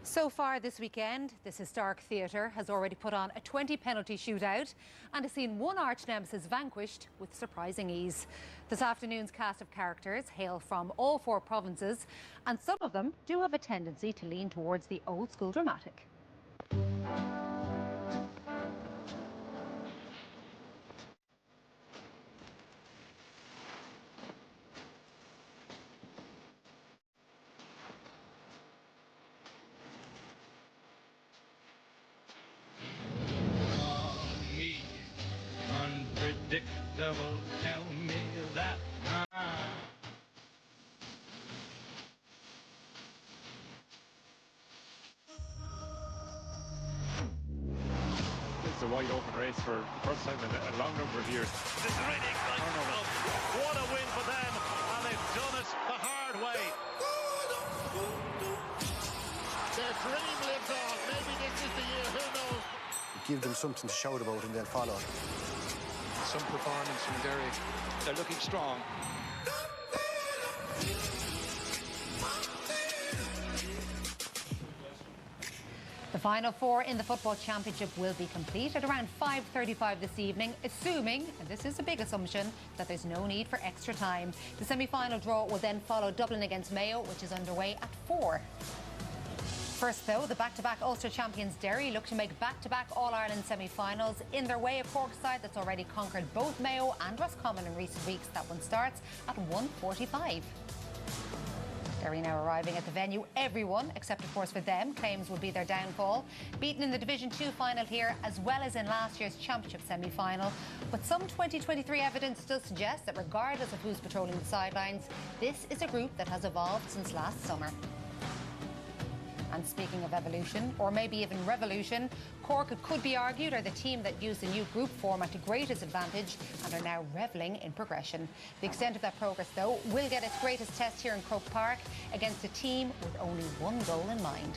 So far this weekend, this historic theatre has already put on a 20-penalty shootout and has seen one arch nemesis vanquished with surprising ease. This afternoon's cast of characters hail from all four provinces, and some of them do have a tendency to lean towards the old-school dramatic. Unpredictable, tell me that. It's a wide open race for the first time in a long number of years. This is really exciting stuff. What a win for them, and they've done it the hard way. Their dream lives on. Maybe this is the year, who knows? Give them something to shout about and they'll follow. Some performance from Derry. They're looking strong. The Final Four in the Football Championship will be complete at around 5:35 this evening, assuming, and this is a big assumption, that there's no need for extra time. The semi-final draw will then follow Dublin against Mayo, which is underway at 4. First, though, the back-to-back Ulster champions Derry look to make back-to-back All-Ireland semi-finals in their way. A Cork side that's already conquered both Mayo and Roscommon in recent weeks. That one starts at 1:45. Derry now arriving at the venue. Everyone, except of course for them, claims will be their downfall. Beaten in the Division 2 final here, as well as in last year's Championship semi-final. But some 2023 evidence does suggest that regardless of who's patrolling the sidelines, this is a group that has evolved since last summer. And speaking of evolution, or maybe even revolution, Cork, it could be argued, are the team that used the new group format to greatest advantage and are now revelling in progression. The extent of that progress, though, will get its greatest test here in Croke Park against a team with only one goal in mind.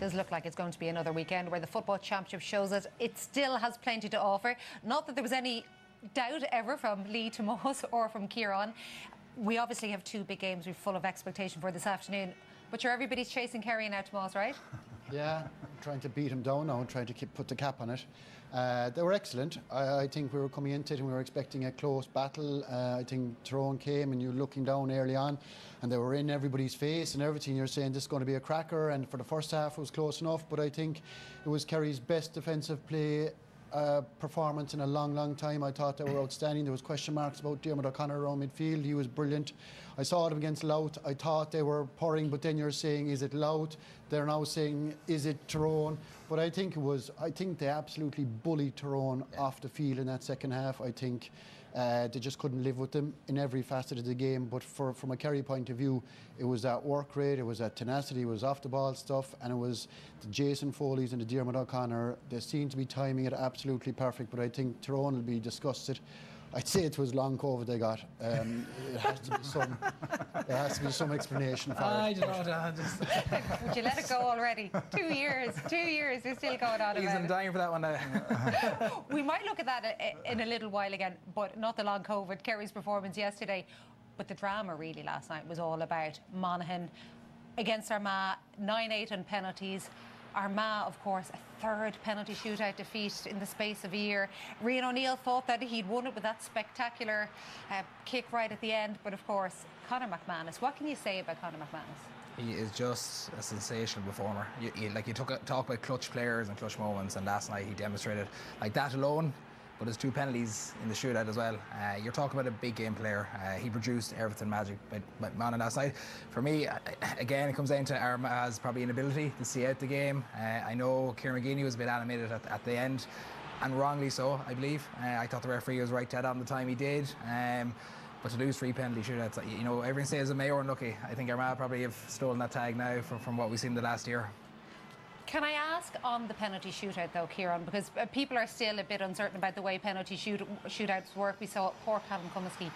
Does look like it's going to be another weekend where the Football Championship shows that it still has plenty to offer. Not that there was any doubt ever from Lee to Moss or from Kieran. We obviously have two big games we're full of expectation for this afternoon. But sure, everybody's chasing Kerry now to Moss, right? Yeah, trying to beat him down now and trying to put the cap on it. They were excellent. I think we were coming into it and we were expecting a close battle. I think Tyrone came and you were looking down early on and they were in everybody's face and everything. You're saying this is going to be a cracker, and for the first half it was close enough, but I think it was Kerry's best defensive play performance in a long time. I thought they were outstanding. There was question marks about Dermot O'Connor around midfield. He was brilliant. I saw them against Louth. I thought they were pouring, but then you're saying, is it Louth? They're now saying, is it Tyrone? But I think they absolutely bullied Tyrone off the field in that second half. I think they just couldn't live with them in every facet of the game. But from a Kerry point of view, it was that work rate, it was that tenacity, it was off the ball stuff, and it was the Jason Foley's and the Dermot O'Connor. They seem to be timing it absolutely perfect, but I think Tyrone will be disgusted. I'd say it was long COVID they got. It has to be some explanation for it. I don't know. Would you let it go already? 2 years, you're still going on about it. I'm dying for that one now. We might look at that in a little while again, but not the long COVID. Kerry's performance yesterday, but the drama really last night was all about Monaghan against Armagh, 9-8 on penalties. Armagh, of course, a third penalty shootout defeat in the space of a year. Rian O'Neill thought that he'd won it with that spectacular kick right at the end. But, of course, Conor McManus. What can you say about Conor McManus? He is just a sensational performer. You talk about clutch players and clutch moments, and last night he demonstrated like that alone. But there's two penalties in the shootout as well. You're talking about a big game player. He produced everything magic by Monaghan last night. For me, again, it comes down to Armagh's probably inability to see out the game. I know Kieran McGeeney was a bit animated at the end, and wrongly so, I believe. I thought the referee was right dead on the time he did. But to lose 3 penalty shootouts, everyone says a Mayo unlucky. I think Armagh probably have stolen that tag now from what we've seen the last year. Can I ask on the penalty shootout, though, Kieran, because people are still a bit uncertain about the way penalty shootouts work. We saw poor Callum Cummesky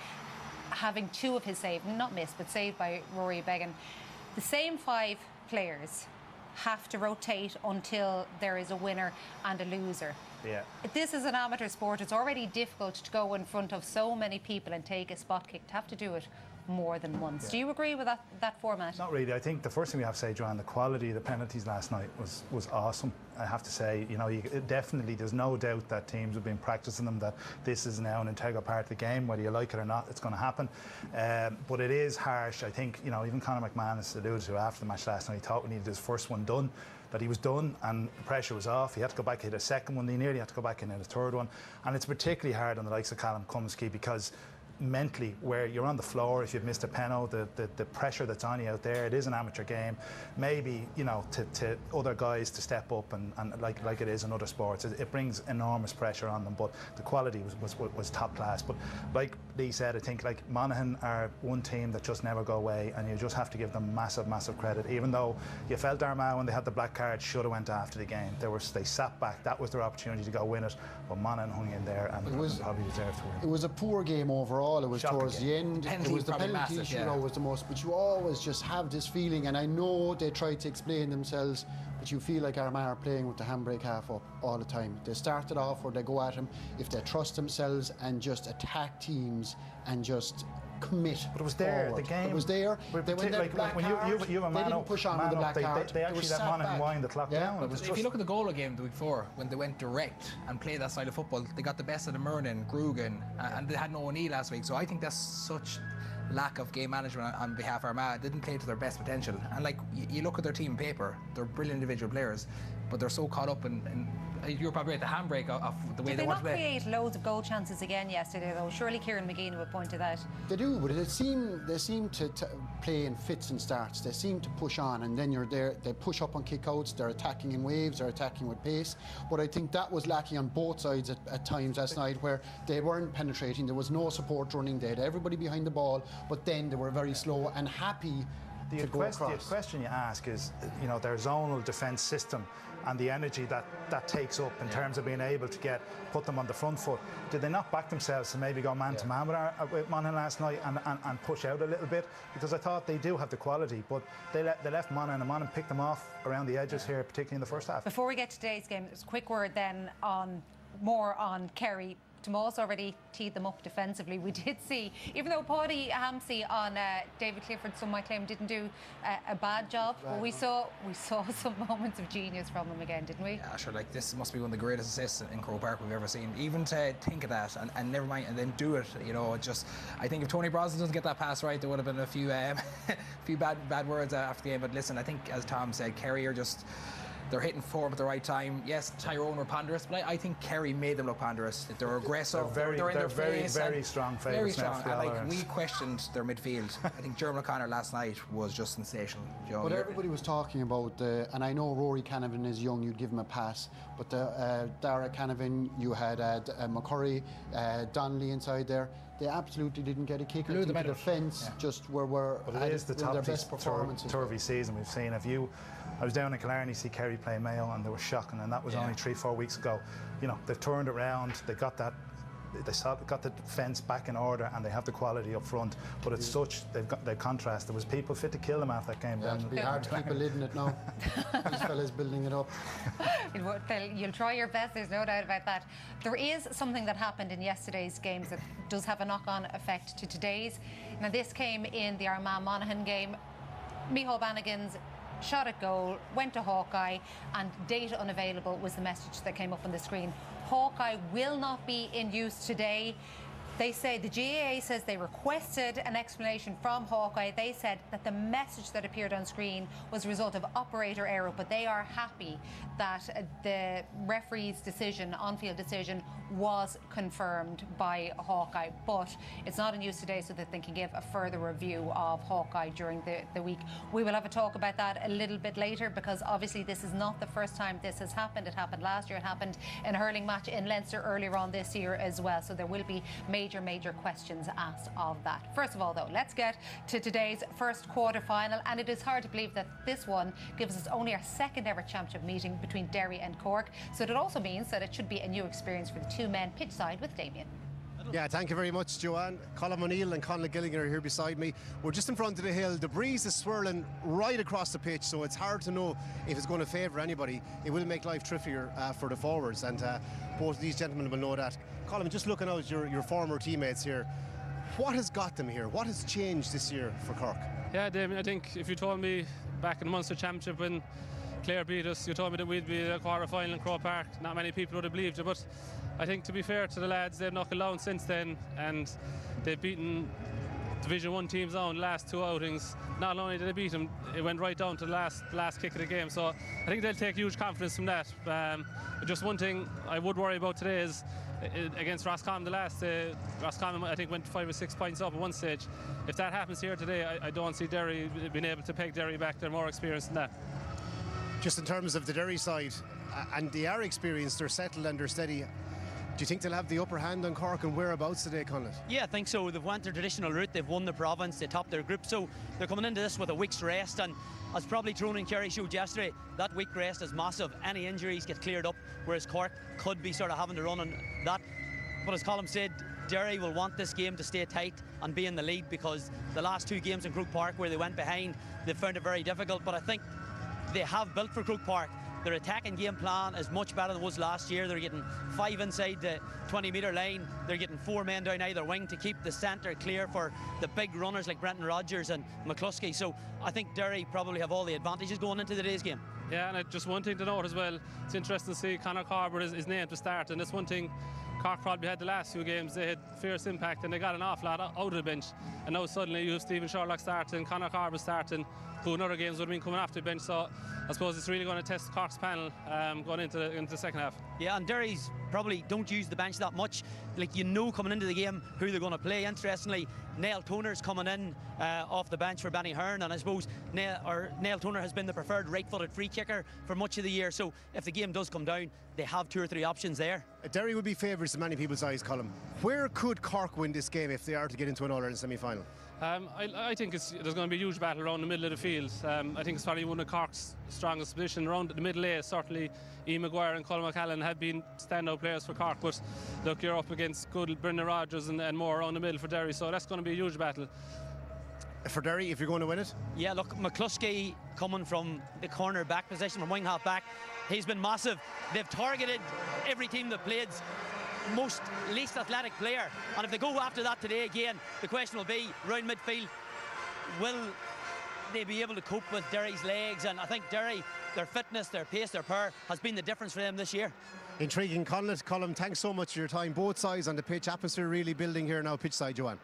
having 2 of his saved, not missed, but saved by Rory Beggan. The same 5 players have to rotate until there is a winner and a loser. Yeah. This is an amateur sport. It's already difficult to go in front of so many people and take a spot kick. To have to do it more than once. Do you agree with that format? Not really. I think the first thing we have to say, Joanne, the quality of the penalties last night was awesome. I have to say, you know, definitely there's no doubt that teams have been practicing them, that this is now an integral part of the game, whether you like it or not, it's going to happen. But it is harsh. I think, you know, even Conor McManus alluded to after the match last night, he thought we needed his first one done, that he was done and the pressure was off. He had to go back and hit a second one, he nearly had to go back and hit a third one. And it's particularly hard on the likes of Callum Cumsky because mentally, where you're on the floor, if you've missed a penalty, the pressure that's on you out there, it is an amateur game. Maybe, you know, to other guys to step up and like it is in other sports, it brings enormous pressure on them, but the quality was top class. But like Lee said, I think like Monaghan are one team that just never go away, and you just have to give them massive credit. Even though you felt Armagh, when they had the black card, should have went after the game. They sat back, that was their opportunity to go win it, but Monaghan hung in there and probably deserved to win. It was a poor game overall. It was Shocking towards game. the end. Penalty It was the probably penalties, massive, yeah. you know, was the most. But you always just have this feeling, and I know they try to explain themselves, but you feel like Armagh are playing with the handbrake half up all the time. They started off where they go at him. If they trust themselves and just attack teams and just commit. But it was there. Forward. The game It was there. But They went like black when card. you have a They man didn't up, push on man with the up, black card. they actually were let sat Monaghan back. wind the clock Yeah. down. It was If just, you look at the Gola game the week before, when they went direct and played that style of football, they got the best of the Murnin, Grugan, and they had no O'Neill last week. So I think that's such lack of game management on behalf of Armagh. They didn't play to their best potential. And like you look at their team on paper, they're brilliant individual players, but they're so caught up in you're probably at the handbrake of the way Did they they want not to play. create loads of goal chances again yesterday, though? Surely Kieran McGean would point to that. They do, but they seem to play in fits and starts. They seem to push on, and then you're there. They push up on kickouts. They're attacking in waves. They're attacking with pace. But I think that was lacking on both sides at times last night, where they weren't penetrating. There was no support running. They had everybody behind the ball, but then they were very slow and happy to go across. The question you ask is, you know, their zonal defence system and the energy that takes up in terms of being able to put them on the front foot. Did they not back themselves to maybe go man-to-man with Monaghan last night and push out a little bit? Because I thought they do have the quality, but they left Monaghan, and Monaghan picked them off around the edges here, particularly in the first half. Before we get to today's game, just a quick word then on Kerry. Tomas already teed them up defensively. We did see, even though Paddy Hampsey on David Clifford, some might claim, didn't do a bad job, but we saw some moments of genius from him again, didn't we? Yeah, sure. Like this must be one of the greatest assists in Croke Park we've ever seen. Even to think of that and never mind, and then do it. You know, I think if Tony Brosnan doesn't get that pass right, there would have been a few few bad words after the game. But listen, I think as Tom said, Kerry are just. They're hitting form at the right time. Yes, Tyrone were ponderous, but I think Kerry made them look ponderous. They're aggressive. They're in their face. Very strong Very favourites. strong. And like we questioned their midfield. I think Jeremy O'Connor last night was just sensational. You know, But everybody was talking about, and I know Rory Canavan is young, you'd give him a pass, but Dara Canavan, you had McCurry, Donnelly inside there. They absolutely didn't get a kick. Blew them The out of it. defence just were But it is the their top best performances. turvy season we've seen. I was down in Killarney to see Kerry play Mayo, and they were shocking, and that was only 3-4 weeks ago. You know, they've turned it around. They got the defence back in order, and they have the quality up front. But it's they've contrast. There was people fit to kill them after that game. It'd be hard to keep a lid on it now. These fellas building it up. You'll try your best, there's no doubt about that. There is something that happened in yesterday's games that does have a knock-on effect to today's. Now, this came in the Armagh-Monaghan game. Micheál Bannigan's shot at goal, went to Hawkeye, and data unavailable was the message that came up on the screen. Hawkeye will not be in use today. They say the GAA says they requested an explanation from Hawkeye. They said that the message that appeared on screen was a result of operator error, but they are happy that the referee's decision, on-field decision, was confirmed by Hawkeye. But it's not in use today, so that they can give a further review of Hawkeye during the week. We will have a talk about that a little bit later, because obviously this is not the first time this has happened. It happened last year. It happened in a hurling match in Leinster earlier on this year as well. So there will be major questions asked of that. First of all, though, let's get to today's first quarter-final, and it is hard to believe that this one gives us only our second ever championship meeting between Derry and Cork. So it also means that it should be a new experience for the two men pitch side with Damien. Yeah, thank you very much, Joanne. Colin O'Neill and Conor Gilligan are here beside me. We're just in front of the hill. The breeze is swirling right across the pitch, so it's hard to know if it's going to favour anybody. It will make life trickier for the forwards, and both of these gentlemen will know that. Colin, just looking out your former teammates here, What has got them here? What has changed this year for Cork? Yeah, Damien, I think if you told me back in the Munster Championship when Clare beat us, you told me that we'd be a quarter-final in Croke Park, not many people would have believed it, but I think to be fair to the lads, they've knuckled down since then, and they've beaten Division 1 teams on the last 2 outings. Not only did they beat them, it went right down to the last kick of the game, so I think they'll take huge confidence from that. Just one thing I would worry about today is against Roscommon the last Roscommon I think went 5 or 6 points up at one stage. If that happens here today, I don't see Derry being able to peg Derry back. They're more experienced than that. Just in terms of the Derry side, and they are experienced, they're settled and they're steady. Do you think they'll have the upper hand on Cork, and whereabouts today, Conlon? Yeah, I think so. They've went their traditional route. They've won the province. They topped their group. So they're coming into this with a week's rest. And as probably Tyrone and Kerry showed yesterday, that week rest is massive. Any injuries get cleared up, whereas Cork could be sort of having to run on that. But as Colm said, Derry will want this game to stay tight and be in the lead, because the last 2 games in Croke Park where they went behind, they found it very difficult. But I think they have built for Croke Park. Their attacking game plan is much better than it was last year. They're getting 5 inside the 20-metre line. They're getting 4 men down either wing to keep the centre clear for the big runners like Brenton Rodgers and McCluskey. So I think Derry probably have all the advantages going into today's game. Yeah, and just one thing to note as well, it's interesting to see Conor Corbett is named to start, and that's one thing Cork probably had the last 2 games. They had fierce impact and they got an awful lot out of the bench, and now suddenly you have Stephen Sherlock starting, Conor Corbett starting, who in other games would have been coming off the bench. So I suppose it's really going to test Cork's panel going into the second half. Yeah, and Derry's probably don't use the bench that much. Like, you know, coming into the game who they're going to play. Interestingly, Neil Toner's coming in off the bench for Benny Hearn, and I suppose Neil Toner has been the preferred right-footed free kicker for much of the year. So if the game does come down, they have 2 or 3 options there. Derry would be favourites in many people's eyes, Colm. Where could Cork win this game if they are to get into an All-Ireland semi-final? I think there's going to be a huge battle around the middle of the field. I think it's probably one of Cork's strongest position around the middle A. Certainly Ian Maguire and Colm McCallan have been standout players for Cork, but look, you're up against good Brendan Rodgers and more around the middle for Derry, so that's going to be a huge battle. For Derry, if you're going to win it? Yeah, look, McCluskey coming from the corner back position, from wing half back, he's been massive. They've targeted every team they've played most least athletic player, and if they go after that today again, the question will be around midfield, will they be able to cope with Derry's legs? And I think Derry, their fitness, their pace, their power has been the difference for them this year. Intriguing. Colm, thanks so much for your time. Both sides on the pitch, atmosphere really building here now pitch side, Joanne.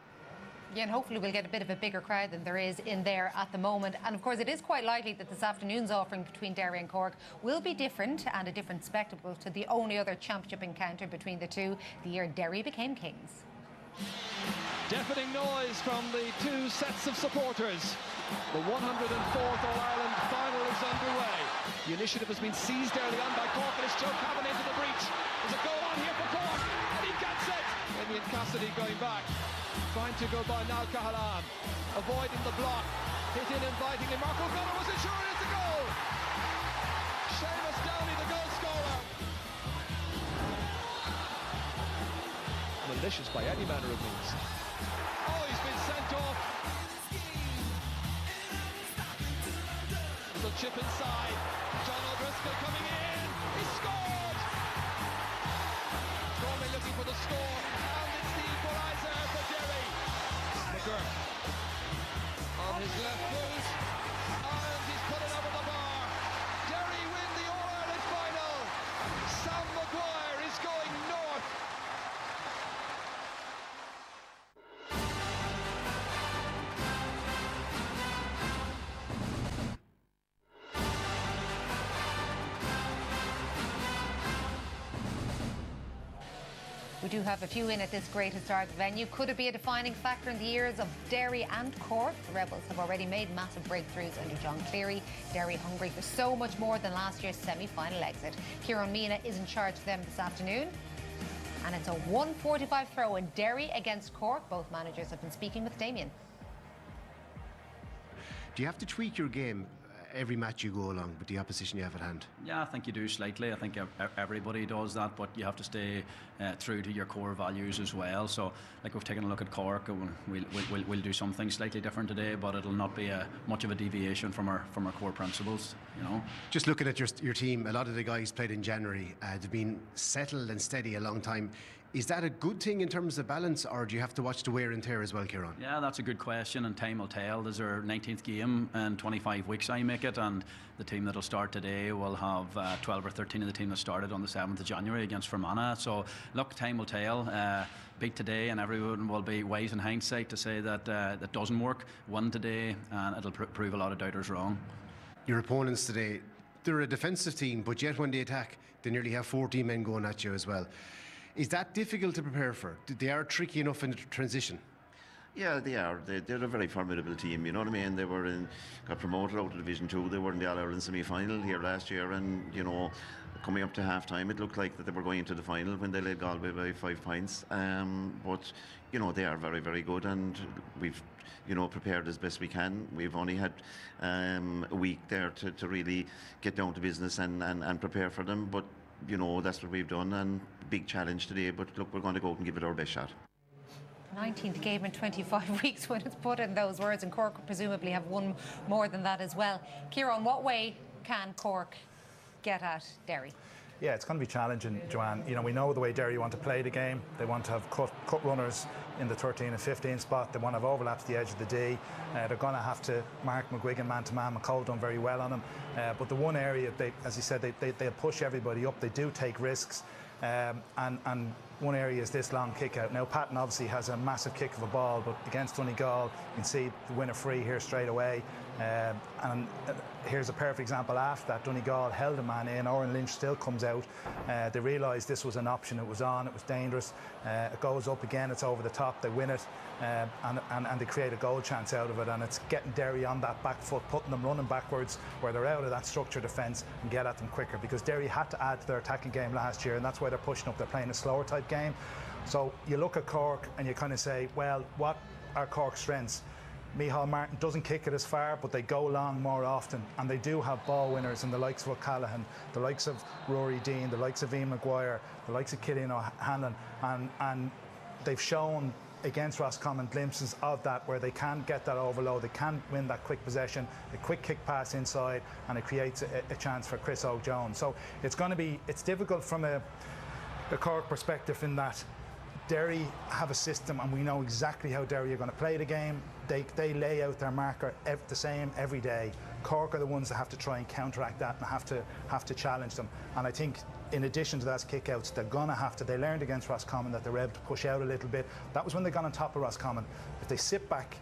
Yeah, and hopefully we'll get a bit of a bigger crowd than there is in there at the moment. And of course, it is quite likely that this afternoon's offering between Derry and Cork will be different, and a different spectacle to the only other championship encounter between the two, the year Derry became kings. Deafening noise from the 2 sets of supporters. The 104th All-Ireland final is underway. The initiative has been seized early on by Cork, and it's Joe Cavan into the breach. There's a goal on here for Cork, and he gets it! Damien Cassidy going back, trying to go by Niall Cahalane, avoiding the block, hit in invitingly. Mark O'Connor was assured it's a goal! Seamus Downey, the goal scorer. Malicious by any manner of means. Oh, he's been sent off. Little chip inside. John O'Driscoll coming in. He scored! Gormley looking for the score, and it's the equaliser for Derry. McGurk on his left foot, and he's put it over the bar. Derry win the All-Ireland final. Sam Maguire is going north. We do have a few in at this great historic venue. Could it be a defining factor in the years of Derry and Cork? The Rebels have already made massive breakthroughs under John Cleary. Derry hungry for so much more than last year's semi-final exit. Kieran Mina is in charge of them this afternoon. And it's a 1:45 throw in Derry against Cork. Both managers have been speaking with Damien. Do you have to tweak your game every match you go along with the opposition you have at hand? Yeah, I think you do slightly. I think everybody does that, but you have to stay true to your core values as well. So, like, we've taken a look at Cork, we'll do something slightly different today, but it'll not be much of a deviation from our core principles. You know. Just looking at your team, a lot of the guys played in January. They've been settled and steady a long time. Is that a good thing in terms of balance, or do you have to watch the wear and tear as well, Kieran? Yeah, that's a good question, and time will tell. This is our 19th game in 25 weeks, I make it, and the team that'll start today will have 12 or 13 of the team that started on the 7th of January against Fermanagh. So, look, time will tell. Beat today, and everyone will be wise in hindsight to say that that doesn't work. Win today, and it'll prove a lot of doubters wrong. Your opponents today, they're a defensive team, but yet when they attack, they nearly have 14 men going at you as well. Is that difficult to prepare for? They are tricky enough in the transition. Yeah, they are. They're a very formidable team, you know what I mean? They got promoted out of Division 2. They were in the All-Ireland semi-final here last year, and, you know, coming up to half-time, it looked like that they were going into the final when they led Galway by 5 points. But, you know, they are very, very good, and we've, you know, prepared as best we can. We've only had a week there to really get down to business and prepare for them. But, you know, that's what we've done, and big challenge today. But, look, we're going to go out and give it our best shot. 19th game in 25 weeks when it's put in those words, and Cork presumably have won more than that as well. Kieran, what way can Cork get at Derry? Yeah, it's going to be challenging, Joanne. You know, we know the way Derry want to play the game. They want to have cut runners in the 13 and 15 spot. They want to have overlaps to the edge of the D. They're going to have to mark McGuigan man-to-man. McCall done very well on him. But the one area, as you said, they'll push everybody up. They do take risks. And one area is this long kick out. Now, Patton obviously has a massive kick of a ball, but against Donegal, you can see the winner free here straight away. And here's a perfect example after that. Donegal held a man in. Oren Lynch still comes out. They realised this was an option. It was on. It was dangerous. It goes up again. It's over the top. They win it. And they create a goal chance out of it. And it's getting Derry on that back foot, putting them running backwards where they're out of that structured defence and get at them quicker. Because Derry had to add to their attacking game last year, and that's why they're pushing up. They're playing a slower type game. So you look at Cork and you kind of say, well, what are Cork's strengths? Micheál Martin doesn't kick it as far, but they go long more often, and they do have ball winners in the likes of O'Callaghan, the likes of Rory Dean, the likes of Ian Maguire, the likes of Killian O'Hanlon, and they've shown against Roscommon glimpses of that where they can get that overload, they can win that quick possession, a quick kick pass inside, and it creates a chance for Chris O'Jones. So it's difficult from a Cork perspective in that Derry have a system, and we know exactly how Derry are going to play the game. They lay out their marker the same every day. Cork are the ones that have to try and counteract that and have to challenge them. And I think in addition to those kickouts, they're going to have to. They learned against Roscommon that they're able to push out a little bit. That was when they got on top of Roscommon. If they sit back,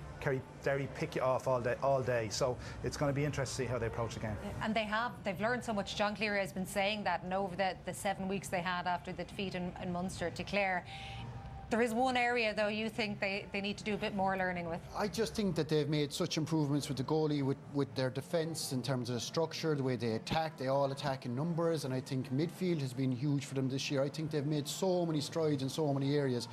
Derry pick you off all day. So it's going to be interesting to see how they approach the game. And they've learned so much. John Cleary has been saying that, and over the 7 weeks they had after the defeat in Munster to Clare. There is one area, though, you think they need to do a bit more learning with. I just think that they've made such improvements with the goalie, with their defence in terms of the structure, the way they attack. They all attack in numbers, and I think midfield has been huge for them this year. I think they've made so many strides in so many areas.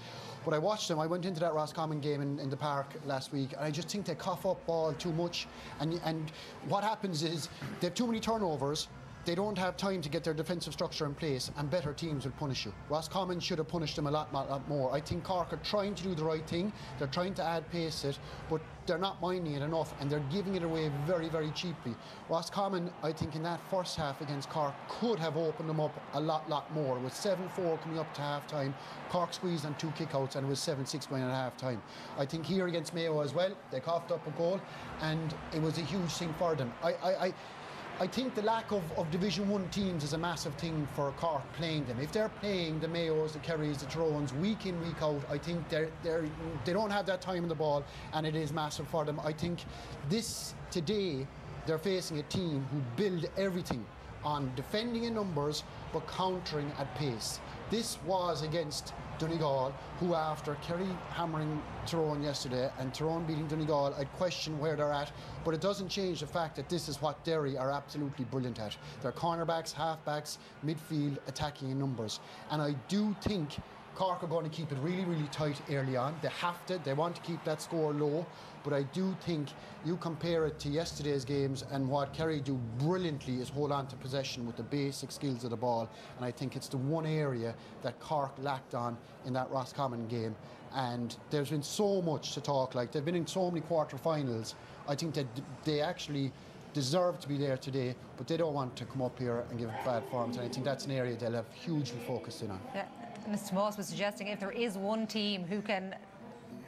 But I watched them. I went into that Roscommon game in the park last week, and I just think they cough up ball too much. And what happens is they have too many turnovers. They don't have time to get their defensive structure in place, and better teams will punish you. Roscommon should have punished them a lot more. I think Cork are trying to do the right thing. They're trying to add pace to it, but they're not minding it enough, and they're giving it away very, very cheaply. Roscommon, I think, in that first half against Cork could have opened them up a lot more. It was 7-4 coming up to half-time. Cork squeezed on 2 kickouts, and it was 7-6 going at half-time. I think here against Mayo as well, they coughed up a goal, and it was a huge thing for them. I think the lack of Division 1 teams is a massive thing for Cork playing them. If they're playing the Mayos, the Kerrys, the Tyrones week in, week out, I think they don't have that time in the ball, and it is massive for them. I think today they're facing a team who build everything on defending in numbers but countering at pace. This was against Donegal, who after Kerry hammering Tyrone yesterday and Tyrone beating Donegal, I'd question where they're at, but it doesn't change the fact that this is what Derry are absolutely brilliant at. They're cornerbacks, halfbacks, midfield, attacking in numbers. And I do think Cork are going to keep it really, really tight early on. They have to. They want to keep that score low. But I do think you compare it to yesterday's games, and what Kerry do brilliantly is hold on to possession with the basic skills of the ball. And I think it's the one area that Cork lacked on in that Roscommon game. And there's been so much to talk. Like, they've been in so many quarterfinals. I think that they actually deserve to be there today, but they don't want to come up here and give bad forms. And I think that's an area they'll have hugely focused in on. Yeah. And as Tomas was suggesting, if there is one team who can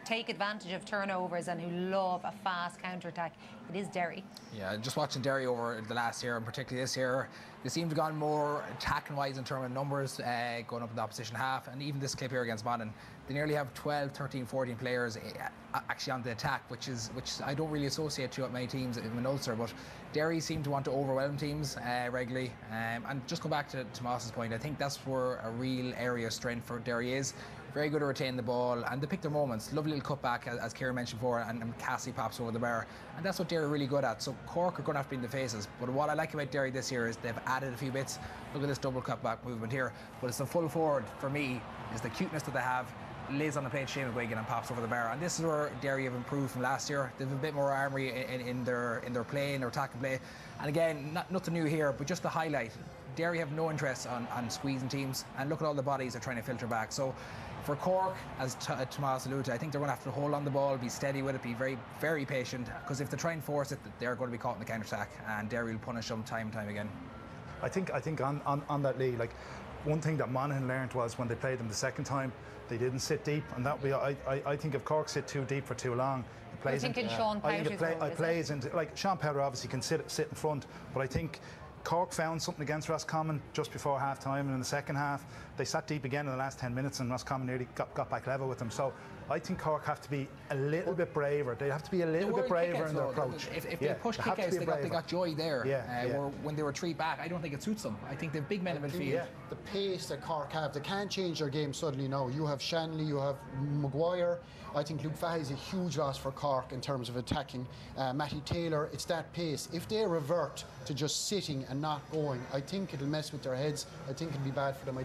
take advantage of turnovers and who love a fast counter-attack, it is Derry. Yeah, just watching Derry over the last year and particularly this year, they seem to have gone more attacking-wise in terms of numbers, going up in the opposition half, and even this clip here against Monaghan, they nearly have 12, 13, 14 players actually on the attack, which I don't really associate to many teams in Ulster, but Derry seem to want to overwhelm teams regularly. And just go back to Tomas's point, I think that's where a real area of strength for Derry is. Very good at retaining the ball, and they pick their moments. Lovely little cutback, as Kieran mentioned before, and Cassie pops over the bar. And that's what Derry are really good at. So Cork are going to have to be in the faces. But what I like about Derry this year is they've added a few bits. Look at this double cutback movement here. But it's the full forward, for me, is the cuteness that they have. Lays on the plate, Shane McGuigan, and pops over the bar. And this is where Derry have improved from last year. They've a bit more armoury in their play, in their attacking play. And again, nothing new here, but just to highlight, Derry have no interest on squeezing teams. And look at all the bodies they're trying to filter back. So for Cork, as Tomas alluded to, I think they're going to have to hold on the ball, be steady with it, be very, very patient, because if they try and force it, they're going to be caught in the counter-attack, and Derry will punish them time and time again. I think on that league, like, one thing that Monaghan learned was when they played them the second time, they didn't sit deep, and that we I think if Cork sit too deep for too long, it plays into Sean Powder's role, it plays into, like, Sean Powder obviously can sit in front, but I think Cork found something against Roscommon just before half time, and in the second half they sat deep again in the last 10 minutes, and Roscommon nearly got back level with them. So I think Cork have to be a little bit braver. They have to be a little bit braver in their approach. If they push kickouts, they got joy there. When they were 3 back, I don't think it suits them. I think they've big men in midfield. The pace that Cork have, they can't change their game suddenly now. You have Shanley, you have Maguire. I think Luke Fahey is a huge loss for Cork in terms of attacking. Matty Taylor, it's that pace. If they revert to just sitting and not going, I think it'll mess with their heads. I think it'll be bad for them.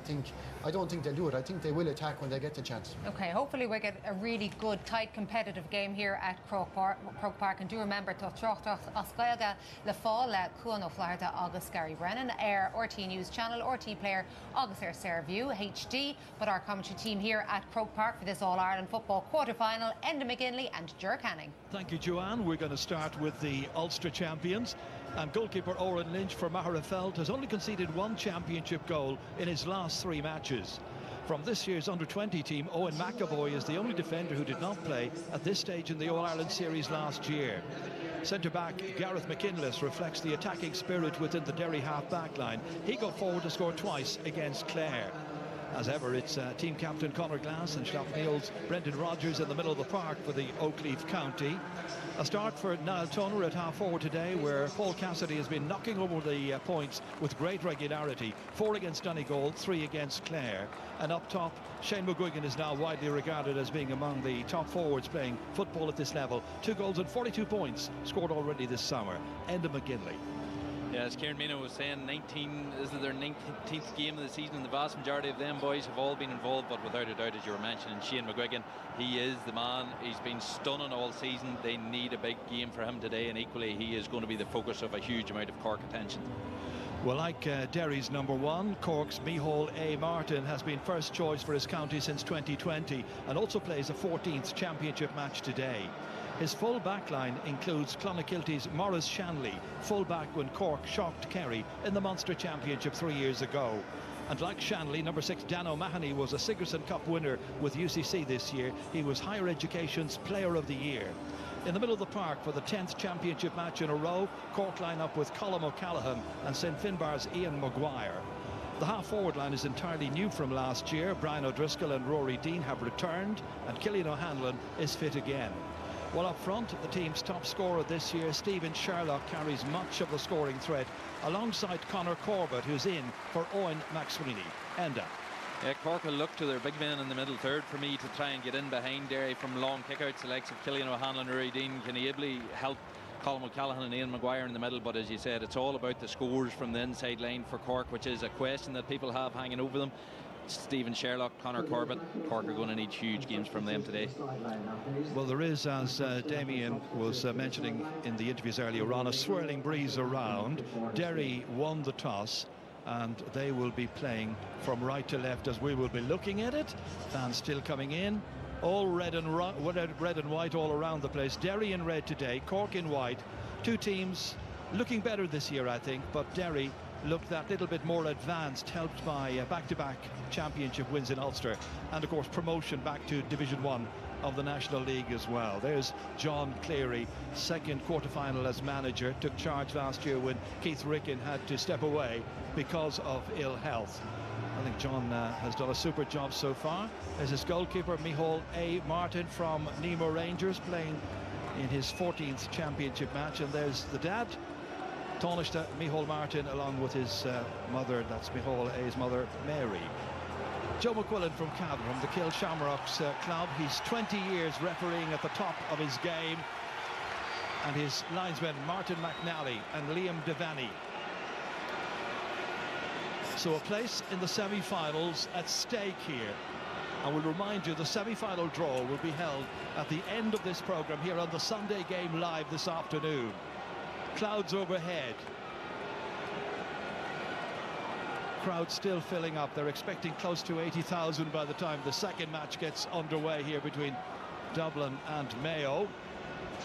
I don't think they'll do it. I think they will attack when they get the chance. Okay, hopefully we get a really good, tight, competitive game here at Croke Park. And do remember, Trochtach Oscailga le Fáil Cuan ó Flaharta agus Gary Brennan, Air RT News Channel, RT Player, agus Air Serview HD. But our commentary team here at Croke Park for this All-Ireland football quarter-final, Enda McGinley and Ger Canning. Thank you, Joanne. We're going to start with the Ulster champions. And goalkeeper Oren Lynch for Maherafeld has only conceded 1 championship goal in his last 3 matches. From this year's under-20 team, Owen McAvoy is the only defender who did not play at this stage in the All-Ireland series last year. Centre-back Gareth McKinless reflects the attacking spirit within the Derry half-back line. He got forward to score twice against Clare. As ever, it's team captain Conor Glass and Slaughtneil's Brendan Rodgers in the middle of the park for the Oakleaf County. A start for Niall Toner at half-forward today, where Paul Cassidy has been knocking over the points with great regularity. 4 against Donegal, 3 against Clare. And up top, Shane McGuigan is now widely regarded as being among the top forwards playing football at this level. 2 goals and 42 points scored already this summer. Enda McGinley. Yeah, as Kieran Mino was saying, this is their 19th game of the season, and the vast majority of them boys have all been involved, but without a doubt, as you were mentioning, Shane McGuigan, he is the man. He's been stunning all season. They need a big game for him today, and equally he is going to be the focus of a huge amount of Cork attention. Well, like Derry's #1, Cork's Micheál A. Martin has been first choice for his county since 2020 and also plays a 14th championship match today. His full back line includes Clonakilty's Maurice Shanley, full back when Cork shocked Kerry in the Munster Championship 3 years ago. And like Shanley, #6 Dan O'Mahony was a Sigerson Cup winner with UCC this year. He was Higher Education's Player of the Year. In the middle of the park for the 10th championship match in a row, Cork line up with Colm O'Callaghan and St Finbarr's Ian Maguire. The half-forward line is entirely new from last year. Brian O'Driscoll and Rory Dean have returned, and Cillian O'Hanlon is fit again. Well, up front, the team's top scorer this year, Stephen Sherlock, carries much of the scoring threat, alongside Conor Corbett, who's in for Owen McSweeney. Enda. Yeah, Cork will look to their big men in the middle third for me to try and get in behind Derry from long kickouts. The likes of Cillian O'Hanlon and Rory Dean can ably help Colm O'Callaghan and Ian Maguire in the middle, but as you said, it's all about the scores from the inside line for Cork, which is a question that people have hanging over them. Stephen Sherlock, Conor Corbett, Cork are going to need huge games from them today. Well, there is, as Damien was mentioning in the interviews earlier on, a swirling breeze around. Derry won the toss, and they will be playing from right to left as we will be looking at it. Fans still coming in. All red and white all around the place. Derry in red today, Cork in white. 2 teams looking better this year, I think, but Derry looked that little bit more advanced, helped by back-to-back championship wins in Ulster and, of course, promotion back to Division 1 of the National League as well. There's John Cleary, second quarter-final as manager, took charge last year when Keith Ricken had to step away because of ill health. I think John has done a super job so far. There's his goalkeeper, Micheál A. Martin from Nemo Rangers, playing in his 14th championship match. And there's the dad, Taoiseach Micheál Martin, along with his mother, that's Micheál A's mother, Mary. Joe McQuillan from Cavan, from the Kill Shamrocks club. He's 20 years refereeing at the top of his game. And his linesmen, Martin McNally and Liam Devaney. So a place in the semi-finals at stake here. I will remind you, the semi-final draw will be held at the end of this programme here on the Sunday Game Live this afternoon. Clouds overhead. Crowd still filling up. They're expecting close to 80,000 by the time the second match gets underway here between Dublin and Mayo.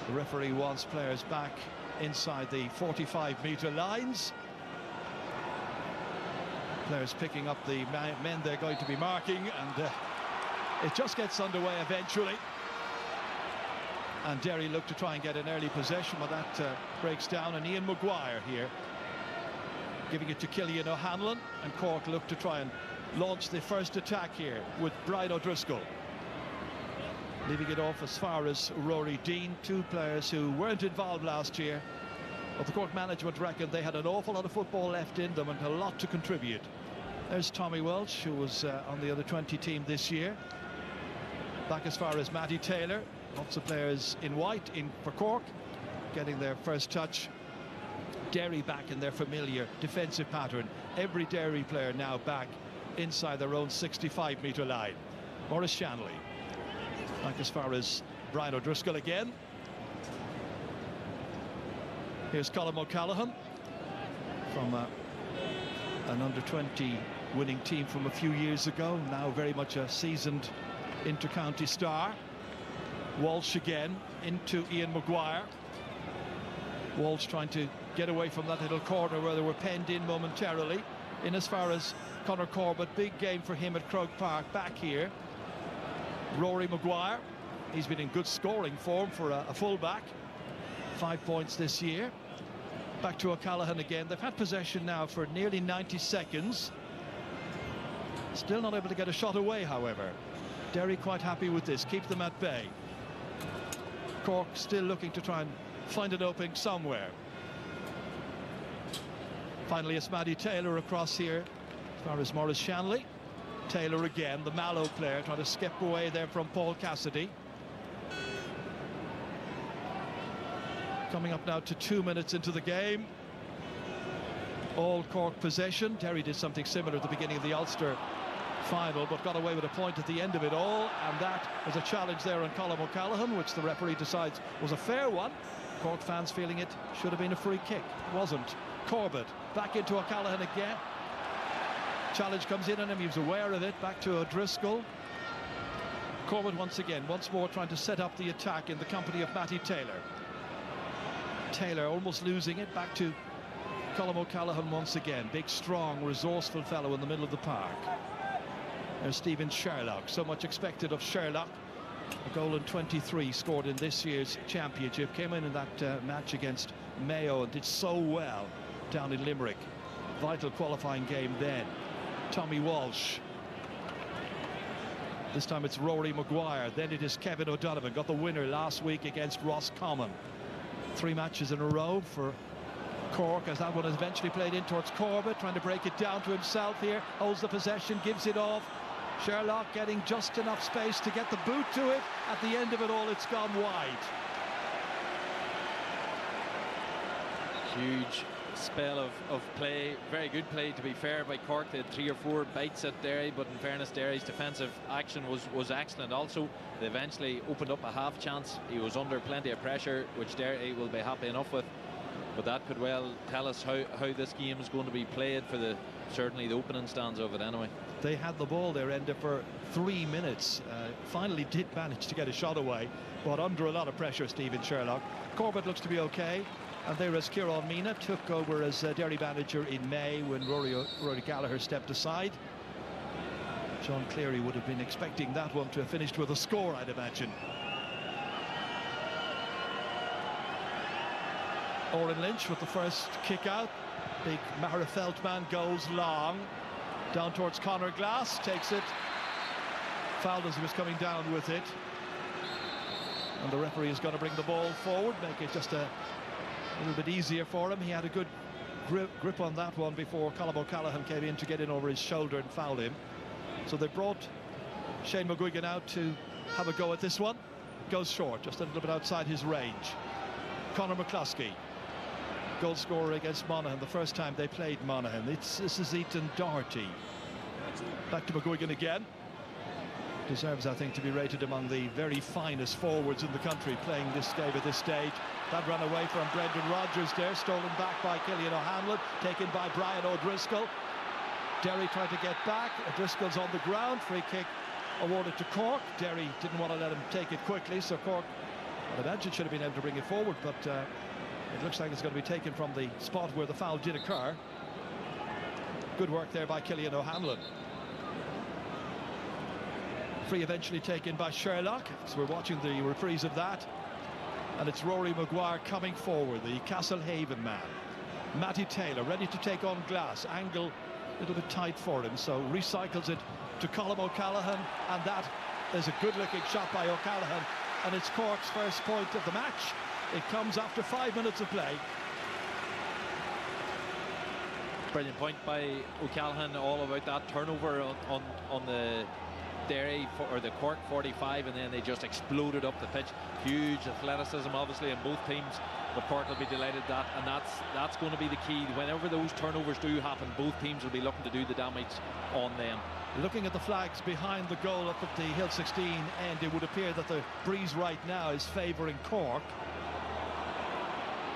The referee wants players back inside the 45-metre lines. Players picking up the men they're going to be marking, and it just gets underway eventually. And Derry look to try and get an early possession, but that breaks down. And Ian Maguire here giving it to Cillian O'Hanlon, and Cork look to try and launch the first attack here with Brian O'Driscoll. Leaving it off as far as Rory Deane, two players who weren't involved last year. But the Cork management reckoned they had an awful lot of football left in them and a lot to contribute. There's Tommy Welch, who was on the under-20 team this year. Back as far as Matty Taylor. Lots of players in white in for Cork, getting their first touch. Derry back in their familiar defensive pattern. Every Derry player now back inside their own 65-metre line. Maurice Shanley. Back as far as Brian O'Driscoll again. Here's Colm O'Callaghan from an under-20 winning team from a few years ago, now very much a seasoned inter-county star. Walsh again into Ian Maguire. Walsh trying to get away from that little corner where they were penned in momentarily. In as far as Conor Corbett, big game for him at Croke Park. Back here, Rory Maguire. He's been in good scoring form for a full-back. 5 points this year. Back to O'Callaghan again. They've had possession now for nearly 90 seconds. Still not able to get a shot away, however. Derry quite happy with this, keep them at bay. Cork still looking to try and find an opening somewhere. Finally, it's Matty Taylor across here as far as Maurice Shanley. Taylor again, the Mallow player, trying to skip away there from Paul Cassidy. Coming up now to 2 minutes into the game. All Cork possession. Derry did something similar at the beginning of the Ulster final, but got away with a point at the end of it all, and that was a challenge there on Colm O'Callaghan, which the referee decides was a fair one. Cork fans feeling it should have been a free kick. It wasn't. Corbett back into O'Callaghan again. Challenge comes in on him, he was aware of it. Back to O'Driscoll. Corbett once more trying to set up the attack in the company of Matty Taylor. Taylor almost losing it. Back to Colm O'Callaghan once again. Big, strong, resourceful fellow in the middle of the park. There's Stephen Sherlock. So much expected of Sherlock. A goal in 23 scored in this year's championship. Came in that match against Mayo and did so well down in Limerick. Vital qualifying game then. Tommy Walsh. This time it's Rory Maguire. Then it is Kevin O'Donovan. Got the winner last week against Roscommon. 3 matches in a row for Cork, as that one is eventually played in towards Corbett, trying to break it down to himself here. Holds the possession, gives it off. Sherlock getting just enough space to get the boot to it. At the end of it all, it's gone wide. Huge spell of play, very good play to be fair by Cork. They had 3 or 4 bites at Derry, but in fairness, Derry's defensive action was excellent also. They eventually opened up a half chance. He was under plenty of pressure, which Derry will be happy enough with, but that could well tell us how this game is going to be played for certainly the opening stands of it anyway. They had the ball there, Enda, for 3 minutes. Finally did manage to get a shot away, but under a lot of pressure, Stephen Sherlock. Corbett looks to be okay. And there is Kieran Mina, took over as Derry manager in May when Rory Gallagher stepped aside. John Cleary would have been expecting that one to have finished with a score, I'd imagine. Oren Lynch with the first kick out. Big Mara Feldman goes long. Down towards Conor Glass, takes it. Fouled as he was coming down with it. And the referee is going to bring the ball forward, make it just a little bit easier for him. He had a good grip on that one before Colm O'Callaghan came in to get in over his shoulder and foul him. So they brought Shane McGuigan out to have a go at this one. Goes short, just a little bit outside his range. Conor McCluskey, goal scorer against Monaghan, the first time they played Monaghan. This is Ethan Doherty. Back to McGuigan again. Deserves, I think, to be rated among the very finest forwards in the country playing this game at this stage. That run away from Brendan Rodgers there, stolen back by Killian O'Hanlon, taken by Brian O'Driscoll. Derry trying to get back. O'Driscoll's on the ground. Free kick awarded to Cork. Derry didn't want to let him take it quickly, so Cork, I'd imagine, should have been able to bring it forward, but it looks like it's going to be taken from the spot where the foul did occur. Good work there by Killian O'Hanlon. Free eventually taken by Sherlock, so we're watching the reprise of that. And it's Rory Maguire coming forward, the Castlehaven man. Matty Taylor ready to take on Glass. Angle a little bit tight for him, so recycles it to Colm O'Callaghan, and that is a good-looking shot by O'Callaghan, and it's Cork's first point of the match. It comes after 5 minutes of play. Brilliant point by O'Callaghan, all about that turnover on the Derry or the Cork 45, and then they just exploded up the pitch. Huge athleticism obviously in both teams, but Cork will be delighted that, and that's going to be the key. Whenever those turnovers do happen, both teams will be looking to do the damage on them. Looking at the flags behind the goal up at the Hill 16 end, it would appear that the breeze right now is favouring Cork.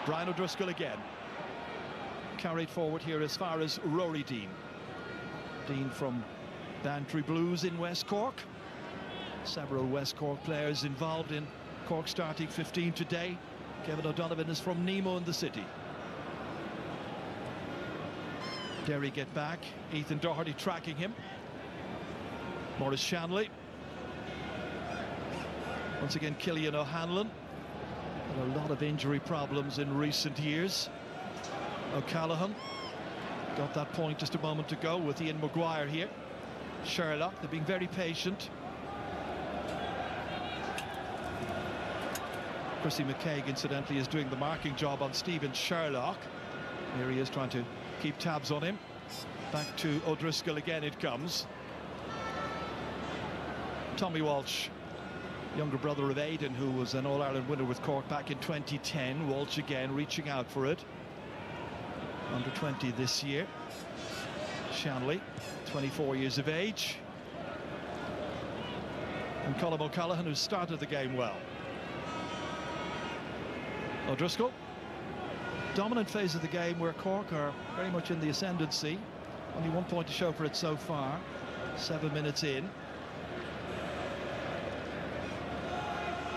Brian O'Driscoll again. Carried forward here as far as Rory Dean. Dean from Bantry Blues in West Cork. Several West Cork players involved in Cork starting 15 today. Kevin O'Donovan is from Nemo in the city. Derry get back. Ethan Doherty tracking him. Maurice Shanley. Once again, Killian O'Hanlon. And a lot of injury problems in recent years. O'Callaghan got that point just a moment ago with Ian Maguire here. Sherlock, they're being very patient. Chrissy McCaig, incidentally, is doing the marking job on Stephen Sherlock. Here he is trying to keep tabs on him. Back to O'Driscoll again it comes. Tommy Walsh, younger brother of Aidan, who was an All-Ireland winner with Cork back in 2010. Walsh again reaching out for it. Under 20 this year. Shanley, 24 years of age. And Colm O'Callaghan, who started the game well. O'Driscoll. Dominant phase of the game where Cork are very much in the ascendancy. Only 1 point to show for it so far. 7 minutes in.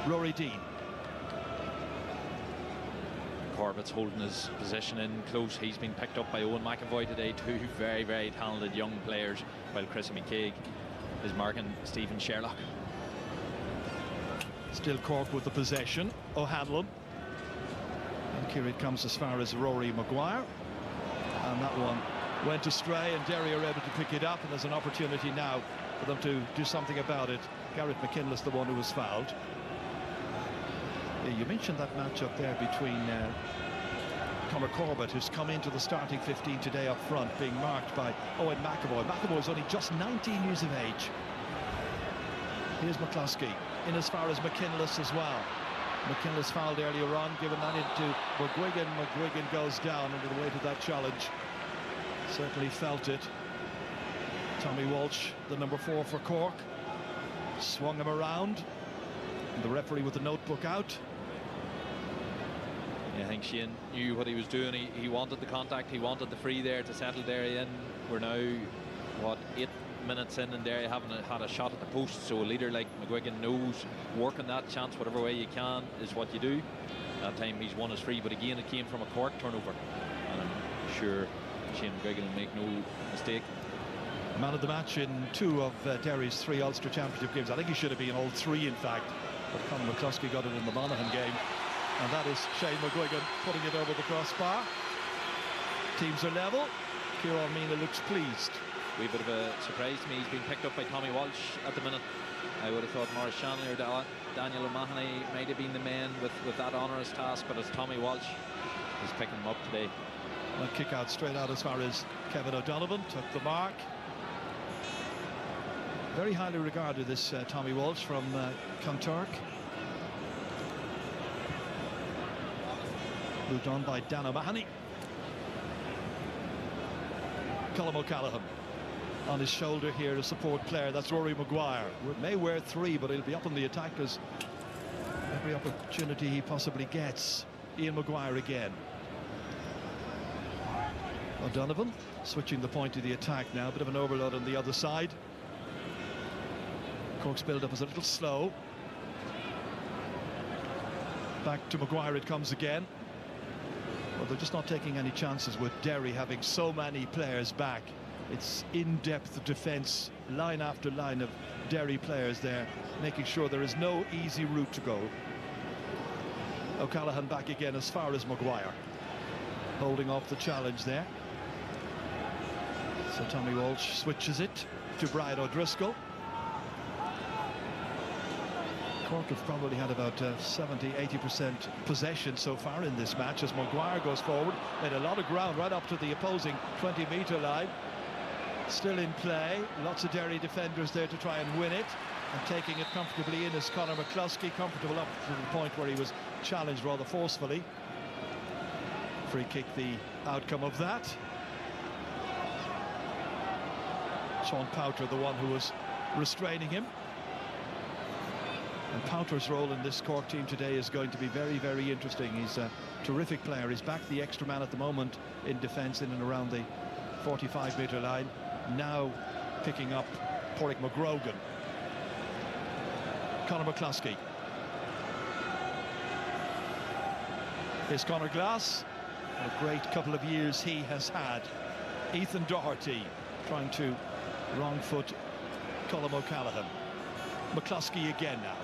Rory Dean. Corbett's holding his position in close. He's been picked up by Owen McAvoy today. Two very, very talented young players, while Chrissy McCaig is marking Stephen Sherlock. Still Cork with the possession. O'Hanlon. And here it comes as far as Rory Maguire. And that one went astray, and Derry are able to pick it up, and there's an opportunity now for them to do something about it. Garrett McKinless, the one who was fouled. You mentioned that matchup there between Conor Corbett, who's come into the starting 15 today up front, being marked by Owen McAvoy. McAvoy's only just 19 years of age. Here's McCluskey in as far as McKinless as well. McKinless fouled earlier on, given that into McGuigan. McGuigan goes down under the weight of that challenge. Certainly felt it. Tommy Walsh, the number 4 for Cork, swung him around. And the referee with the notebook out. Yeah, I think Shane knew what he was doing. He wanted the contact, he wanted the free there to settle Derry in. We're now, what, 8 minutes in, and Derry haven't had a shot at the post, so a leader like McGuigan knows working that chance whatever way you can is what you do. that time he's won his free, but again it came from a Cork turnover, and I'm sure Shane McGuigan will make no mistake. Man of the match in 2 of Derry's 3 Ulster Championship games. I think he should have been all 3, in fact, but Conor McCluskey got it in the Monaghan game, and that is Shane McGuigan putting it over the crossbar. Teams are level. Kieran Meena looks pleased. Wee bit of a surprise to me, he's been picked up by Tommy Walsh at the minute. I would have thought Maurice Shanley or Daniel O'Mahony might have been the men with that onerous task, but it's Tommy Walsh who's picking him up today. A kick out straight out as far as Kevin O'Donovan took the mark. Very highly regarded, this Tommy Walsh from Clontarf. Moved on by Dan O'Mahony. Colm O'Callaghan on his shoulder here, a support player. That's Rory Maguire. May wear 3, but he'll be up on the attack as every opportunity he possibly gets. Ian Maguire again. O'Donovan switching the point to the attack now. A bit of an overload on the other side. Cork's build-up is a little slow. Back to Maguire it comes again. Well, they're just not taking any chances with Derry having so many players back. It's in-depth defence, line after line of Derry players there, making sure there is no easy route to go. O'Callaghan back again as far as Maguire, holding off the challenge there. So Tommy Walsh switches it to Brian O'Driscoll. Cork have probably had about 70-80% possession so far in this match as Maguire goes forward. Made a lot of ground right up to the opposing 20-metre line. Still in play. Lots of Derry defenders there to try and win it. And taking it comfortably in is Conor McCluskey, comfortable up to the point where he was challenged rather forcefully. Free kick, the outcome of that. Sean Powter, the one who was restraining him. And Powter's role in this Cork team today is going to be very, very interesting. He's a terrific player. He's back the extra man at the moment in defence in and around the 45-metre line. Now picking up Pádraig McGrogan. Conor McCluskey. Here's Conor Glass. What a great couple of years he has had. Ethan Doherty trying to wrong foot Colm O'Callaghan. McCluskey again now.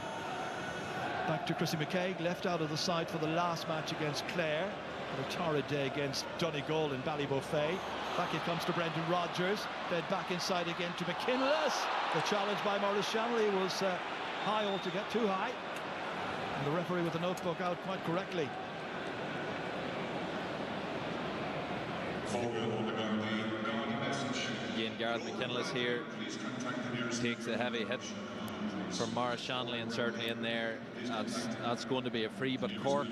Back to Chrissy McKaigue, left out of the side for the last match against Clare. Had a torrid day against Donegal in Ballybofey. Back it comes to Brendan Rodgers. Then back inside again to McKinless. The challenge by Maurice Shanley was high altogether, too high. And the referee with the notebook out quite correctly. Again, Gareth McKinless here takes a heavy hit from Maurice Shanley, and certainly in there that's going to be a free. But Cork,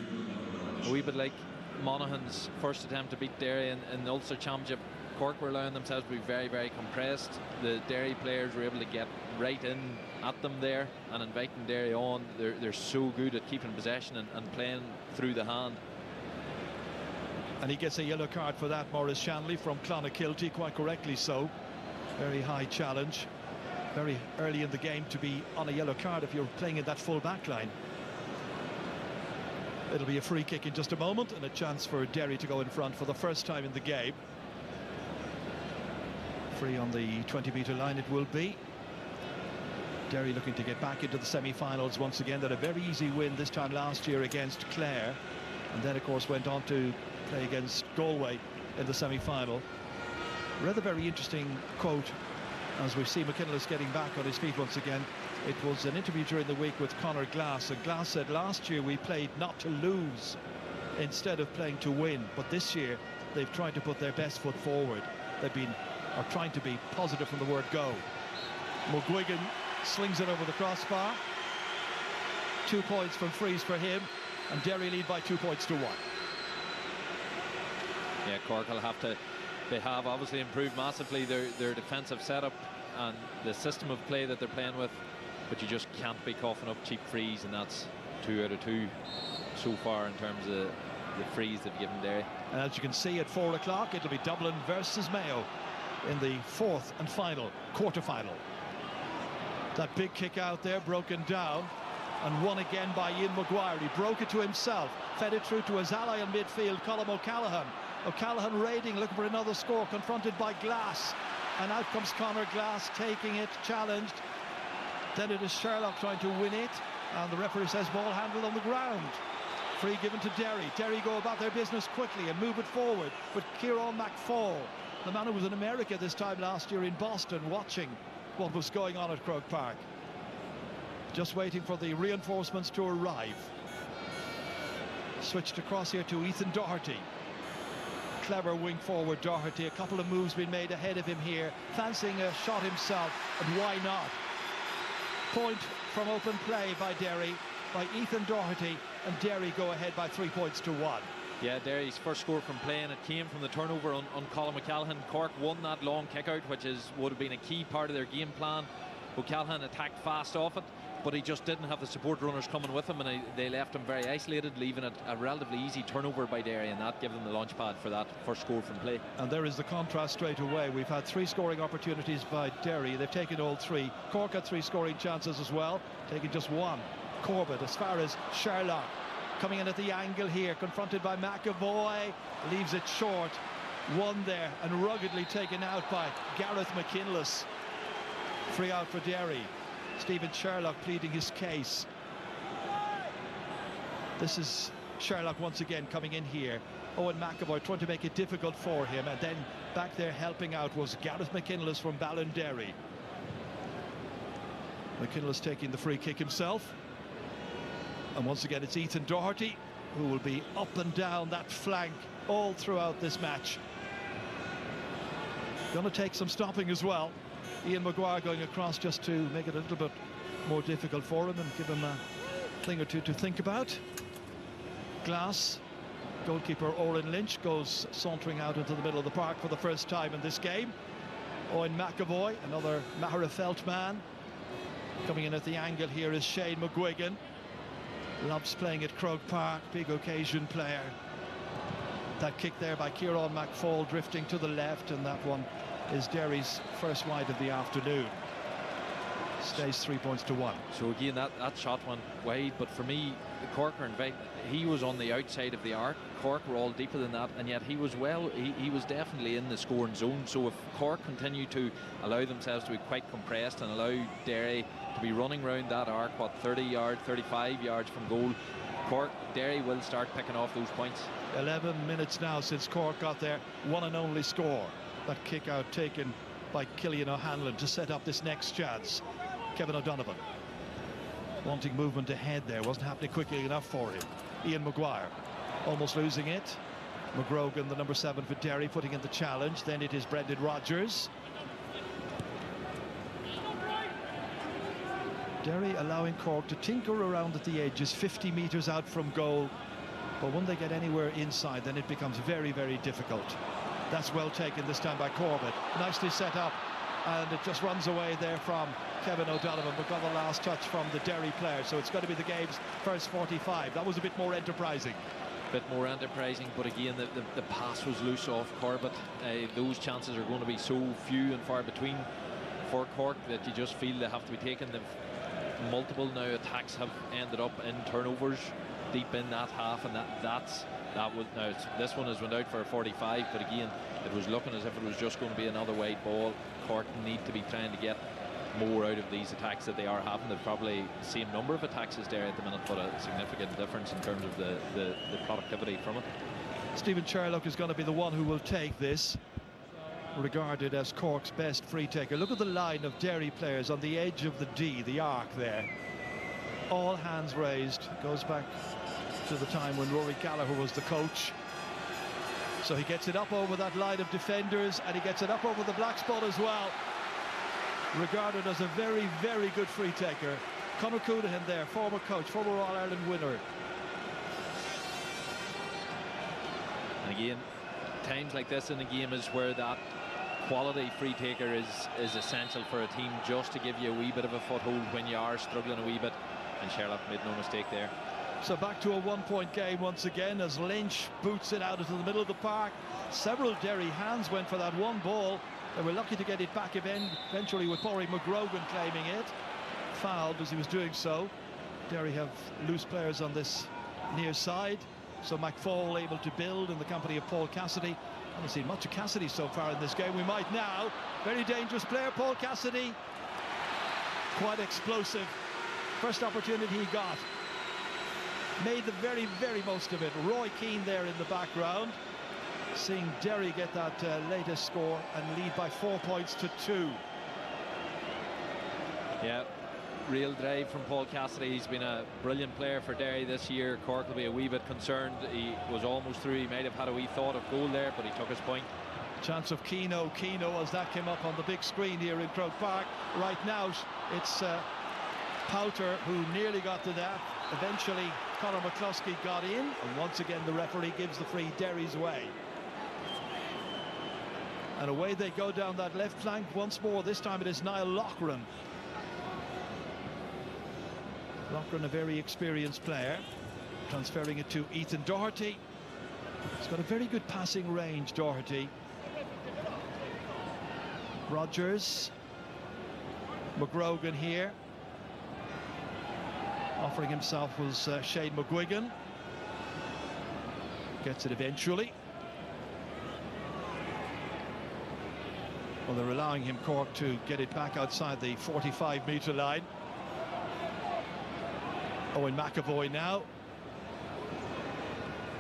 a wee bit like Monaghan's first attempt to beat Derry in the Ulster Championship, Cork were allowing themselves to be very, very compressed. The Derry players were able to get right in at them there and inviting Derry on. They're so good at keeping possession and playing through the hand. And he gets a yellow card for that, Maurice Shanley, from Clonakilty, quite correctly so. Very high challenge. Very early in the game to be on a yellow card if you're playing in that full back line. It'll be a free kick in just a moment and a chance for Derry to go in front for the first time in the game. Free on the 20-metre line it will be. Derry looking to get back into the semi-finals once again. They had a very easy win this time last year against Clare, and then of course went on to play against Galway in the semi-final. Read a very interesting quote as we see McKinless getting back on his feet once again. It was an interview during the week with Conor Glass, and Glass said last year we played not to lose instead of playing to win, but this year they've tried to put their best foot forward. They've been trying to be positive from the word go. McGuigan slings it over the crossbar. 2 points from frees for him, and Derry lead by 2 points to 1. Yeah, Cork will have to. They have obviously improved massively their defensive setup and the system of play that they're playing with, but you just can't be coughing up cheap frees, and that's 2 out of 2 so far in terms of the frees they've given Derry. And as you can see, at 4 o'clock it'll be Dublin versus Mayo in the 4th and final quarter-final. That big kick out there broken down and won again by Ian Maguire. He broke it to himself, Fed it through to his ally in midfield, Colm O'Callaghan. O'Callaghan raiding, looking for another score, confronted by Glass. And out comes Conor Glass, taking it, challenged. Then it is Sherlock trying to win it. And the referee says ball handled on the ground. Free given to Derry. Derry go about their business quickly and move it forward. But Kieran McFall, the man who was in America this time last year in Boston, watching what was going on at Croke Park. Just waiting for the reinforcements to arrive. Switched across here to Ethan Doherty. Clever wing forward Doherty. A couple of moves being made ahead of him here. Fancying a shot himself, and why not? Point from open play by Derry, by Ethan Doherty, and Derry go ahead by 3 points to 1. Yeah, Derry's first score from play, and it came from the turnover on Colm O'Callaghan. Cork won that long kick-out, which would have been a key part of their game plan. O'Callaghan attacked fast off it, but he just didn't have the support runners coming with him, and they left him very isolated, leaving it a relatively easy turnover by Derry, and that gave them the launch pad for that first score from play. And there is the contrast straight away. We've had 3 scoring opportunities by Derry. They've taken all 3. Cork had 3 scoring chances as well, taking just 1. Corbett, as far as Sherlock, coming in at the angle here, confronted by McAvoy, leaves it short. 1 there, and ruggedly taken out by Gareth McKinless. Free out for Derry. Stephen Sherlock pleading his case. This is Sherlock once again coming in here. Owen McAvoy trying to make it difficult for him, and then back there helping out was Gareth McKinless from Ballinderry. McKinless taking the free kick himself. And once again it's Ethan Doherty who will be up and down that flank all throughout this match. Going to take some stopping as well. Ian Maguire going across just to make it a little bit more difficult for him and give him a thing or two to think about. Glass, goalkeeper Oren Lynch, goes sauntering out into the middle of the park for the first time in this game. Owen McAvoy, another Maherafelt man. Coming in at the angle here is Shane McGuigan. Loves playing at Croke Park, big occasion player. That kick there by Kieran McFall drifting to the left, and that one is Derry's first wide of the afternoon. Stays 3 points to 1. So again, that shot went wide, but for me, Cork are he was on the outside of the arc. Cork were all deeper than that, and yet he was he was definitely in the scoring zone. So if Cork continue to allow themselves to be quite compressed and allow Derry to be running around that arc, 30 yards, 35 yards from goal, Derry will start picking off those points. 11 minutes now since Cork got their one and only score. That kick out taken by Cillian O'Hanlon to set up this next chance. Kevin O'Donovan wanting movement ahead there, wasn't happening quickly enough for him. Ian Maguire almost losing it. McGrogan, the number 7 for Derry, putting in the challenge. Then it is Brendan Rodgers. Derry allowing Cork to tinker around at the edges, 50 metres out from goal, but when they get anywhere inside, then it becomes very, very difficult. That's well taken this time by Corbett. Nicely set up, and it just runs away there from Kevin O'Donovan, but got the last touch from the Derry player, so it's going to be the game's first 45. That was a bit more enterprising. But again, the pass was loose off Corbett. Those chances are going to be so few and far between for Cork that you just feel they have to be taken. Multiple now attacks have ended up in turnovers deep in that half, and this one has went out for a 45, but again it was looking as if it was just going to be another wide ball. Cork need to be trying to get more out of these attacks that they are having. They've probably the same number of attacks as there at the minute, but a significant difference in terms of the productivity from it. Stephen Sherlock is going to be the one who will take this, regarded as Cork's best free taker. Look at the line of Derry players on the edge of the D, the arc there. All hands raised. Goes back to the time when Rory Gallagher was the coach. So he gets it up over that line of defenders, and he gets it up over the black spot as well. Regarded as a very, very good free taker. Conor Coonahan there, former coach, former All-Ireland winner. And again, times like this in the game is where that quality free taker is essential for a team, just to give you a wee bit of a foothold when you are struggling a wee bit, and Sherlock made no mistake there. So back to a one-point game once again as Lynch boots it out into the middle of the park. Several Derry hands went for that one ball. They were lucky to get it back eventually with Paurie McGrogan claiming it. Fouled as he was doing so. Derry have loose players on this near side. So McFall able to build in the company of Paul Cassidy. I haven't seen much of Cassidy so far in this game. We might now. Very dangerous player, Paul Cassidy. Quite explosive. First opportunity he got. Made the very, very most of it. Roy Keane there in the background. Seeing Derry get that latest score and lead by 4 points to 2. Yeah, real drive from Paul Cassidy. He's been a brilliant player for Derry this year. Cork will be a wee bit concerned. He was almost through. He might have had a wee thought of goal there, but he took his point. Chance of Keno as that came up on the big screen here in Croke Park. Right now it's Powter who nearly got to that. Eventually Conor McCluskey got in, and once again the referee gives the free Derry's way. And away they go down that left flank once more. This time it is Niall Loughran. Loughran, a very experienced player, transferring it to Ethan Doherty. He's got a very good passing range, Doherty. Rogers, McGrogan here. Offering himself was Shane McGuigan. Gets it eventually. Well, they're allowing him, Cork, to get it back outside the 45-metre line. Owen McAvoy now.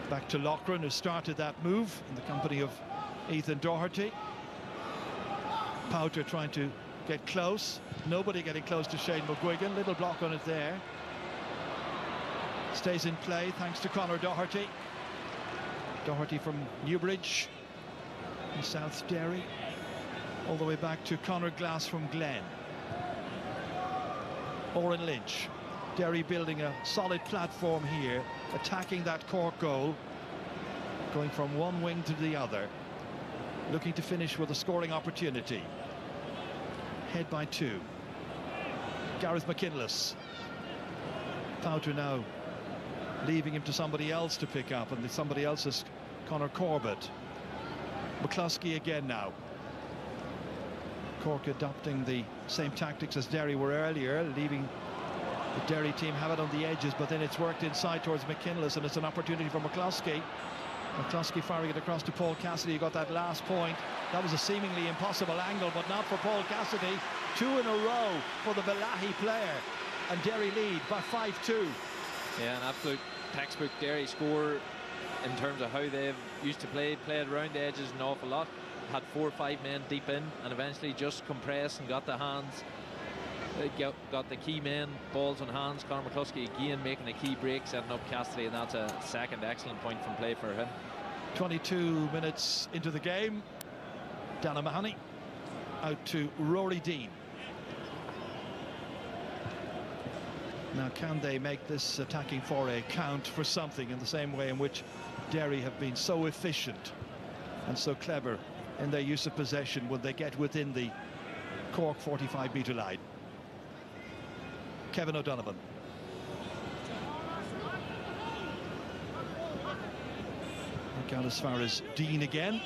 Back to Loughran, who started that move in the company of Ethan Doherty. Powter trying to get close. Nobody getting close to Shane McGuigan. Little block on it there. Stays in play thanks to Conor Doherty. Doherty from Newbridge in South Derry. All the way back to Conor Glass from Glen. Oren Lynch. Derry building a solid platform here, attacking that Cork goal, going from one wing to the other, looking to finish with a scoring opportunity. Head by 2. Gareth McKinless. Powter now leaving him to somebody else to pick up, and somebody else is Conor Corbett. McCluskey again now. Cork adopting the same tactics as Derry were earlier, leaving the Derry team have it on the edges, but then it's worked inside towards McKinless, and it's an opportunity for McCluskey. McCluskey firing it across to Paul Cassidy, who got that last point. That was a seemingly impossible angle, but not for Paul Cassidy. 2 in a row for the Balahi player, and Derry lead by 5-2. Yeah, an absolute textbook Derry score in terms of how they've used to play. Played around the edges an awful lot. Had 4 or 5 men deep in, and eventually just compressed and got the hands. Got the key men, balls on hands. Conor McCluskey again making a key break, setting up Cassidy, and that's a second excellent point from play for him. 22 minutes into the game. Dana Mahoney out to Rory Dean. Now, can they make this attacking foray count for something in the same way in which Derry have been so efficient and so clever in their use of possession when they get within the Cork 45-metre line? Kevin O'Donovan. Look out as far as Dean again.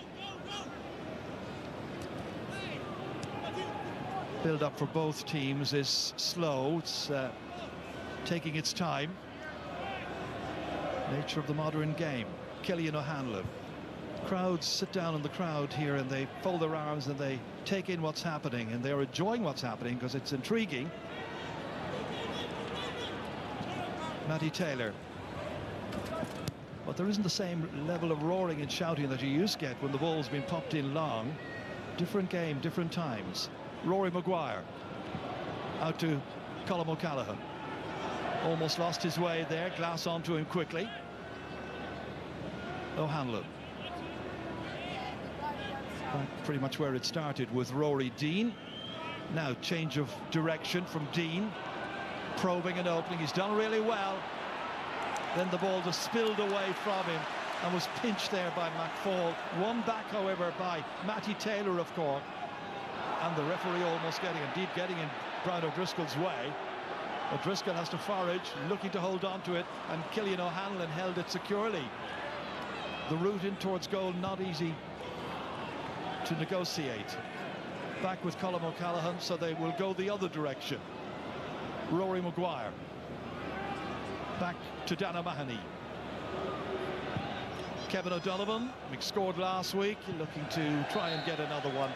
Build up for both teams is slow. It's taking its time. Nature of the modern game. Killian O'Hanlon. Crowds sit down in the crowd here and they fold their arms and they take in what's happening, and they're enjoying what's happening because it's intriguing. Matty Taylor. But there isn't the same level of roaring and shouting that you used to get when the ball's been popped in long. Different game, different times. Rory Maguire out to Colm O'Callaghan. Almost lost his way there. Glass onto him quickly. O'Hanlon. Pretty much where it started with Rory Dean. Now change of direction from Dean. Probing and opening. He's done really well. Then the ball just spilled away from him and was pinched there by McFall. Won back, however, by Matty Taylor of Cork. And the referee almost getting in Brian O'Driscoll's way. O'Driscoll has to forage, looking to hold on to it, and Killian O'Hanlon held it securely. The route in towards goal not easy to negotiate. Back with Colm O'Callaghan, so they will go the other direction. Rory Maguire. Back to Dana Mahoney. Kevin O'Donovan, we scored last week, looking to try and get another one.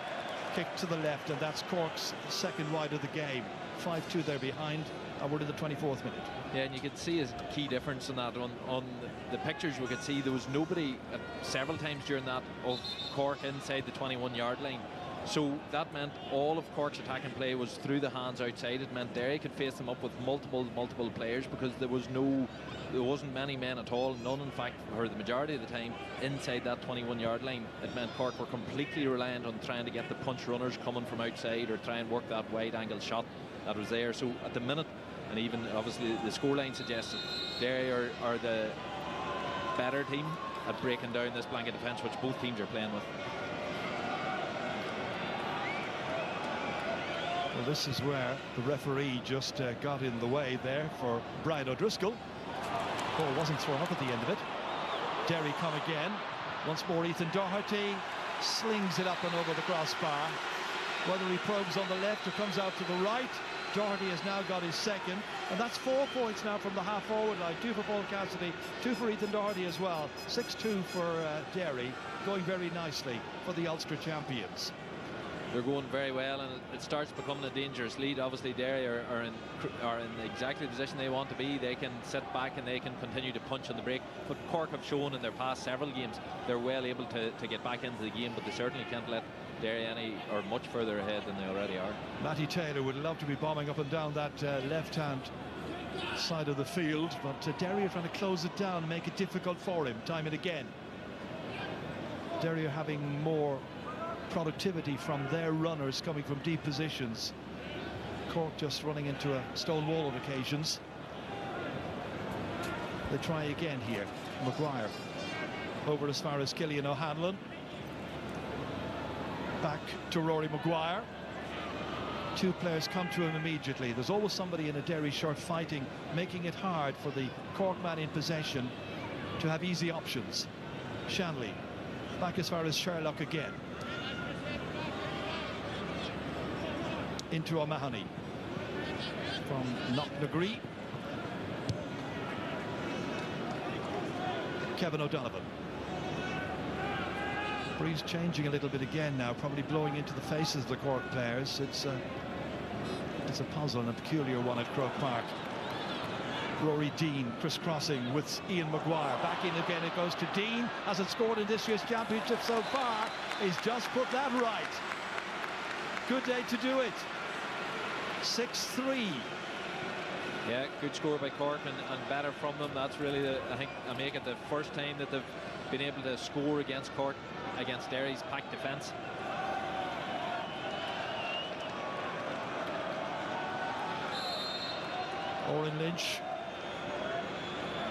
Kick to the left, and that's Cork's second wide of the game. 5-2 they're behind, and we're in the 24th minute. Yeah, and you could see a key difference in that. On the pictures we could see there was nobody several times during that of Cork inside the 21-yard line. So that meant all of Cork's attacking play was through the hands outside. It meant Derry could face them up with multiple players, because there wasn't many men at all, none in fact, or the majority of the time, inside that 21-yard line. It meant Cork were completely reliant on trying to get the punch runners coming from outside or try and work that wide angle shot that was there. So at the minute, and even obviously the scoreline suggests that Derry are the better team at breaking down this blanket defence, which both teams are playing with. Well, this is where the referee just got in the way there for Brian O'Driscoll. Ball wasn't thrown up at the end of it. Derry come again. Once more Ethan Doherty slings it up and over the crossbar. Whether he probes on the left or comes out to the right, Doherty has now got his second, and that's 4 points now from the half-forward line. 2 for Paul Cassidy, 2 for Ethan Doherty as well. 6-2 for Derry, going very nicely for the Ulster champions. They're going very well, and it starts becoming a dangerous lead. Obviously Derry are in exactly the position they want to be. They can sit back and they can continue to punch on the break, but Cork have shown in their past several games they're well able to get back into the game, but they certainly can't let Derry any or much further ahead than they already are. Matty Taylor would love to be bombing up and down that left-hand side of the field, but Derry are trying to close it down and make it difficult for him time and again. Derry are having more productivity from their runners coming from deep positions. Cork just running into a stone wall on occasions. They try again here. Maguire over as far as Cillian O'Hanlon. Back to Rory Maguire. 2 players come to him immediately. There's always somebody in a Derry shirt fighting, making it hard for the Cork man in possession to have easy options. Shanley back as far as Sherlock again. Into O'Mahony from Knocknagree. Kevin O'Donovan. Breeze changing a little bit again now, probably blowing into the faces of the Cork players. It's a puzzle and a peculiar one at Croke Park. Rory Dean crisscrossing with Ian Maguire. Back in again, it goes to Dean. Hasn't scored in this year's championship so far. He's just put that right. Good day to do it. 6-3. Yeah, good score by Cork and better from them. That's really, I think, I make it the first time that they've been able to score against Cork, against Derry's packed defence. Oren Lynch,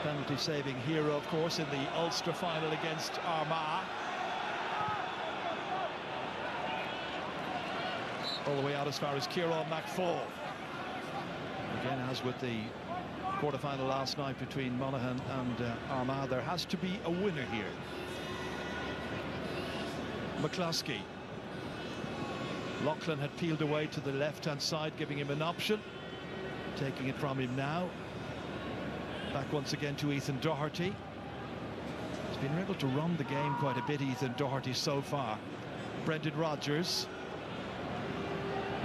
penalty saving hero, of course, in the Ulster final against Armagh. All the way out as far as Kieran McFall. Again, as with the quarter-final last night between Monaghan and Armagh, there has to be a winner here. McCluskey. Loughlin had peeled away to the left-hand side, giving him an option. Taking it from him now. Back once again to Ethan Doherty. He's been able to run the game quite a bit, Ethan Doherty, so far. Brendan Rodgers.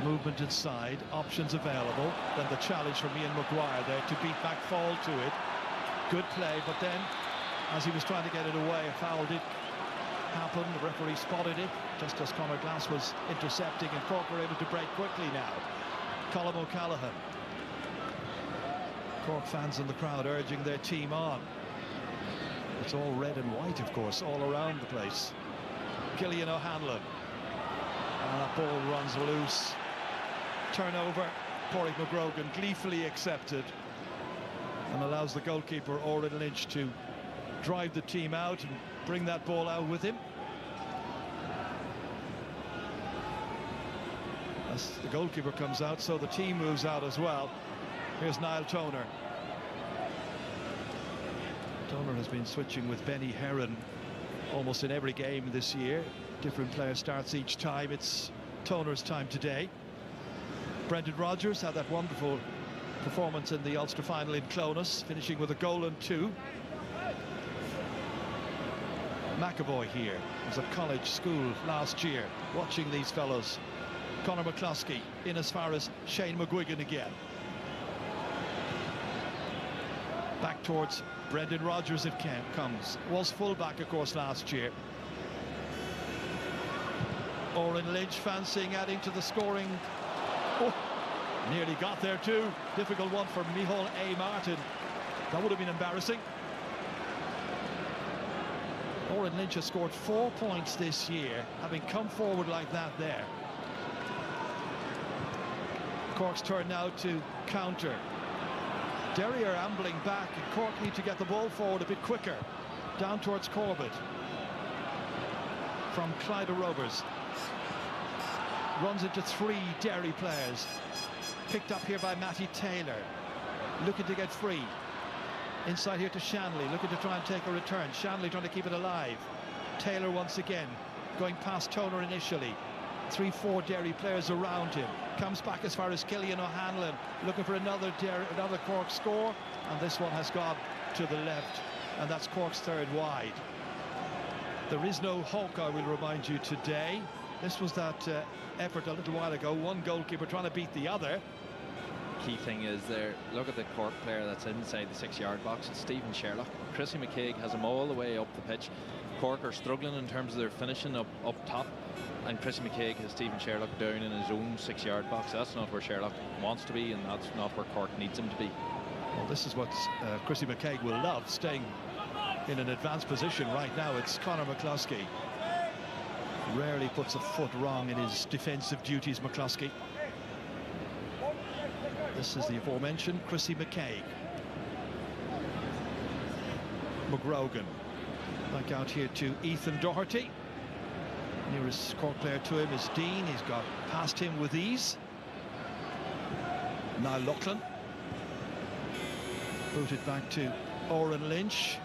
Movement inside, options available. Then the challenge from Ian Maguire there to beat McFall to it. Good play, but then as he was trying to get it away, a foul did happen. The referee spotted it just as Conor Glass was intercepting, and Cork were able to break quickly now. Colm O'Callaghan. Cork fans in the crowd urging their team on. It's all red and white, of course, all around the place. Cillian O'Hanlon. And that ball runs loose. Turnover. Pádraig McGrogan gleefully accepted and allows the goalkeeper Oren Lynch to drive the team out and bring that ball out with him. As the goalkeeper comes out, so the team moves out as well. Here's Niall Toner. Toner has been switching with Benny Heron almost in every game this year. Different player starts each time. It's Toner's time today. Brendan Rodgers had that wonderful performance in the Ulster final in Clonus, finishing with a goal and 2. McAvoy here was at college school last year, watching these fellows. Conor McCluskey in as far as Shane McGuigan again. Back towards Brendan Rodgers it comes. Was full-back, of course, last year. Oren Lynch fancying adding to the scoring. Oh, nearly got there too. Difficult one for Micheál A. Martin. That would have been embarrassing. Oren Lynch has scored 4 points this year, having come forward like that there. Cork's turn now to counter. Derry are ambling back, and Cork need to get the ball forward a bit quicker. Down towards Corbett. From Clyde Rovers. Runs into 3 Derry players. Picked up here by Matty Taylor. Looking to get free. Inside here to Shanley, looking to try and take a return. Shanley trying to keep it alive. Taylor once again, going past Toner initially. 3-4 Derry players around him. Comes back as far as Killian O'Hanlon, looking for another Cork score, and this one has gone to the left, and that's Cork's third wide. There is no Hawk, I will remind you, today. This was that effort a little while ago, one goalkeeper trying to beat the other. Key thing is there, look at the Cork player that's inside the 6-yard box. It's Stephen Sherlock. Chrissy McCaig has him all the way up the pitch. Cork are struggling in terms of their finishing up top, and Chrissy McCaig has Stephen Sherlock down in his own 6-yard box. That's not where Sherlock wants to be, and that's not where Cork needs him to be. Well, this is what Chrissy McCaig will love, staying in an advanced position right now. It's Conor McCluskey. Rarely puts a foot wrong in his defensive duties, McCluskey. This is the aforementioned Chrissy McCaig. McGrogan. Back out here to Ethan Doherty. Nearest Cork player to him is Dean. He's got past him with ease. Now Loughlin. Booted back to Oren Lynch.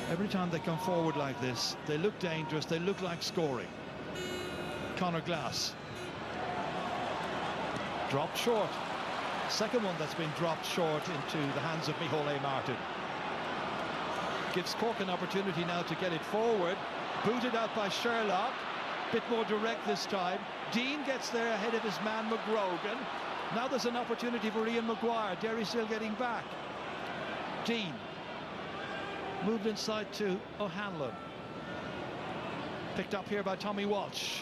Every time they come forward like this, they look dangerous, they look like scoring. Conor Glass. Dropped short. Second one that's been dropped short into the hands of Micheál A. Martin. Gives Cork an opportunity now to get it forward. Booted out by Sherlock. Bit more direct this time. Dean gets there ahead of his man McGrogan. Now there's an opportunity for Ian Maguire. Derry still getting back. Dean. Moved inside to O'Hanlon. Picked up here by Tommy Walsh.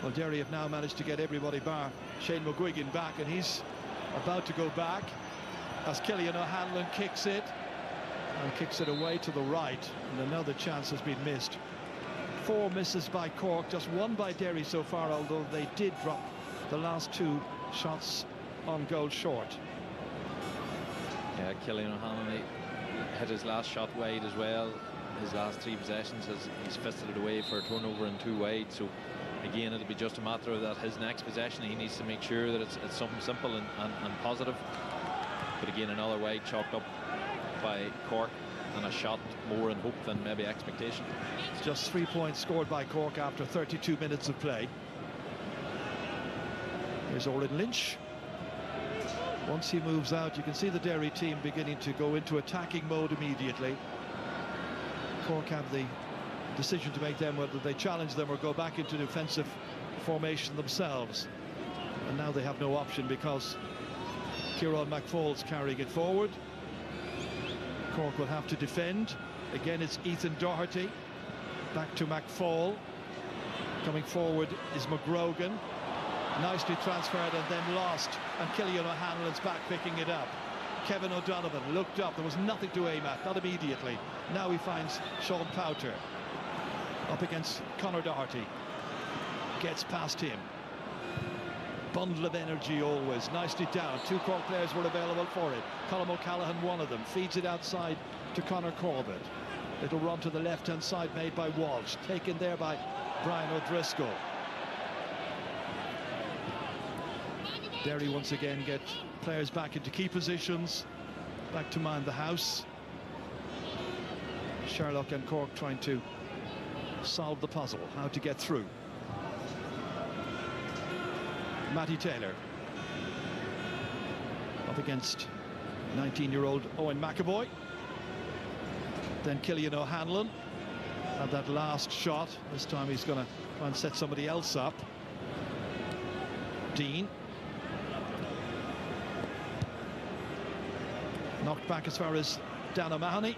Well, Derry have now managed to get everybody bar Shane McGuigan back, and he's about to go back as Killian O'Hanlon kicks it and kicks it away to the right, and another chance has been missed. 4 misses by Cork, just 1 by Derry so far, although they did drop the last 2 shots on goal short. Yeah, Killian O'Hanlon hit his last shot wide as well. His last 3 possessions, he's fisted it away for a turnover and 2 wide. So again, it'll be just a matter of that his next possession, he needs to make sure that it's something simple and positive. But again, another wide chalked up by Cork, and a shot more in hope than maybe expectation. Just 3 points scored by Cork after 32 minutes of play. Here's Oren Lynch. Once he moves out, you can see the Derry team beginning to go into attacking mode immediately. Cork have the decision to make them whether they challenge them or go back into defensive formation themselves. And now they have no option because Kieran McFall's carrying it forward. Cork will have to defend. Again, it's Ethan Doherty. Back to McFall. Coming forward is McGrogan. Nicely transferred and then lost, and Killian O'Hanlon's back picking it up. Kevin O'Donovan looked up, there was nothing to aim at, not immediately. Now he finds Sean Powter up against Conor Doherty. Gets past him. Bundle of energy always, nicely down. 2 Cork players were available for it. Colm O'Callaghan, one of them, feeds it outside to Conor Corbett. Little run to the left-hand side made by Walsh, taken there by Brian O'Driscoll. Derry once again get players back into key positions, back to mind the house. Sherlock and Cork trying to solve the puzzle, how to get through. Matty Taylor up against 19-year-old Owen McAvoy. Then Cillian O'Hanlon had that last shot. This time he's going to try and set somebody else up. Dean. Knocked back as far as Dan O'Mahony.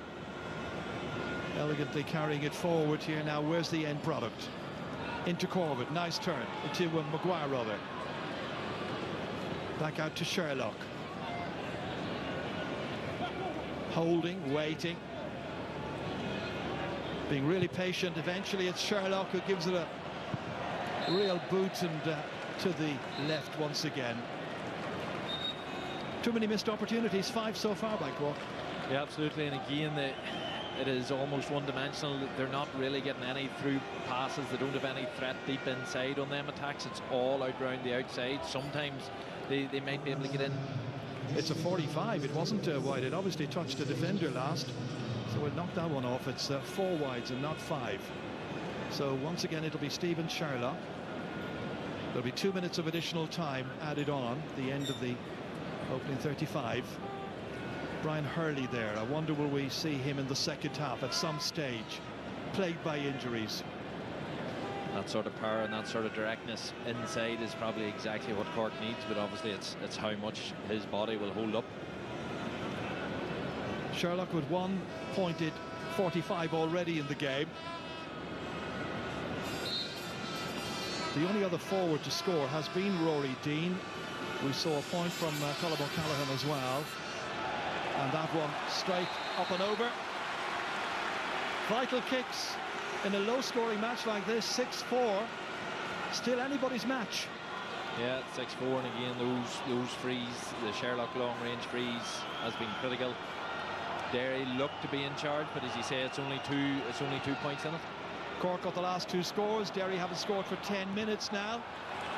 Elegantly carrying it forward here now. Where's the end product? Into Corbett. Nice turn. To Maguire, rather. Back out to Sherlock. Holding, waiting. Being really patient. Eventually it's Sherlock who gives it a real boot and to the left once again. Too many missed opportunities. 5 so far by Cork. Yeah, absolutely. And again, it is almost one-dimensional. They're not really getting any through passes. They don't have any threat deep inside on them attacks. It's all out round the outside. Sometimes they might be able to get in. It's a 45. It wasn't wide. It obviously touched the defender last. So we'll knock that one off. It's 4 wides and not 5. So once again, it'll be Stephen Sherlock. There'll be 2 minutes of additional time added on the end of the opening 35. Brian Hurley there. I wonder will we see him in the second half at some stage, plagued by injuries. That sort of power and that sort of directness inside is probably exactly what Cork needs, but obviously it's how much his body will hold up. Sherlock with 1 pointed 45 already in the game. The only other forward to score has been Rory Dean. We saw a point from Colm O'Callaghan as well. And that one straight up and over. Vital kicks in a low-scoring match like this, 6-4. Still anybody's match. Yeah, 6-4, and again those frees, the Sherlock long-range frees, has been critical. Derry look to be in charge, but as you say, it's only 2 points in it. Cork got the last 2 scores. Derry haven't scored for 10 minutes now.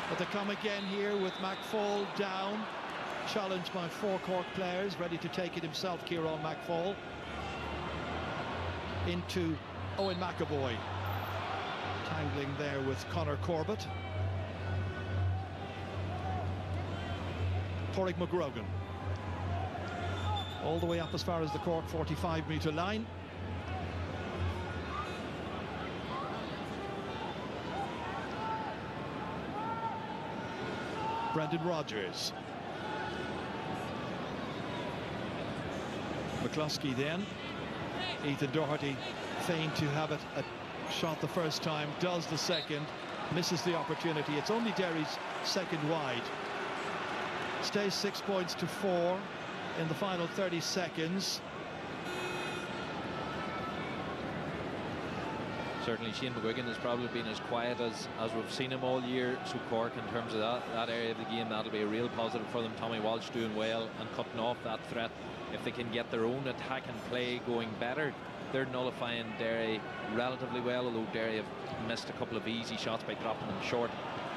But they come again here with McFall down. Challenged by 4 Cork players, ready to take it himself, Kieran McFall. Into Owen McAvoy. Tangling there with Conor Corbett. Pádraig McGrogan. All the way up as far as the Cork 45-metre line. Brendan Rodgers. McCluskey then. Ethan Doherty feigned to have it a shot the first time, does the second, misses the opportunity. It's only Derry's second wide. Stays 6 points to 4 in the final 30 seconds. Certainly Shane McGuigan has probably been as quiet as we've seen him all year. So Cork, in terms of that area of the game, that'll be a real positive for them. Tommy Walsh doing well and cutting off that threat. If they can get their own attack and play going better, they're nullifying Derry relatively well, although Derry have missed a couple of easy shots by dropping them short.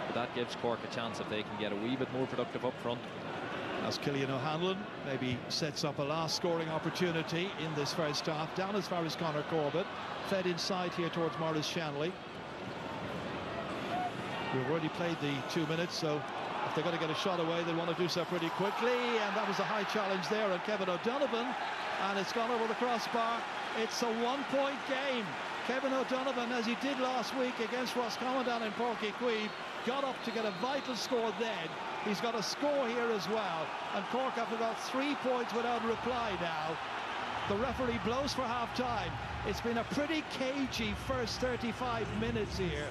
But that gives Cork a chance if they can get a wee bit more productive up front. As Cillian O'Hanlon maybe sets up a last scoring opportunity in this first half, down as far as Conor Corbett, fed inside here towards Maurice Shanley. We've already played the 2 minutes, so if they're going to get a shot away, they want to do so pretty quickly, and that was a high challenge there on Kevin O'Donovan, and it's gone over the crossbar. It's a 1-point game. Kevin O'Donovan, as he did last week against Roscommon in Páirc Uí Chaoimh, got up to get a vital score then. He's got a score here as well, and Cork have got 3 points without reply now. The referee blows for half-time. It's been a pretty cagey first 35 minutes here.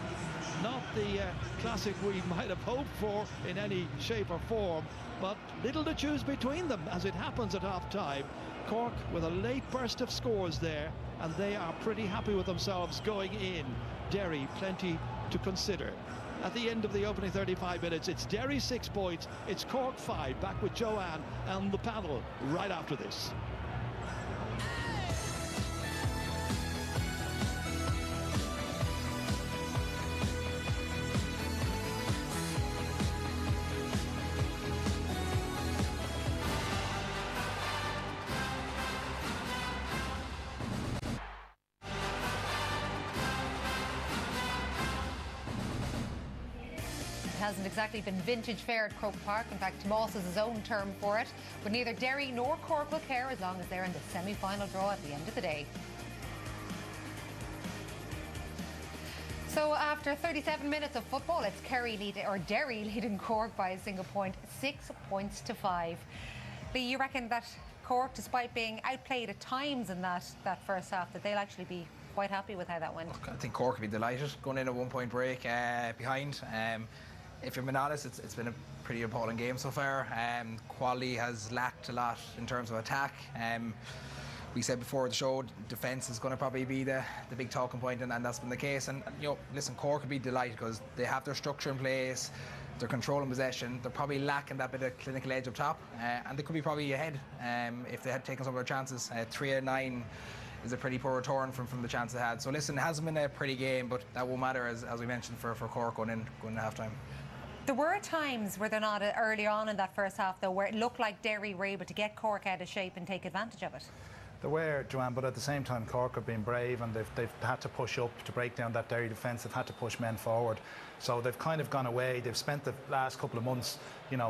Not the classic we might have hoped for in any shape or form, but little to choose between them as it happens at half-time. Cork with a late burst of scores there, and they are pretty happy with themselves going in. Derry, plenty to consider. At the end of the opening 35 minutes, it's Derry 6 points, it's Cork 5. Back with Joanne and the panel right after this. Hasn't exactly been vintage fare at Croke Park. In fact, Moss is his own term for it. But neither Derry nor Cork will care as long as they're in the semi-final draw at the end of the day. So after 37 minutes of football, it's Derry leading Cork by a single point, 6 points to 5. Lee, you reckon that Cork, despite being outplayed at times in that first half, that they'll actually be quite happy with how that went? Look, I think Cork will be delighted going in a 1 point break behind. If you're being honest, it's been a pretty appalling game so far. Quality has lacked a lot in terms of attack. We said before the show, defence is going to probably be the big talking point, and that's been the case. And listen, Cork would be delighted because they have their structure in place, they're controlling possession, they're probably lacking that bit of clinical edge up top, and they could be probably ahead if they had taken some of their chances. 3 out of 9 is a pretty poor return from the chance they had. So listen, it hasn't been a pretty game, but that won't matter as we mentioned for Cork going into half time. There were times, were there not, early on in that first half though, where it looked like Derry were able to get Cork out of shape and take advantage of it? There were, Joanne, but at the same time Cork have been brave and they've had to push up to break down that Derry defence. They've had to push men forward. So they've kind of gone away. They've spent the last couple of months,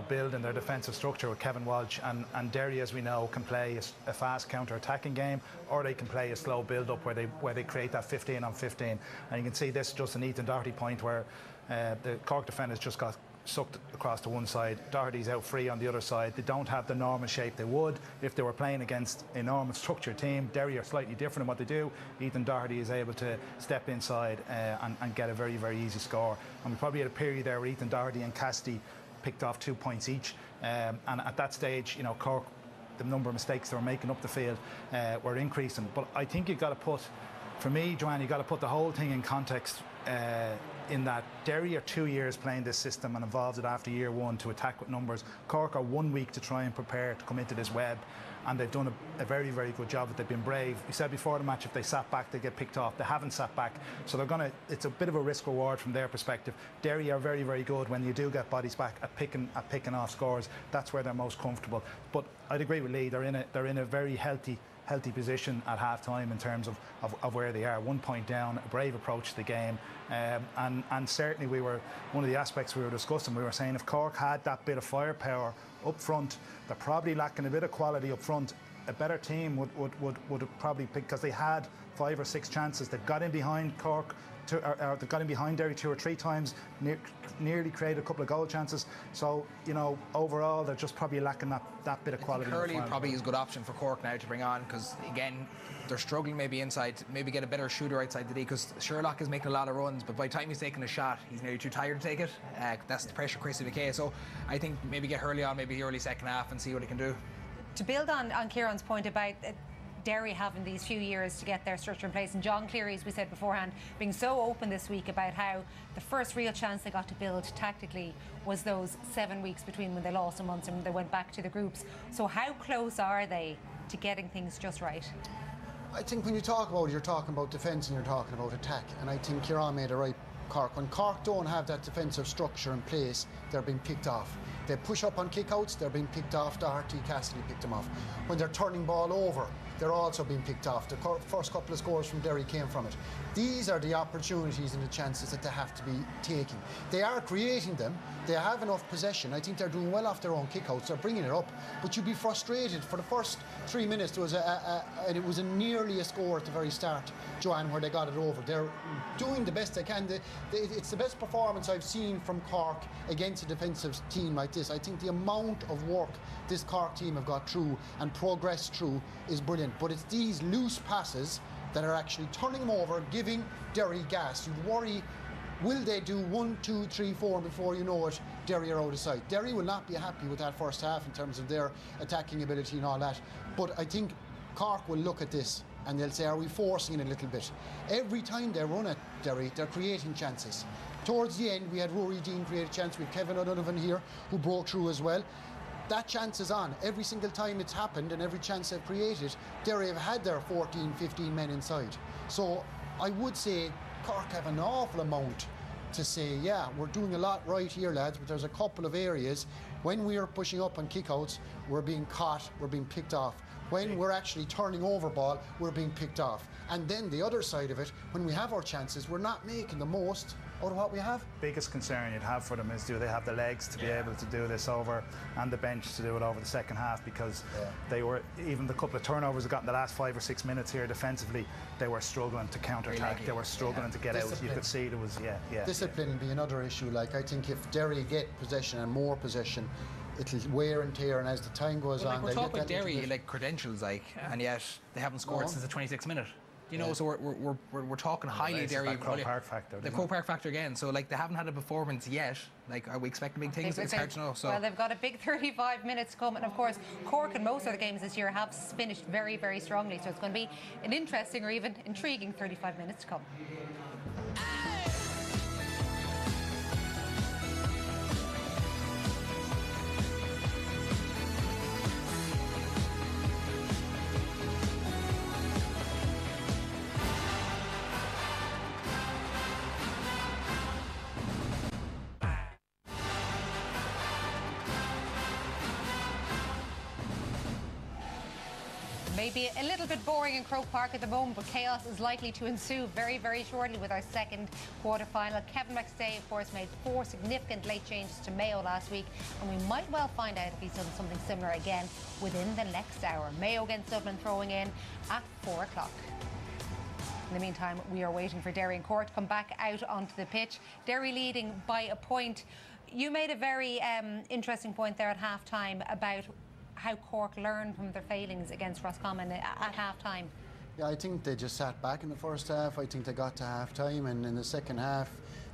building their defensive structure with Kevin Walsh, and Derry, as we know, can play a fast counter-attacking game, or they can play a slow build-up where they create that 15 on 15. And you can see this just an Ethan Doherty point where the Cork defenders just got sucked across to one side. Doherty's out free on the other side. They don't have the normal shape they would if they were playing against a normal structured team. Derry are slightly different in what they do. Ethan Doherty is able to step inside and get a very, very easy score. And we probably had a period there where Ethan Doherty and Cassidy picked off 2 points each. And at that stage, Cork, the number of mistakes they were making up the field were increasing. But I think you've got to put, for me, Joanne, you've got to put the whole thing in context. In that Derry are 2 years playing this system and evolved it after year 1 to attack with numbers. Cork are 1 week to try and prepare to come into this web, and they've done a very, very good job. They've been brave. We said before the match, if they sat back, they get picked off. They haven't sat back, so it's a bit of a risk reward from their perspective. Derry are very, very good when you do get bodies back at picking off scores. That's where they're most comfortable. But I'd agree with Lee. They're in a very healthy position at half-time in terms of where they are. 1 point down, a brave approach to the game. And certainly one of the aspects we were discussing, we were saying if Cork had that bit of firepower up front, they're probably lacking a bit of quality up front. A better team would probably pick, because they had 5 or 6 chances. They got in behind Cork, they got in behind Derry 2 or 3 times, nearly created a couple of goal chances. So, overall, they're just probably lacking that bit of quality. Curly probably is a good option for Cork now to bring on, because, again, they're struggling maybe inside, maybe get a better shooter outside the D, because Sherlock is making a lot of runs, but by the time he's taking a shot, he's nearly too tired to take it. That's the pressure Chrissy McKay. So I think maybe get Hurley on maybe the early second half and see what he can do. To build on Kieran's point about Derry having these few years to get their structure in place, and John Cleary, as we said beforehand, being so open this week about how the first real chance they got to build tactically was those 7 weeks between when they lost to Munster and they went back to the groups. So how close are they to getting things just right? I think when you talk about it, you're talking about defence and you're talking about attack, and I think Kieran made a right Cork. When Cork don't have that defensive structure in place, they're being picked off. They push up on kickouts, they're being picked off. Doherty, Cassidy picked them off. When they're turning ball over, they're also being picked off. The first couple of scores from Derry came from it. These are the opportunities and the chances that they have to be taking. They are creating them. They have enough possession. I think they're doing well off their own kickouts. They're bringing it up. But you'd be frustrated. For the first 3 minutes, there was and it was nearly a score at the very start, Joanne, where they got it over. They're doing the best they can. It's the best performance I've seen from Cork against a defensive team like this. I think the amount of work this Cork team have got through and progressed through is brilliant. But it's these loose passes that are actually turning them over, giving Derry gas. You worry, will they do 1, 2, 3, 4 before you know it, Derry are out of sight. Derry will not be happy with that first half in terms of their attacking ability and all that. But I think Cork will look at this and they'll say, are we forcing it a little bit? Every time they run at Derry, they're creating chances. Towards the end, we had Rory Dean create a chance. We had Kevin O'Donovan here, who broke through as well. That chance is on. Every single time it's happened and every chance they've created, Derry have had their 14, 15 men inside. So I would say Cork have an awful amount to say, yeah, we're doing a lot right here, lads, but there's a couple of areas when we are pushing up on kickouts, we're being caught, we're being picked off. When we're actually turning over ball, we're being picked off. And then the other side of it, when we have our chances, we're not making the most out of what we have. Biggest concern you'd have for them is, do they have the legs to be able to do this over, and the bench to do it over the second half, because they were, even the couple of turnovers they got in the last 5 or 6 minutes here defensively, they were struggling to counter-attack, they were struggling to get out. You could see there was, Discipline will be another issue. Like, I think if Derry get possession and more possession, it'll wear and tear, and as the time goes on, we're talking about Derry, like credentials, and yet they haven't scored since the 26th minute. You know, so we're talking highly Derry. Croke Park factor. The Croke Park factor again. So like they haven't had a performance yet. Like, are we expecting big things? It's hard to know. So well, they've got a big 35 minutes coming. Of course, Cork in most of the games this year have finished very, very strongly. So it's going to be an interesting or even intriguing 35 minutes to come. Maybe a little bit boring in Croke Park at the moment, but chaos is likely to ensue very, very shortly with our second quarter-final. Kevin McStay, of course, made 4 significant late changes to Mayo last week, and we might well find out if he's done something similar again within the next hour. Mayo against Dublin throwing in at 4 o'clock. In the meantime, we are waiting for Derry and Cork to come back out onto the pitch. Derry leading by a point. You made a very interesting point there at half-time about how Cork learned from their failings against Roscommon at half-time. Yeah, I think they just sat back in the first half. I think they got to half-time, and in the second half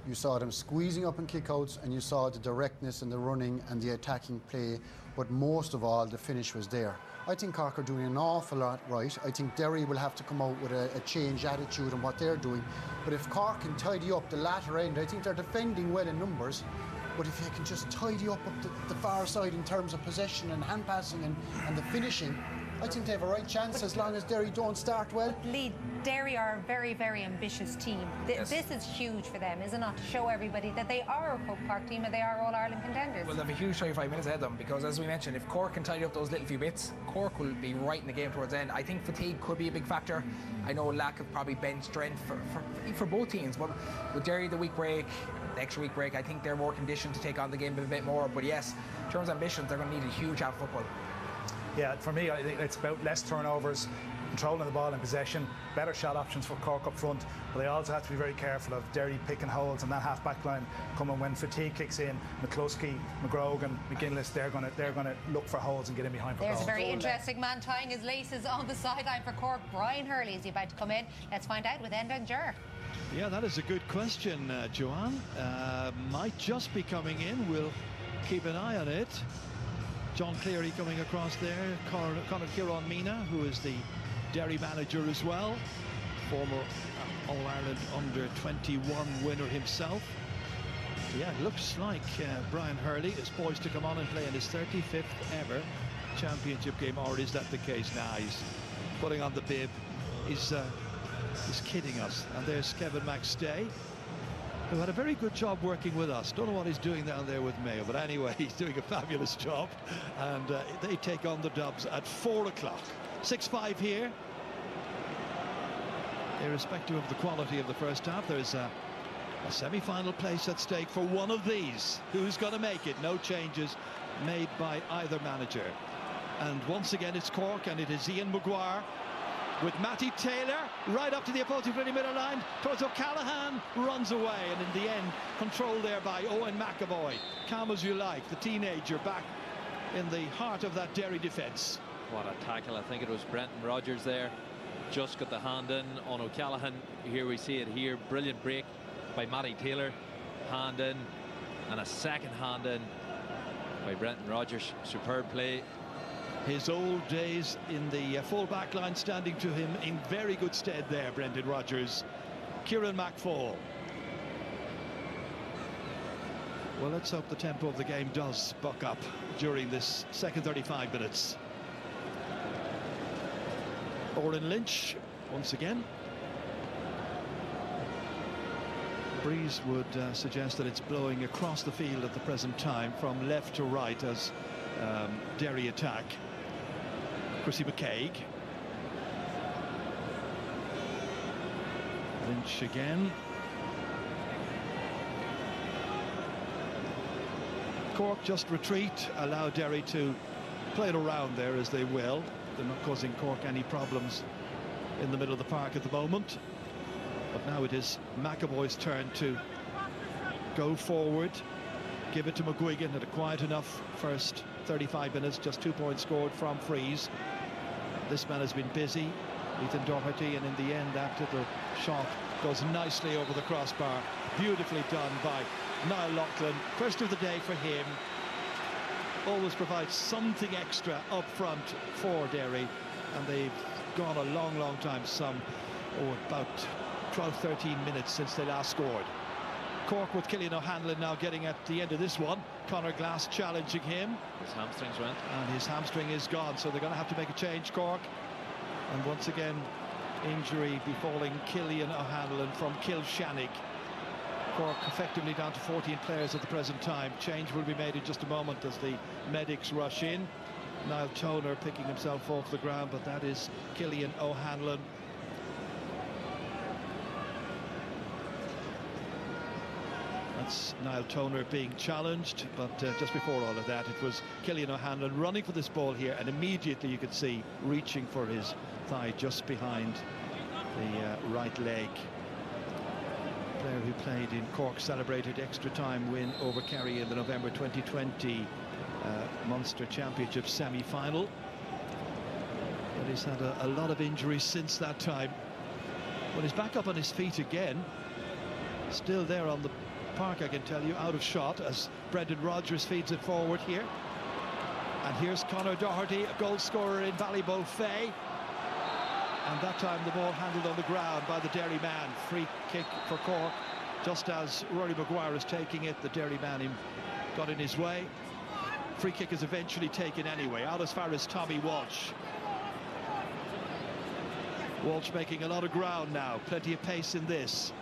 you saw them squeezing up in kick-outs, and you saw the directness and the running and the attacking play, but most of all the finish was there. I think Cork are doing an awful lot right. I think Derry will have to come out with a changed attitude on what they're doing, but if Cork can tidy up the latter end, I think they're defending well in numbers. But if you can just tidy up the far side in terms of possession and hand passing and the finishing, I think they have a right chance as long as Derry don't start well. Lee, Derry are a very, very ambitious team. This is huge for them, is it not? To show everybody that they are a Croke Park team and they are All-Ireland contenders. Well, they have a huge 35 minutes ahead of them, because as we mentioned, if Cork can tidy up those little few bits, Cork will be right in the game towards the end. I think fatigue could be a big factor. I know lack of probably bench strength for both teams, but with Derry the week break, the extra week break, I think they're more conditioned to take on the game a bit more. But yes, in terms of ambitions, they're going to need a huge half football. Yeah, for me, I think it's about less turnovers, controlling the ball in possession, better shot options for Cork up front, but they also have to be very careful of Derry picking holes in that half-back line coming when fatigue kicks in. McCluskey, McGrogan, McGinless, they're going to look for holes and get in behind for goals. There's a very interesting man tying his laces on the sideline for Cork. Brian Hurley is he about to come in? Let's find out with Enda and Ger. Yeah, that is a good question, Joanne. Might just be coming in. We'll keep an eye on it. John Cleary coming across there. Conor Kieran-Mina, who is the Derry manager as well. Former All-Ireland under-21 winner himself. Yeah, it looks like Brian Hurley is poised to come on and play in his 35th ever championship game. Or is that the case? Now he's putting on the bib. He's kidding us. And there's Kevin McStay, who had a very good job working with us. Don't know what he's doing down there with Mayo, but anyway, he's doing a fabulous job. And they take on the Dubs at 4 o'clock. 6-5 here. Irrespective of the quality of the first half, there's a semi-final place at stake for one of these. Who's going to make it? No changes made by either manager. And once again, it's Cork, and it is Ian Maguire with Matty Taylor right up to the opposing 20-metre line towards O'Callaghan, runs away, and in the end controlled there by Owen McAvoy. Calm as you like, the teenager back in the heart of that Derry defence. What a tackle. I think it was Brenton Rodgers there, just got the hand in on O'Callaghan. Here we see it here, brilliant break by Matty Taylor, hand in, and a second hand in by Brenton Rodgers. Superb play. His old days in the full-back line standing to him in very good stead there, Brendan Rodgers. Kieran McFall. Well, let's hope the tempo of the game does buck up during this second 35 minutes. Oren Lynch, once again. Breeze would suggest that it's blowing across the field at the present time from left to right as Derry attack. Chrissy McCaig. Lynch again. Cork just retreat, allow Derry to play it around there as they will. They're not causing Cork any problems in the middle of the park at the moment. But now it is McAvoy's turn to go forward, give it to McGuigan. Had a quiet enough first 35 minutes, just 2 points scored from frees. This man has been busy, Ethan Doherty, and in the end that little shot goes nicely over the crossbar. Beautifully done by Niall Loughlin. First of the day for him. Always provides something extra up front for Derry, and they've gone a long time, about 12-13 minutes since they last scored. Cork with Cillian O'Hanlon now getting at the end of this one. Conor Glass challenging him. His hamstrings went. And his hamstring is gone, so they're going to have to make a change, Cork. And once again, injury befalling Cillian O'Hanlon from Kilshannig. Cork effectively down to 14 players at the present time. Change will be made in just a moment as the medics rush in. Niall Toner picking himself off the ground, but that is Cillian O'Hanlon. That's Niall Toner being challenged, but just before all of that, it was Cillian O'Hanlon running for this ball here, and immediately you could see reaching for his thigh just behind the right leg. Player who played in Cork's celebrated extra time win over Kerry in the November 2020 Munster Championship semi-final. But he's had a lot of injuries since that time. Well, he's back up on his feet again. Still there on the park, I can tell you, out of shot as Brendan Rodgers feeds it forward here. And here's Conor Doherty, a goal scorer in Ballybofey. And that time the ball handled on the ground by the Derry man. Free kick for Cork. Just as Rory Maguire is taking it, the Derry man got in his way. Free kick is eventually taken anyway, out as far as Tommy Walsh. Walsh making a lot of ground now, plenty of pace in this.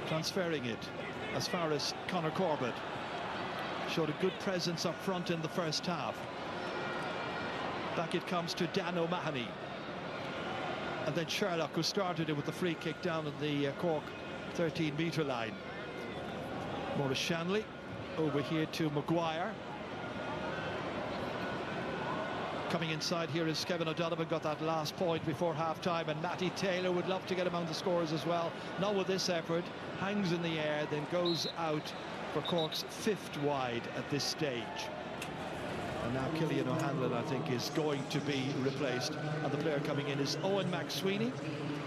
Transferring it as far as Conor Corbett. Showed a good presence up front in the first half. Back it comes to Dan O'Mahony. And then Sherlock, who started it with the free kick down at the Cork 13-metre line. Maurice Shanley over here to Maguire. Coming inside here is Kevin O'Donovan, got that last point before half-time, and Matty Taylor would love to get among the scorers as well. Not with this effort. Hangs in the air, then goes out for Cork's 5th wide at this stage. And now Cillian O'Hanlon, I think, is going to be replaced. And the player coming in is Owen McSweeney.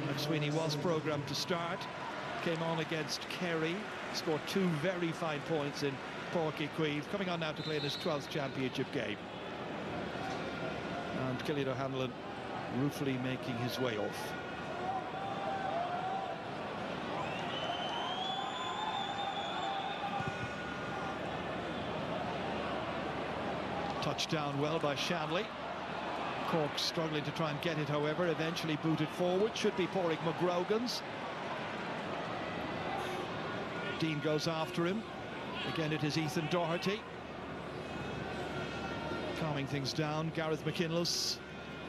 McSweeney was programmed to start. Came on against Kerry. Scored 2 very fine points in Páirc Uí Chaoimh. Coming on now to play in his 12th championship game. And Cillian O'Hanlon ruefully making his way off. Touchdown well by Shanley. Cork struggling to try and get it, however, eventually booted forward. Should be Pádraig McGrogan's. Dean goes after him. Again, it is Ethan Doherty. Calming things down. Gareth McKinless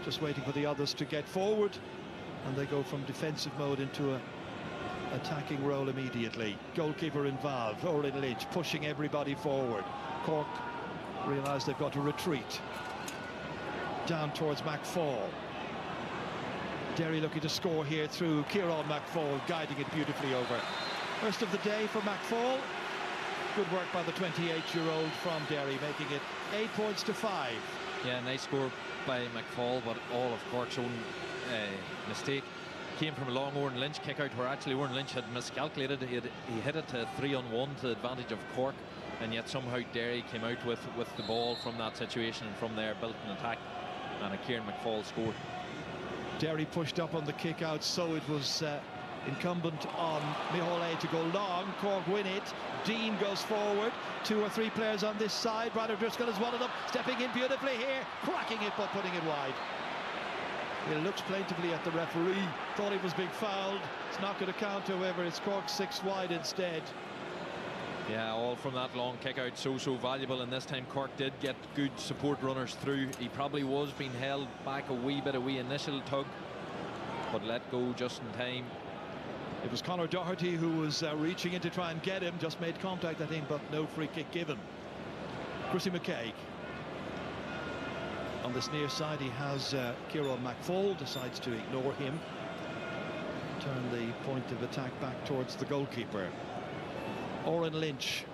just waiting for the others to get forward. And they go from defensive mode into a attacking role immediately. Goalkeeper involved. Oren Lynch pushing everybody forward. Cork realise they've got to retreat down towards McFall. Derry looking to score here through Kieran McFall, guiding it beautifully over. First of the day for McFall. Good work by the 28-year-old from Derry, making it 8 points to 5. Yeah, nice score by McFall, but all of Cork's own mistake came from a long Oren Lynch kick out, where actually Oren Lynch had miscalculated. He hit it to 3-on-1 to the advantage of Cork, and yet somehow Derry came out with the ball from that situation, and from there built an attack, and a Kieran McFall scored. Derry pushed up on the kick out, so it was incumbent on Micheál to go long. Cork win it. Dean goes forward. 2 or 3 players on this side. Brad O'Driscoll is one of them, stepping in beautifully here, cracking it but putting it wide. He looks plaintively at the referee, thought he was being fouled. It's not going to count, however. It's Cork 6 wide instead. Yeah, all from that long kick out, so valuable, and this time Cork did get good support runners through. He probably was being held back a wee initial tug, but let go just in time. It was Conor Doherty who was reaching in to try and get him, just made contact, I think, but no free kick given. Chrissy McKaigue. On this near side, he has Kieran McFall, decides to ignore him. Turn the point of attack back towards the goalkeeper. Oren Lynch.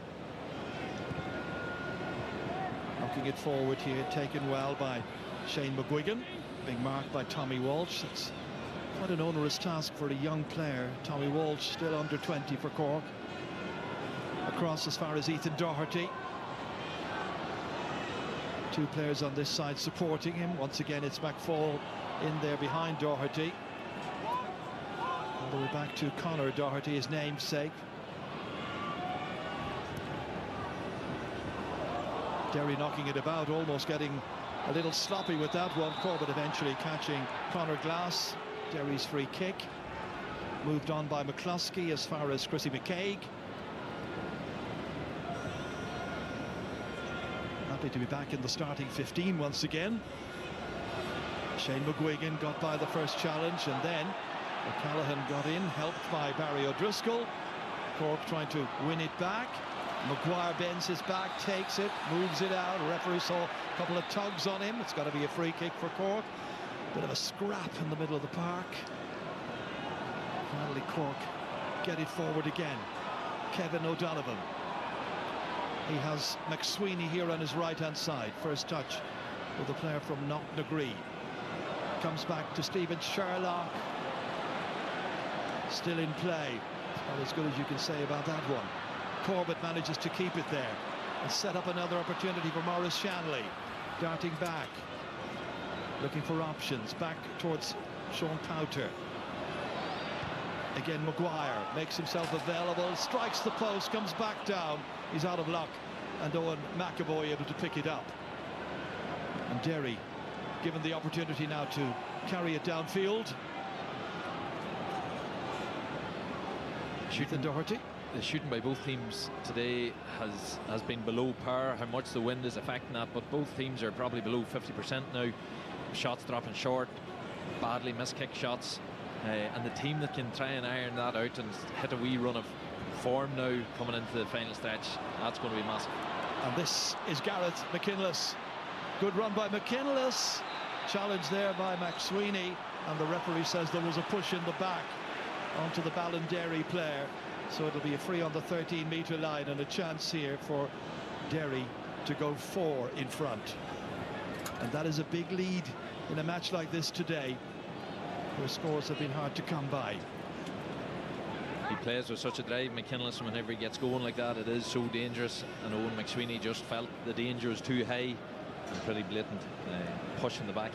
Knocking it forward here, taken well by Shane McGuigan, being marked by Tommy Walsh. It's quite an onerous task for a young player. Tommy Walsh, still under 20 for Cork. Across as far as Ethan Doherty. Two players on this side supporting him. Once again, it's McFall in there behind Doherty. All the way back to Conor Doherty, his namesake. Derry knocking it about, almost getting a little sloppy with that one. Corbett eventually catching Conor Glass. Derry's free kick. Moved on by McCluskey as far as Chrissy McKaigue. Happy to be back in the starting 15 once again. Shane McGuigan got by the first challenge, and then O'Callaghan got in, helped by Barry O'Driscoll. Cork trying to win it back. Maguire bends his back, takes it, moves it out. A referee saw a couple of tugs on him. It's got to be a free kick for Cork. Bit of a scrap in the middle of the park. Finally Cork get it forward again. Kevin O'Donovan. He has McSweeney here on his right-hand side. First touch with a player from Knocknagree. Comes back to Stephen Sherlock. Still in play. Not as good as you can say about that one. Corbett manages to keep it there and set up another opportunity for Maurice Shanley. Darting back, looking for options, back towards Sean Powter. Again Maguire makes himself available, strikes the post, comes back down. He's out of luck, and Owen McAvoy able to pick it up. And Derry given the opportunity now to carry it downfield. Ethan Doherty. The shooting by both teams today has been below par. How much the wind is affecting that, but both teams are probably below 50% now. Shots dropping short, badly miskicked shots, and the team that can try and iron that out and hit a wee run of form now coming into the final stretch, that's going to be massive. And this is Gareth McKinless. Good run by McKinless. Challenge there by McSweeney, and the referee says there was a push in the back onto the Ballinderry player. So it'll be a free on the 13-metre line, and a chance here for Derry to go 4 in front. And that is a big lead in a match like this today, where scores have been hard to come by. He plays with such a drive, McKinless, whenever he gets going like that. It is so dangerous, and Owen McSweeney just felt the danger was too high and pretty blatant push in the back.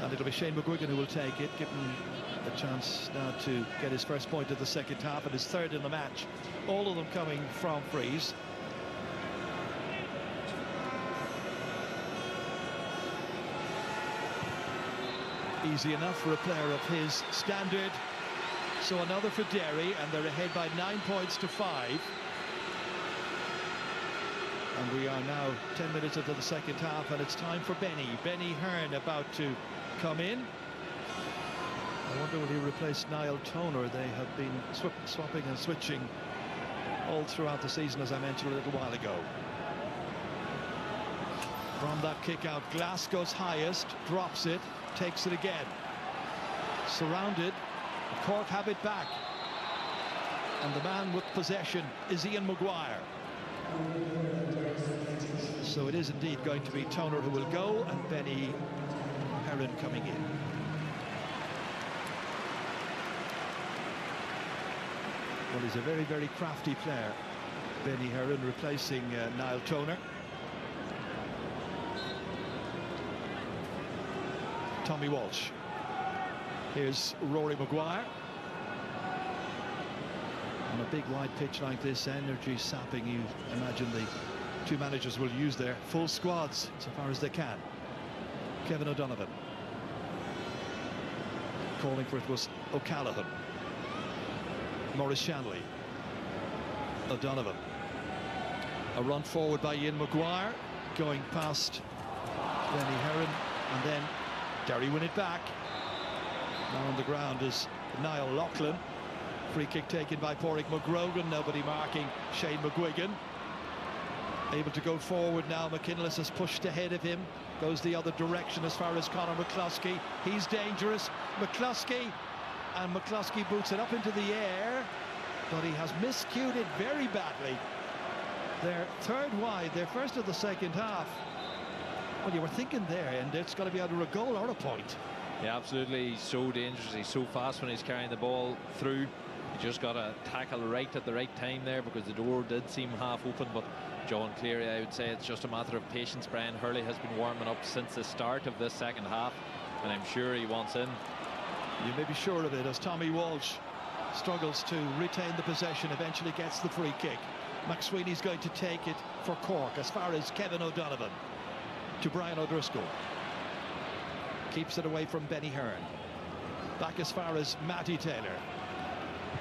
And it'll be Shane McGuigan who will take it, given a chance now to get his first point of the second half and his third in the match. All of them coming from frees. Easy enough for a player of his standard. So another for Derry, and they're ahead by 9 points to 5. And we are now 10 minutes into the second half, and it's time for Benny Hearn about to come in. I wonder will he replace Niall Toner. They have been swapping and switching all throughout the season, as I mentioned a little while ago. From that kick out, Glass goes highest, drops it, takes it again. Surrounded, Cork have it back. And the man with possession is Ian Maguire. So it is indeed going to be Toner who will go, and Benny Hearn coming in. Well, he's a very, very crafty player, Benny Hearn, replacing Niall Toner. Tommy Walsh. Here's Rory Maguire. On a big wide pitch like this, energy sapping, you imagine the two managers will use their full squads so far as they can. Kevin O'Donovan. Calling for it was O'Callaghan. Maurice Shanley. O'Donovan. A run forward by Ian Maguire, going past Benny Heron, and then Derry win it back. Now on the ground is Niall Loughlin. Free kick taken by Pádraig McGrogan, nobody marking Shane McGuigan. Able to go forward now, McKinless has pushed ahead of him, goes the other direction as far as Conor McCluskey. He's dangerous, McCluskey, and McCluskey boots it up into the air, but he has miscued it very badly. Their third wide, their first of the second half. Well, you were thinking there, and it's got to be either a goal or a point. Yeah, absolutely. He's so dangerous. He's so fast when he's carrying the ball through. He just got to tackle right at the right time there, because the door did seem half open. But John Cleary, I would say it's just a matter of patience. Brian Hurley has been warming up since the start of this second half, and I'm sure he wants in. You may be sure of it, as Tommy Walsh struggles to retain the possession, eventually gets the free kick. McSweeney's going to take it for Cork as far as Kevin O'Donovan to Brian O'Driscoll. Keeps it away from Benny Hearn. Back as far as Matty Taylor.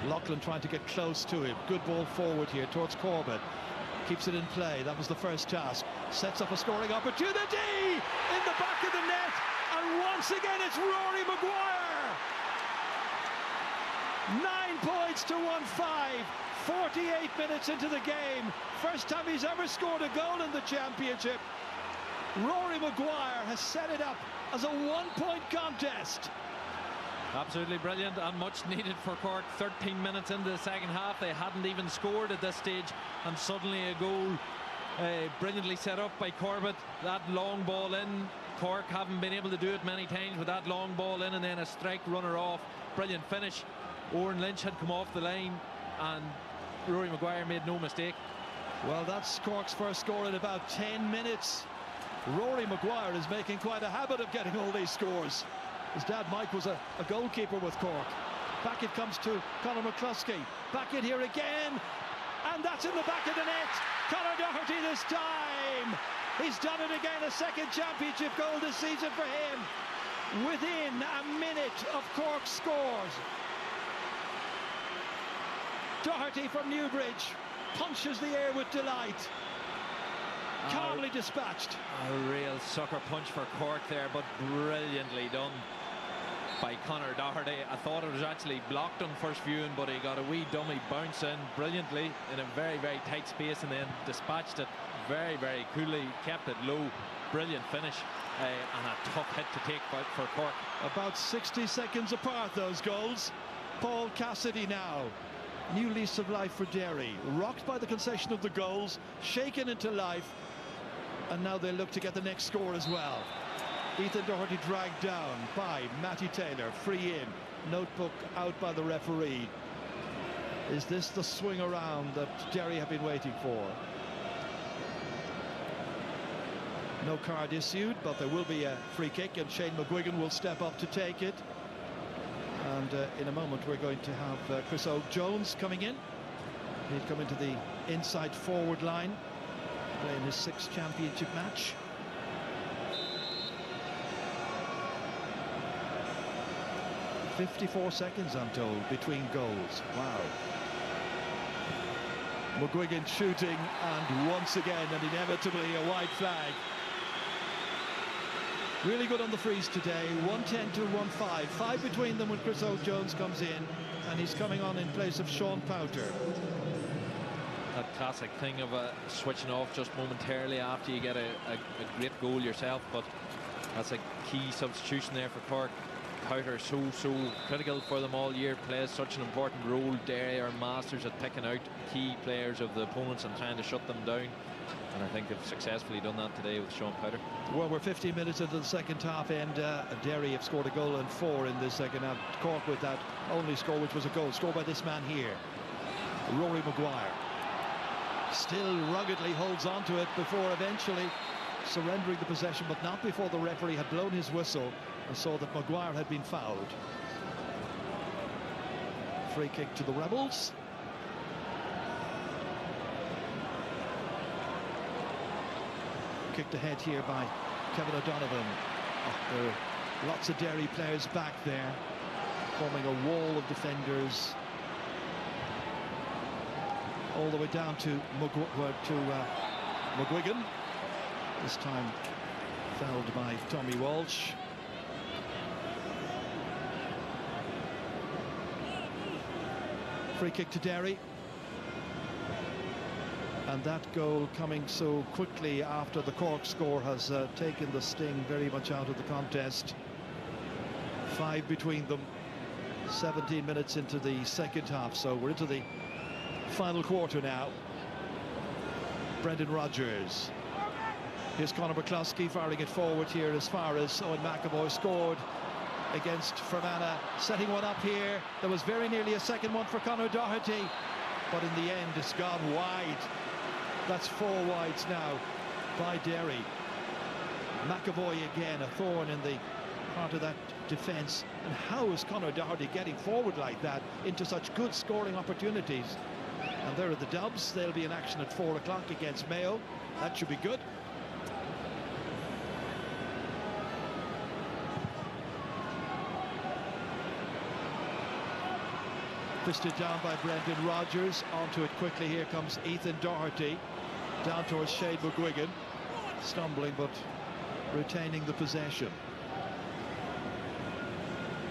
Loughlin trying to get close to him. Good ball forward here towards Corbett. Keeps it in play. That was the first task. Sets up a scoring opportunity in the back of the net. And once again it's Rory Maguire. 9 points to 1-5. 48 minutes into the game. First time he's ever scored a goal in the championship. Rory Maguire has set it up as a 1-point contest. Absolutely brilliant and much needed for Cork. 13 minutes into the second half, they hadn't even scored at this stage, and suddenly a goal brilliantly set up by Corbett. That long ball in, Cork haven't been able to do it many times, with that long ball in and then a strike runner off. Brilliant finish. Owen Lynch had come off the line and Rory Maguire made no mistake. Well, that's Cork's first score in about 10 minutes. Rory Maguire is making quite a habit of getting all these scores. His dad Mike was a goalkeeper with Cork. Back it comes to Conor McCluskey. Back it here again, and that's in the back of the net. Conor Doherty this time. He's done it again, a second championship goal this season for him. Within a minute of Cork's scores. Doherty from Newbridge punches the air with delight. Calmly dispatched. A real sucker punch for Cork there, but brilliantly done by Conor Doherty. I thought it was actually blocked on first viewing, but he got a wee dummy bounce in brilliantly in a very, very tight space, and then dispatched it very, very coolly, kept it low. Brilliant finish, and a tough hit to take for Cork. About 60 seconds apart, those goals. Paul Cassidy now. New lease of life for Derry. Rocked by the concession of the goals, shaken into life, and now they look to get the next score as well. Ethan Doherty dragged down by Matty Taylor, free in, notebook out by the referee. Is this the swing around that Derry have been waiting for? No card issued, but there will be a free kick, and Shane McGuigan will step up to take it. And in a moment we're going to have Chris O'Jones coming in. He'll come into the inside forward line, playing his 6th championship match. "54 seconds, I'm told, between goals." Wow. McGuigan shooting, and once again, and inevitably, a white flag. Really good on the freeze today. 110 to 1-5. 5 between them when Chris O'Jones comes in, and he's coming on in place of Sean Powter. That classic thing of switching off just momentarily after you get a great goal yourself, but that's a key substitution there for Cork. Powter so critical for them all year, plays such an important role. Derry are masters at picking out key players of the opponents and trying to shut them down, and I think they've successfully done that today with Sean Powter. Well, we're 15 minutes into the second half, and Derry have scored a goal and 4 in this second half. Cork with that only score, which was a goal scored by this man here, Rory Maguire. Still ruggedly holds on to it before eventually surrendering the possession, but not before the referee had blown his whistle and saw that Maguire had been fouled. Free kick to the Rebels. Kicked ahead here by Kevin O'Donovan. There are lots of Derry players back there, forming a wall of defenders all the way down to McGuigan, this time fouled by Tommy Walsh. Free kick to Derry. And that goal coming so quickly after the Cork score has taken the sting very much out of the contest. 5 between them, 17 minutes into the second half, so we're into the final quarter now. Brendan Rodgers. Here's Conor McCluskey firing it forward here as far as Owen McAvoy scored against Fermanagh, setting one up here. There was very nearly a second one for Conor Doherty, but in the end it's gone wide. That's 4 wides now by Derry. McAvoy again, a thorn in the part of that defence. And how is Conor Doherty getting forward like that into such good scoring opportunities? And there are the Dubs. They'll be in action at 4 o'clock against Mayo. That should be good. Fisted down by Brendan Rodgers. Onto it quickly. Here comes Ethan Doherty. Down towards Shane McGuigan. Stumbling but retaining the possession.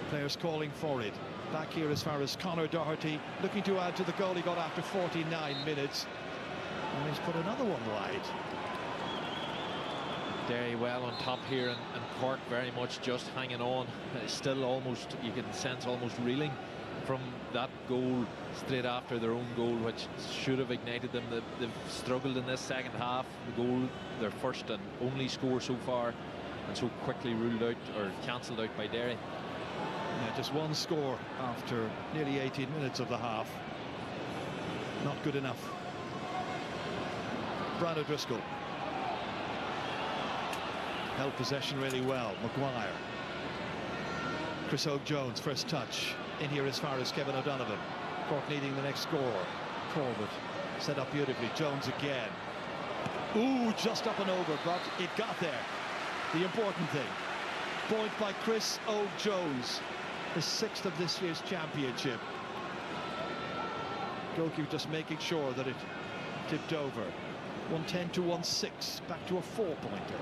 Players calling for it. Back here as far as Conor Doherty, looking to add to the goal he got after 49 minutes. And he's put another one wide. Derry well on top here, and Cork very much just hanging on. Still almost, you can sense almost reeling from that goal straight after their own goal, which should have ignited them. They've struggled in this second half. The goal, their first and only score so far, and so quickly ruled out or cancelled out by Derry. Yeah, just one score after nearly 18 minutes of the half. Not good enough. Brad O'Driscoll held possession really well. Maguire. Chris Hogue-Jones, first touch. In here as far as Kevin O'Donovan. Cork needing the next score. Corbett set up beautifully. Jones again. Ooh, just up and over, but it got there. The important thing. Point by Chris Hogue-Jones. His 6th of this year's championship. Goalkeeper just making sure that it tipped over. 110 to 1-6. Back to a 4-pointer.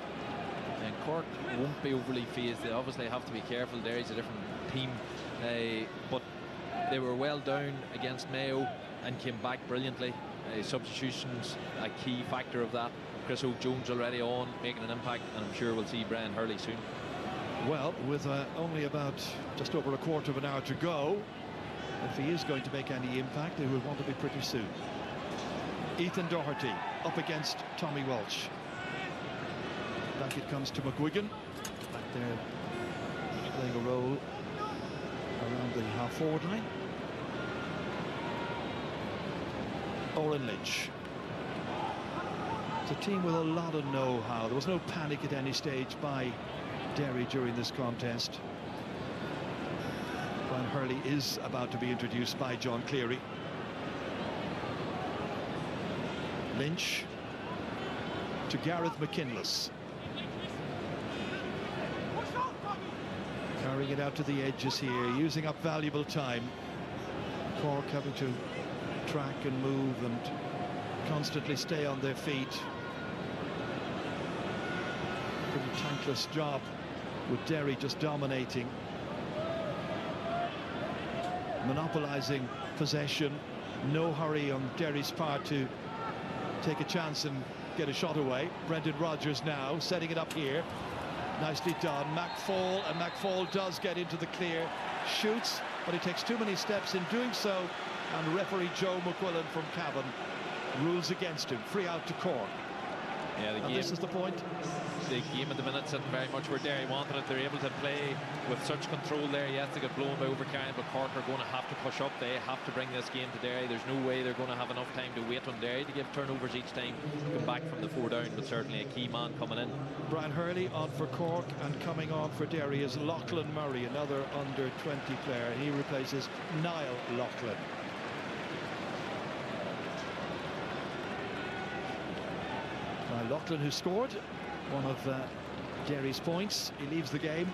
And Cork won't be overly phased. They obviously have to be careful. Derry's a different team. But they were well down against Mayo and came back brilliantly. Substitutions a key factor of that. Chris Hogue-Jones already on, making an impact, and I'm sure we'll see Brian Hurley soon. Well, with only about just over a quarter of an hour to go, if he is going to make any impact, it will want to be pretty soon. Ethan Doherty up against Tommy Walsh. Back it comes to McGuigan. Back there playing a role around the half-forward line. Oren Lynch. It's a team with a lot of know-how. There was no panic at any stage by Derry during this contest. Brian Hurley is about to be introduced by John Cleary. Lynch to Gareth McKinless. Carrying it out to the edges here, using up valuable time. Cork having to track and move and constantly stay on their feet. Pretty thankless job with Derry just dominating. Monopolising possession. No hurry on Derry's part to take a chance and get a shot away. Brendan Rodgers now setting it up here. Nicely done. McFall, and McFall does get into the clear. Shoots, but he takes too many steps in doing so. And referee Joe McQuillan from Cavan rules against him. Free out to Cork. Yeah, and this is the point. The game at the minute sitting very much where Derry wanted it. They're able to play with such control there. Yes, they got blown by overcarrying, but Cork are going to have to push up. They have to bring this game to Derry. There's no way they're going to have enough time to wait on Derry to give turnovers each time to come back from the 4 down, but certainly a key man coming in. Brian Hurley on for Cork, and coming on for Derry is Lachlan Murray, another under-20 player. He replaces Niall Lachlan. Lachlan, who scored one of Derry's points, he leaves the game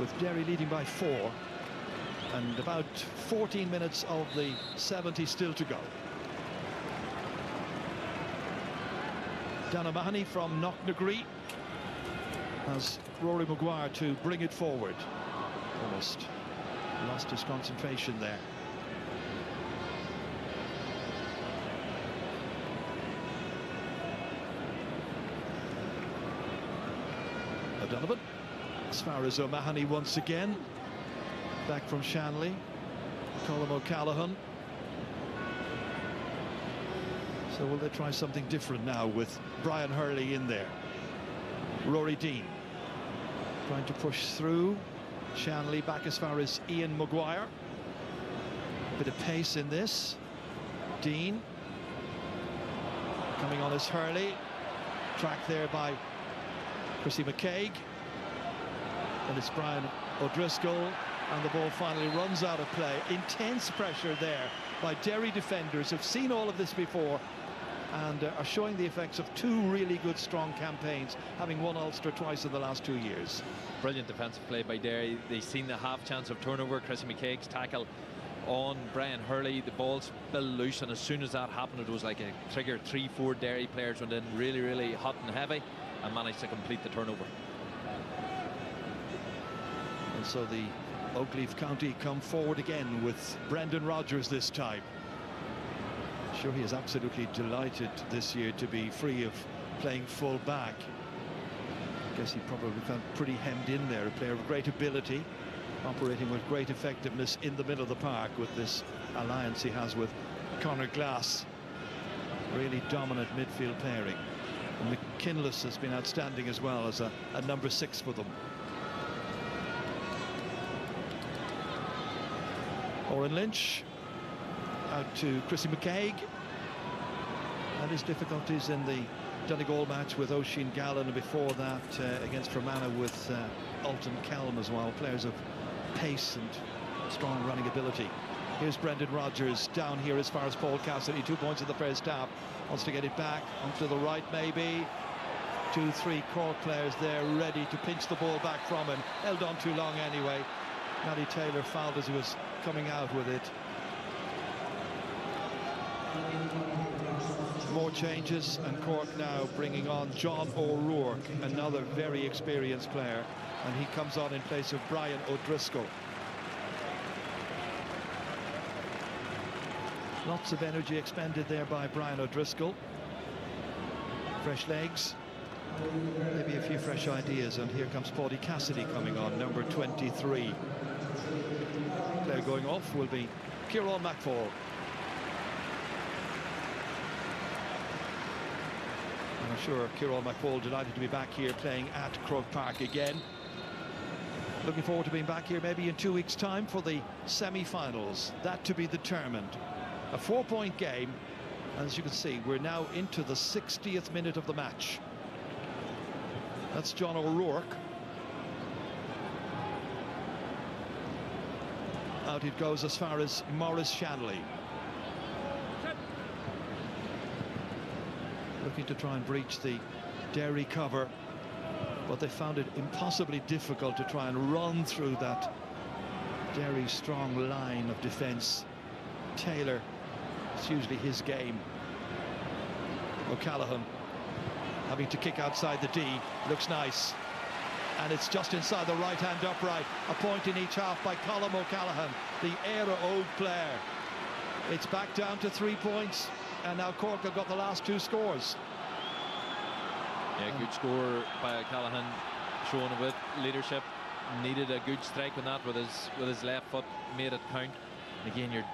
with Derry leading by 4 and about 14 minutes of the 70 still to go. Dan O'Mahony from Knocknagree has Rory Maguire to bring it forward. Almost lost his concentration there. O'Donovan, as far as O'Mahony once again. Back from Shanley. Colm O'Callaghan. So will they try something different now with Brian Hurley in there? Rory Deane trying to push through. Shanley back as far as Ian Maguire. Bit of pace in this. Deane coming on as Hurley. Tracked there by Chrissy McCaig. And it's Brian O'Driscoll. And the ball finally runs out of play. Intense pressure there by Derry defenders who've seen all of this before and are showing the effects of two really good strong campaigns, having won Ulster twice in the last 2 years. Brilliant defensive play by Derry. They seen the half chance of turnover. Chrissy McCaig's tackle on Brian Hurley. The ball spilled loose, and as soon as that happened, it was like a trigger. 3-4 Derry players went in really, really hot and heavy and managed to complete the turnover. And so the Oakleaf County come forward again with Brendan Rodgers this time. Sure, he is absolutely delighted this year to be free of playing full back. I guess he probably felt pretty hemmed in there. A player of great ability, operating with great effectiveness in the middle of the park with this alliance he has with Conor Glass. Really dominant midfield pairing. And McKinless has been outstanding as well as a number 6 for them. Oren Lynch out to Chrissy McCaig. And his difficulties in the Donegal match with Oisin Gallen, and before that against Fermanagh with Alton Kelm as well. Players of pace and strong running ability. Here's Brendan Rodgers down here as far as Paul Cassidy. 2 points in the first half. Wants to get it back onto the right maybe. 2-3 Cork players there ready to pinch the ball back from him. Held on too long anyway. Matty Taylor fouled as he was coming out with it. More changes, and Cork now bringing on John O'Rourke, another very experienced player, and he comes on in place of Brian O'Driscoll. Lots of energy expended there by Brian O'Driscoll. Fresh legs, maybe a few fresh ideas, and here comes Paudie Cassidy coming on, number 23. Player going off will be Kieran McFall. I'm sure Kieran McFall delighted to be back here playing at Croke Park again. Looking forward to being back here maybe in 2 weeks' time for the semi-finals. That to be determined. A 4-point game. As you can see, we're now into the 60th minute of the match. That's John O'Rourke. Out it goes as far as Maurice Shanley. Looking to try and breach the Derry cover, but they found it impossibly difficult to try and run through that Derry strong line of defence. Taylor, it's usually his game. O'Callaghan having to kick outside the D, looks nice. And it's just inside the right-hand upright. A point in each half by Colm O'Callaghan, the Éire Óg player. It's back down to 3 points, and now Cork have got the last 2 scores. Yeah, good score by O'Callaghan, showing a bit leadership. Needed a good strike on that with his left foot, made it count. And again,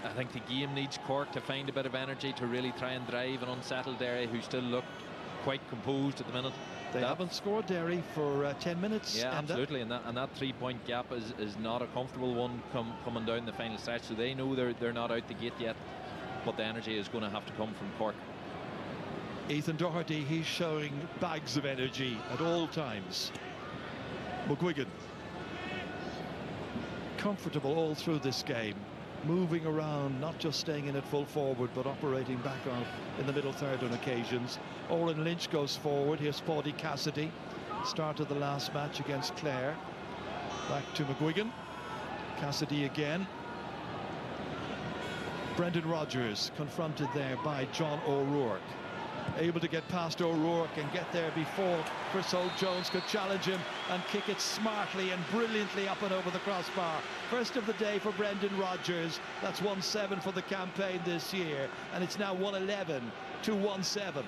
I think the game needs Cork to find a bit of energy to really try and drive and unsettle Derry, who still look quite composed at the minute. They haven't scored, Derry, for 10 minutes. Yeah, absolutely, and that 3-point gap is not a comfortable one coming down the final stretch. So they know they're not out the gate yet, but the energy is going to have to come from Cork. Ethan Doherty, he's showing bags of energy at all times. McGuigan, comfortable all through this game, moving around, not just staying in at full forward, but operating back on in the middle third on occasions. Oren Lynch goes forward. Here's Paudie Cassidy. Started the last match against Clare. Back to McGuigan. Cassidy again. Brendan Rodgers confronted there by John O'Rourke. able to get past O'Rourke and get there before Chris Holt-Jones could challenge him and kick it smartly and brilliantly up and over the crossbar. First of the day for Brendan Rodgers. That's 1-7 for the campaign this year, and it's now 1-11 to 1-7.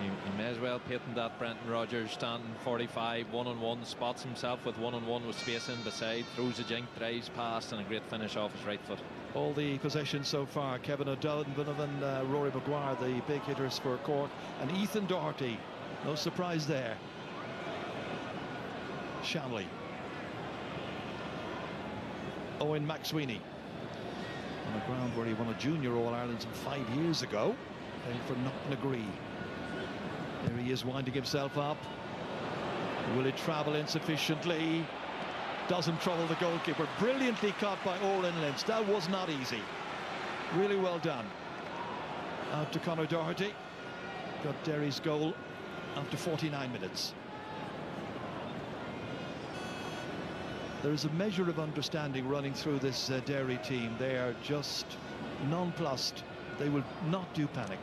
He may as well patent that. Brendan Rodgers standing 45, one-on-one, spots himself with one-on-one with space in beside, throws a jink, drives past, and a great finish off his right foot. All the possessions so far, Kevin O'Donovan, Rory Maguire, the big hitters for Cork, and Ethan Doherty. No surprise there. Shanley. Owen McSweeney. On the ground where he won a junior All-Ireland some 5 years ago, playing for Knocknagree. There he is, winding himself up. Will it travel insufficiently? Doesn't trouble the goalkeeper. Brilliantly caught by Oren Lynch. That was not easy. Really well done. Out to Conor Doherty. Got Derry's goal after 49 minutes. There is a measure of understanding running through this Derry team. They are just nonplussed. They will not do panic.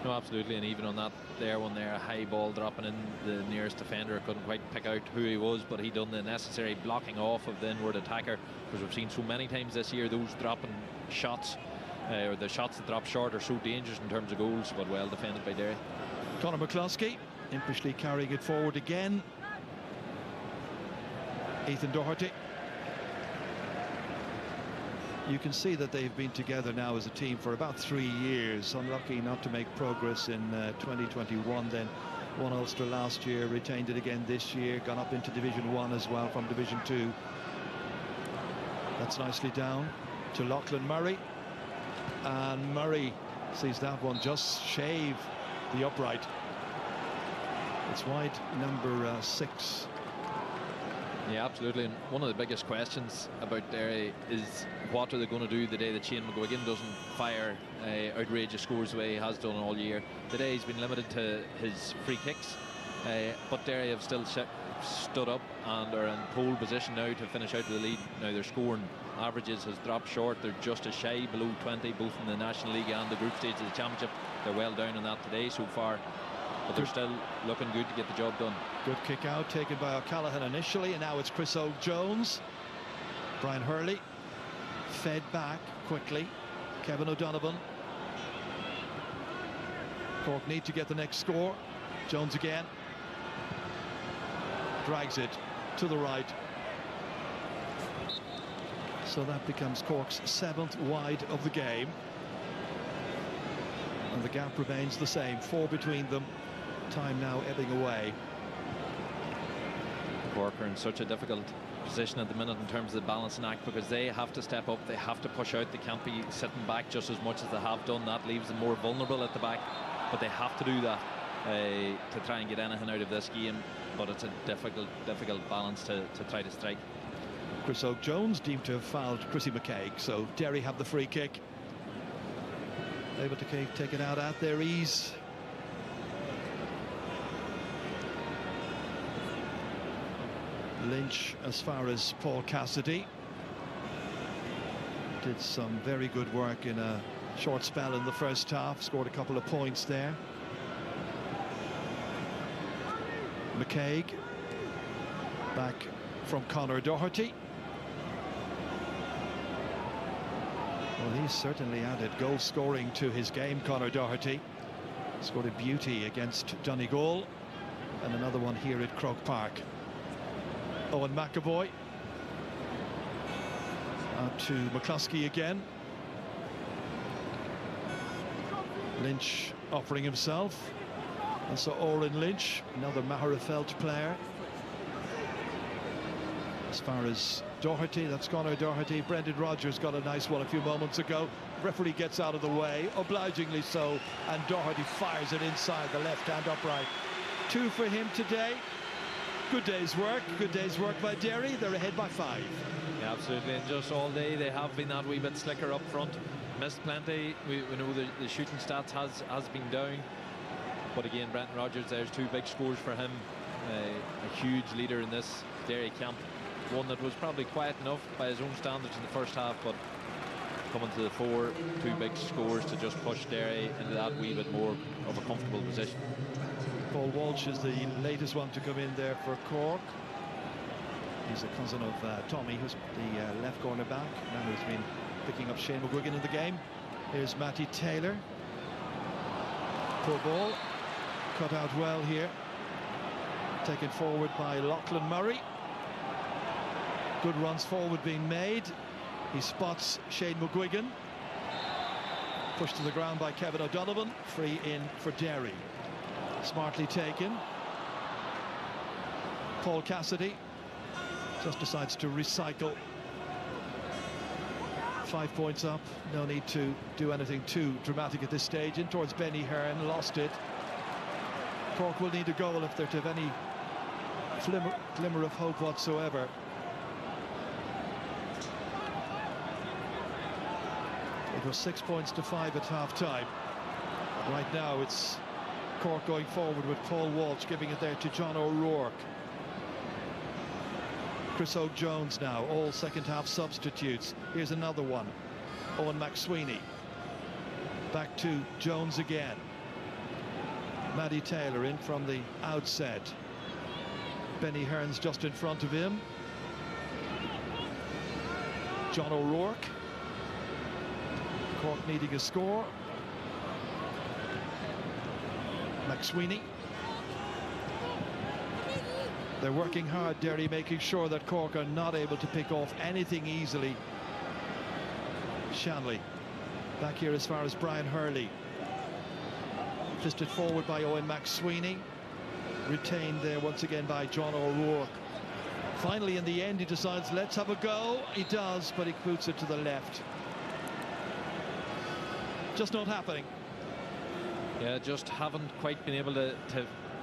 No, absolutely, and even on that one there, a high ball dropping in, the nearest defender couldn't quite pick out who he was, but he done the necessary blocking off of the inward attacker, because we've seen so many times this year those dropping shots, or the shots that drop short, are so dangerous in terms of goals, but well defended by Derry. Conor McCluskey impishly carrying it forward again. Ethan Doherty. You can see that they've been together now as a team for about 3 years. Unlucky not to make progress in 2021. Then won Ulster last year, retained it again this year, gone up into Division 1 as well from Division 2. That's nicely down to Lachlan Murray. And Murray sees that one just shave the upright. It's wide number 6. Yeah, absolutely. And one of the biggest questions about Derry is what are they going to do the day that Shane McGuigan doesn't fire outrageous scores the way he has done all year. Today he's been limited to his free kicks, but Derry have still stood up and are in pole position now to finish out with the lead. Now their scoring averages has dropped short. They're just a shy below 20, both in the National League and the group stage of the Championship. They're well down on that today so far, but they're still looking good to get the job done. Good kick out taken by O'Callaghan initially, and now it's Chris Holt-Jones. Brian Hurley fed back quickly. Kevin O'Donovan. Cork need to get the next score. Jones again. Drags it to the right. So that becomes Cork's 7th wide of the game. And the gap remains the same, 4 between them. Time now ebbing away. Cork are in such a difficult position at the minute in terms of the balancing act, because they have to step up, they have to push out, they can't be sitting back just as much as they have done. That leaves them more vulnerable at the back, but they have to do that to try and get anything out of this game. But it's a difficult balance to try to strike. Chris Holt-Jones deemed to have fouled Chrissy McCaig, so Derry have the free kick. Able to take it out at their ease. Lynch as far as Paul Cassidy. Did some very good work in a short spell in the first half, scored a couple of points there. McCaig back from Conor Doherty. Well, he's certainly added goal scoring to his game, Conor Doherty. Scored a beauty against Donegal, and another one here at Croke Park. Owen McAvoy. Out to McCluskey again. Lynch offering himself. And so Oren Lynch, another Maharafelt player. As far as Doherty, that's Conor Doherty. Brendan Rodgers got a nice one a few moments ago. Referee gets out of the way, obligingly so, and Doherty fires it inside the left-hand upright. 2 for him today. Good day's work by Derry. They're ahead by 5. Yeah, absolutely, and just all day they have been that wee bit slicker up front. Missed plenty. We know the shooting stats has been down, but again, Brendan Rodgers, there's 2 big scores for him. A huge leader in this Derry camp. One that was probably quiet enough by his own standards in the first half, but coming to the fore, 2 big scores to just push Derry into that wee bit more of a comfortable position. Paul Walsh is the latest one to come in there for Cork. He's a cousin of Tommy, who's the left corner back, and who's been picking up Shane McGuigan in the game. Here's Matty Taylor. Poor ball, cut out well here. Taken forward by Lachlan Murray. Good runs forward being made. He spots Shane McGuigan. Pushed to the ground by Kevin O'Donovan. Free in for Derry. Smartly taken. Paul Cassidy just decides to recycle. 5 points up. No need to do anything too dramatic at this stage. In towards Benny Hearn. Lost it. Cork will need a goal if they're to have any glimmer of hope whatsoever. It was 6 points to 5 at half-time. Right now it's Cork going forward with Paul Walsh giving it there to John O'Rourke. Chris O'Jones now, all second-half substitutes. Here's another one. Owen McSweeney. Back to Jones again. Matty Taylor in from the outset. Benny Hearn's just in front of him. John O'Rourke. Cork needing a score. McSweeney. They're working hard, Derry, making sure that Cork are not able to pick off anything easily. Shanley back here as far as Brian Hurley. Fisted forward by Owen McSweeney. Retained there once again by John O'Rourke. Finally, in the end, he decides, let's have a go. He does, but he boots it to the left. Just not happening. Yeah, just haven't quite been able to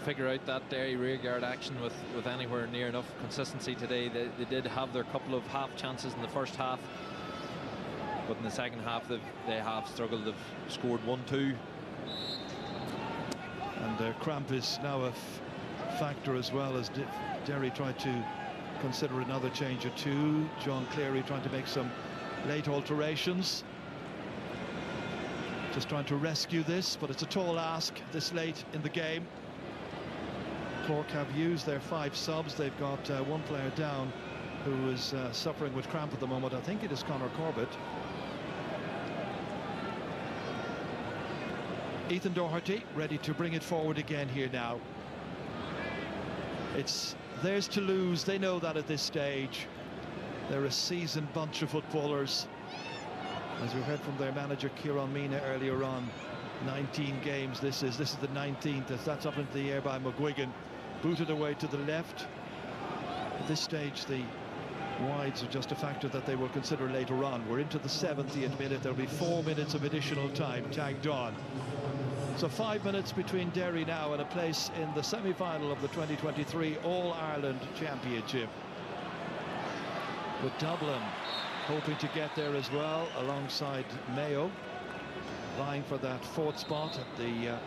figure out that Derry rearguard action with anywhere near enough consistency today. They did have their couple of half chances in the first half, but in the second half they have struggled. They've scored 1-2. And their cramp is now a factor as well, as Derry tried to consider another change or two. John Cleary trying to make some late alterations. Just trying to rescue this, but it's a tall ask this late in the game. Cork have used their 5 subs. They've got one player down who is suffering with cramp at the moment. I think it is Conor Corbett. Ethan Doherty ready to bring it forward again here now. It's theirs to lose. They know that at this stage. They're a seasoned bunch of footballers. As we heard from their manager Kieran Mina earlier on, 19 games this is the 19th. As that's up into the air by McGuigan, booted away to the left. At this stage the wides are just a factor that they will consider later on. We're into the 70th minute. There'll be 4 minutes of additional time tagged on. So 5 minutes between Derry now and a place in the semi-final of the 2023 All-Ireland Championship. But Dublin hoping to get there as well, alongside Mayo, vying for that 4th spot at the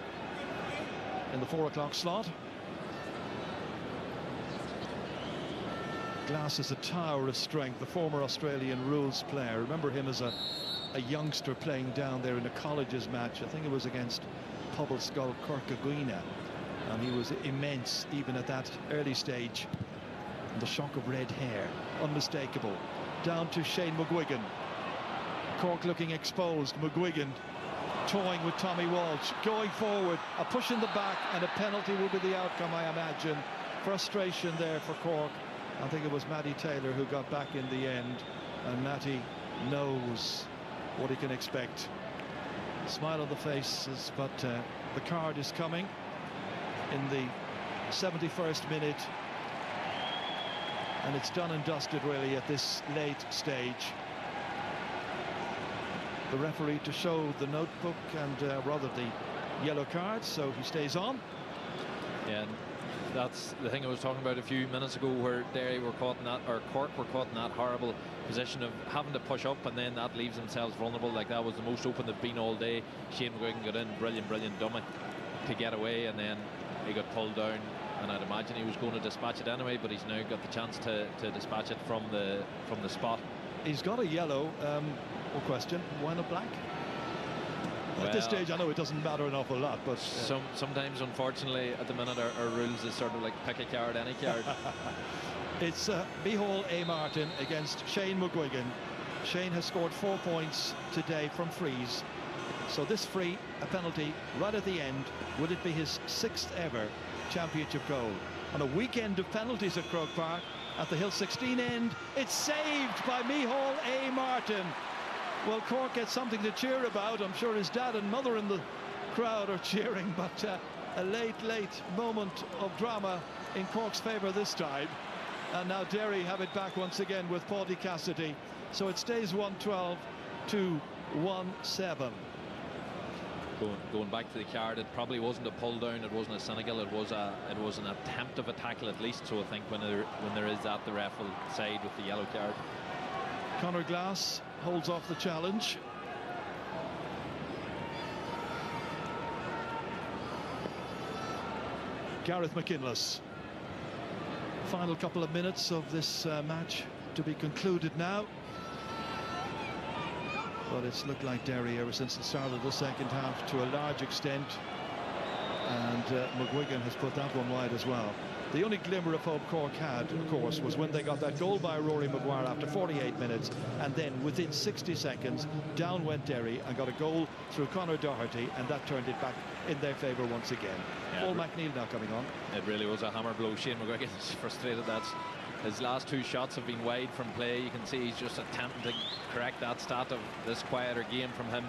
in the 4 o'clock slot. Glass is a tower of strength, the former Australian rules player. Remember him as a youngster playing down there in a colleges match. I think it was against Pobbleskull Corkaguina, and he was immense even at that early stage. And the shock of red hair, unmistakable. Down to Shane McGuigan. Cork looking exposed. McGuigan toying with Tommy Walsh, going forward, a push in the back, and a penalty will be the outcome, I imagine. Frustration there for Cork. I think it was Matty Taylor who got back in the end, and Matty knows what he can expect. Smile on the faces, but the card is coming in the 71st minute, and it's done and dusted really at this late stage. The referee to show the notebook and rather the yellow card, so he stays on. Yeah, and that's the thing I was talking about a few minutes ago, where Derry were caught in that, or Cork were caught in that horrible position of having to push up, and then that leaves themselves vulnerable. Like, that was the most open they've been all day. Shane McGuigan got in, brilliant dummy to get away, and then he got pulled down, and I'd imagine he was going to dispatch it anyway, but he's now got the chance to dispatch it from the spot. He's got a yellow. No question. Why not black? At this stage, I know it doesn't matter an awful lot, but sometimes, unfortunately, at the minute, our rules is sort of like pick a card, any card. It's Micheál A. Martin against Shane McGuigan. Shane has scored 4 points today from frees. So this free, a penalty right at the end, would it be his 6th ever championship goal? On a weekend of penalties at Croke Park, at the Hill 16 end, it's saved by Micheál A. Martin. Well, Cork gets something to cheer about. I'm sure his dad and mother in the crowd are cheering, but a late moment of drama in Cork's favour this time. And now Derry have it back once again with Paudie Cassidy. So it stays 1-12 to 1-7. Going back to the card, it probably wasn't a pull down, it wasn't a Senegal, it was an attempt of a tackle at least. So I think when there is that, the ref will side with the yellow card. Conor Glass holds off the challenge. Gareth McKinless. Final couple of minutes of this match to be concluded now. But it's looked like Derry ever since the start of the second half to a large extent. And McGuigan has put that one wide as well. The only glimmer of hope Cork had, of course, was when they got that goal by Rory Maguire after 48 minutes, and then within 60 seconds, down went Derry and got a goal through Conor Doherty, and that turned it back in their favour once again. Paul McNeill now coming on. It really was a hammer blow. Shane McGuigan is frustrated that his last 2 shots have been wide from play. You can see he's just attempting to correct that stat of this quieter game from him.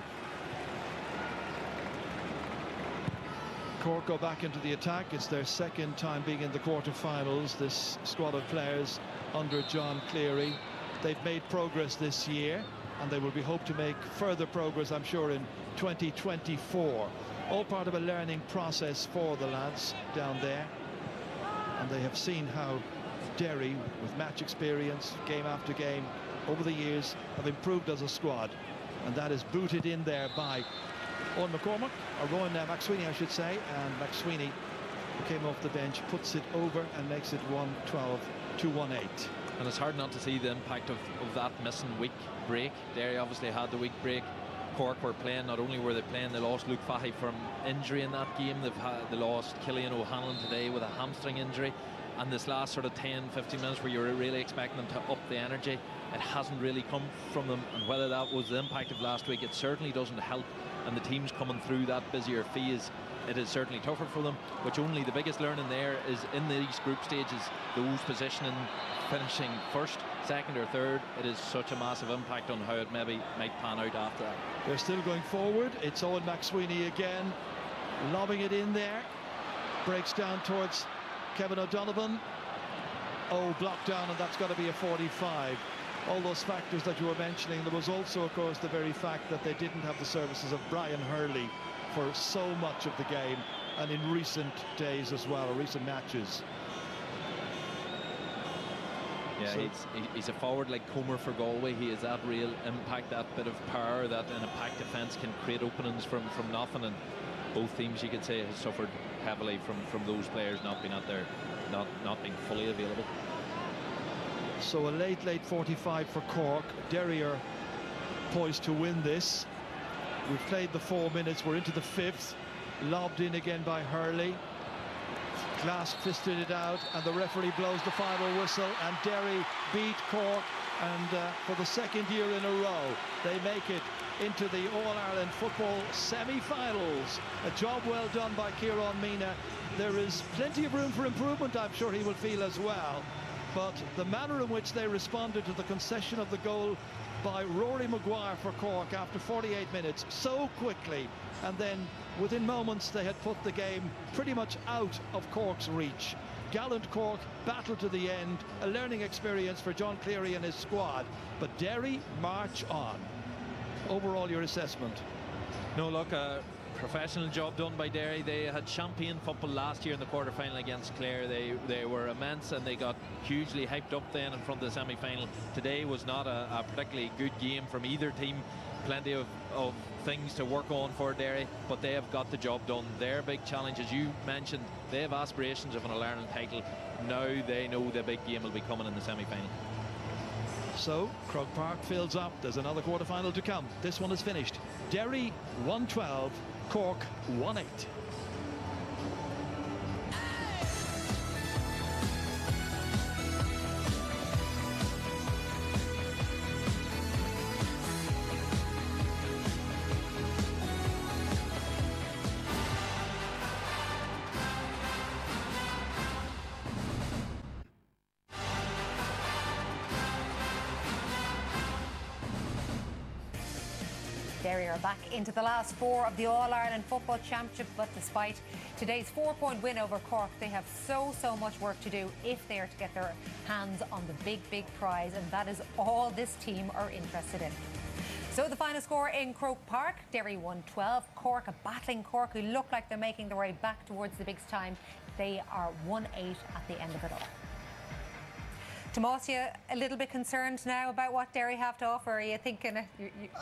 Cork go back into the attack. It's their second time being in the quarter-finals, this squad of players under John Cleary. They've made progress this year, and they will be hoped to make further progress, I'm sure, in 2024. All part of a learning process for the lads down there. And they have seen how Derry, with match experience, game after game, over the years, have improved as a squad. And that is booted in there by Owen McCormack, or Rowan McSweeney, I should say, and McSweeney, who came off the bench, puts it over and makes it 1-12 to 1-8. And it's hard not to see the impact of that missing week break. Derry obviously had the week break. Cork were playing, not only were they playing, they lost Luke Fahy from injury in that game. They lost Killian O'Hanlon today with a hamstring injury. And this last sort of 10-15 minutes where you were really expecting them to up the energy, it hasn't really come from them. And whether that was the impact of last week, it certainly doesn't help. And the teams coming through that busier phase, it is certainly tougher for them, which only the biggest learning there is in these group stages, those positioning, finishing first, second or third, it is such a massive impact on how it maybe might pan out after that. They're still going forward. It's Owen McSweeney again, lobbing it in there, breaks down towards Kevin O'Donovan. Oh, blocked down, and that's got to be a 45. All those factors that you were mentioning. There was also, of course, the very fact that they didn't have the services of Brian Hurley for so much of the game, and in recent days as well, or recent matches. Yeah, So he's a forward like Comer for Galway. He has that real impact, that bit of power that in a packed defence can create openings from nothing. And both teams, you could say, have suffered heavily from those players not being out there, not being fully available. So a late 45 for Cork. Derry are poised to win this. We've played the 4 minutes. We're into the 5th. Lobbed in again by Hurley. Glass fisted it out, and the referee blows the final whistle, and Derry beat Cork, and for the second year in a row they make it into the All-Ireland football semi-finals. A job well done by Kieran Mina. There is plenty of room for improvement, I'm sure he will feel as well, but the manner in which they responded to the concession of the goal by Rory Maguire for Cork after 48 minutes so quickly, and then within moments they had put the game pretty much out of Cork's reach. Gallant Cork battled to the end, a learning experience for John Cleary and his squad, but Derry march on. Overall, your assessment? No, look, professional job done by Derry. They had champagne football last year in the quarter-final against Clare. They were immense, and they got hugely hyped up then in front of the semi-final. Today was not a particularly good game from either team. Plenty of things to work on for Derry, but they have got the job done. Their big challenge, as you mentioned, they have aspirations of an All-Ireland title. Now they know the big game will be coming in the semi-final. So Croke Park fills up. There's another quarter-final to come. This one is finished. Derry 1-12, Cork 1-8. Derry are back into the last four of the All-Ireland Football Championship, but despite today's 4-point win over Cork, they have so much work to do if they are to get their hands on the big prize, and that is all this team are interested in. So the final score in Croke Park, Derry 1-12, Cork, a battling Cork who look like they're making their way back towards the big time. They are 1-8 at the end of it all. Tomas, you a little bit concerned now about what Derry have to offer? Are you thinking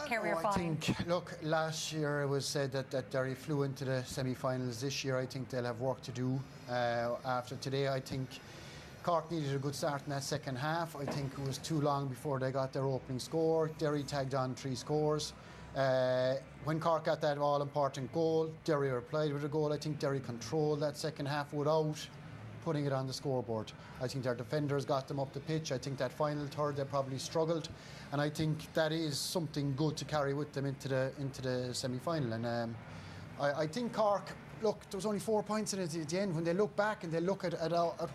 Kerry are fine? Look, last year it was said that Derry flew into the semi-finals. This year I think they'll have work to do. After today, I think Cork needed a good start in that second half. I think it was too long before they got their opening score. Derry tagged on 3 scores. When Cork got that all-important goal, Derry replied with a goal. I think Derry controlled that second half without putting it on the scoreboard. I think their defenders got them up the pitch. I think that final third they probably struggled, and I think that is something good to carry with them into the semi-final. And I think Cork, look, there was only 4 points in it at the end. When they look back and they look at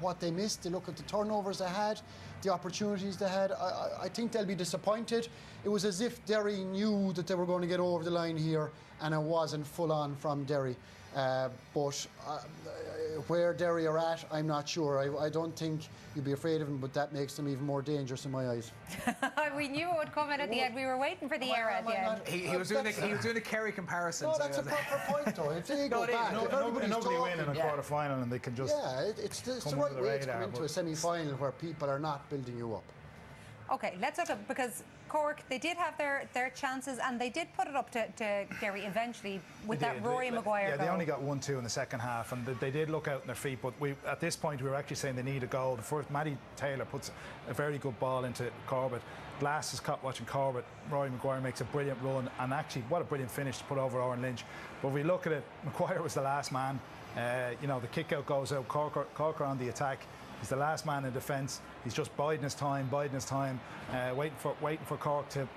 what they missed, they look at the turnovers they had, the opportunities they had, I think they'll be disappointed. It was as if Derry knew that they were going to get over the line here, and it wasn't full on from Derry. But where Derry are at, I'm not sure. I don't think you'd be afraid of them, but that makes them even more dangerous in my eyes. We knew it would come in at the end. We were waiting for the era at the end. He was doing a Kerry comparison. No, that's a proper point, though. If they go back, nobody win in a quarter-final and they can just it's the right way to come into a semi-final where people are not building you up. Okay, let's look at, because Cork, they did have their chances and they did put it up to Derry eventually with that Rory Maguire goal. They only got 1-2 in the second half, and they did look out on their feet, but at this point we were actually saying they need a goal. The first, Matty Taylor puts a very good ball into Corbett. Glass is caught watching Corbett. Rory Maguire makes a brilliant run, and actually what a brilliant finish to put over Owen Lynch. But if we look at it, Maguire was the last man. The kick out goes out, Cork are on the attack. He's the last man in defence. He's just biding his time, waiting for Cork to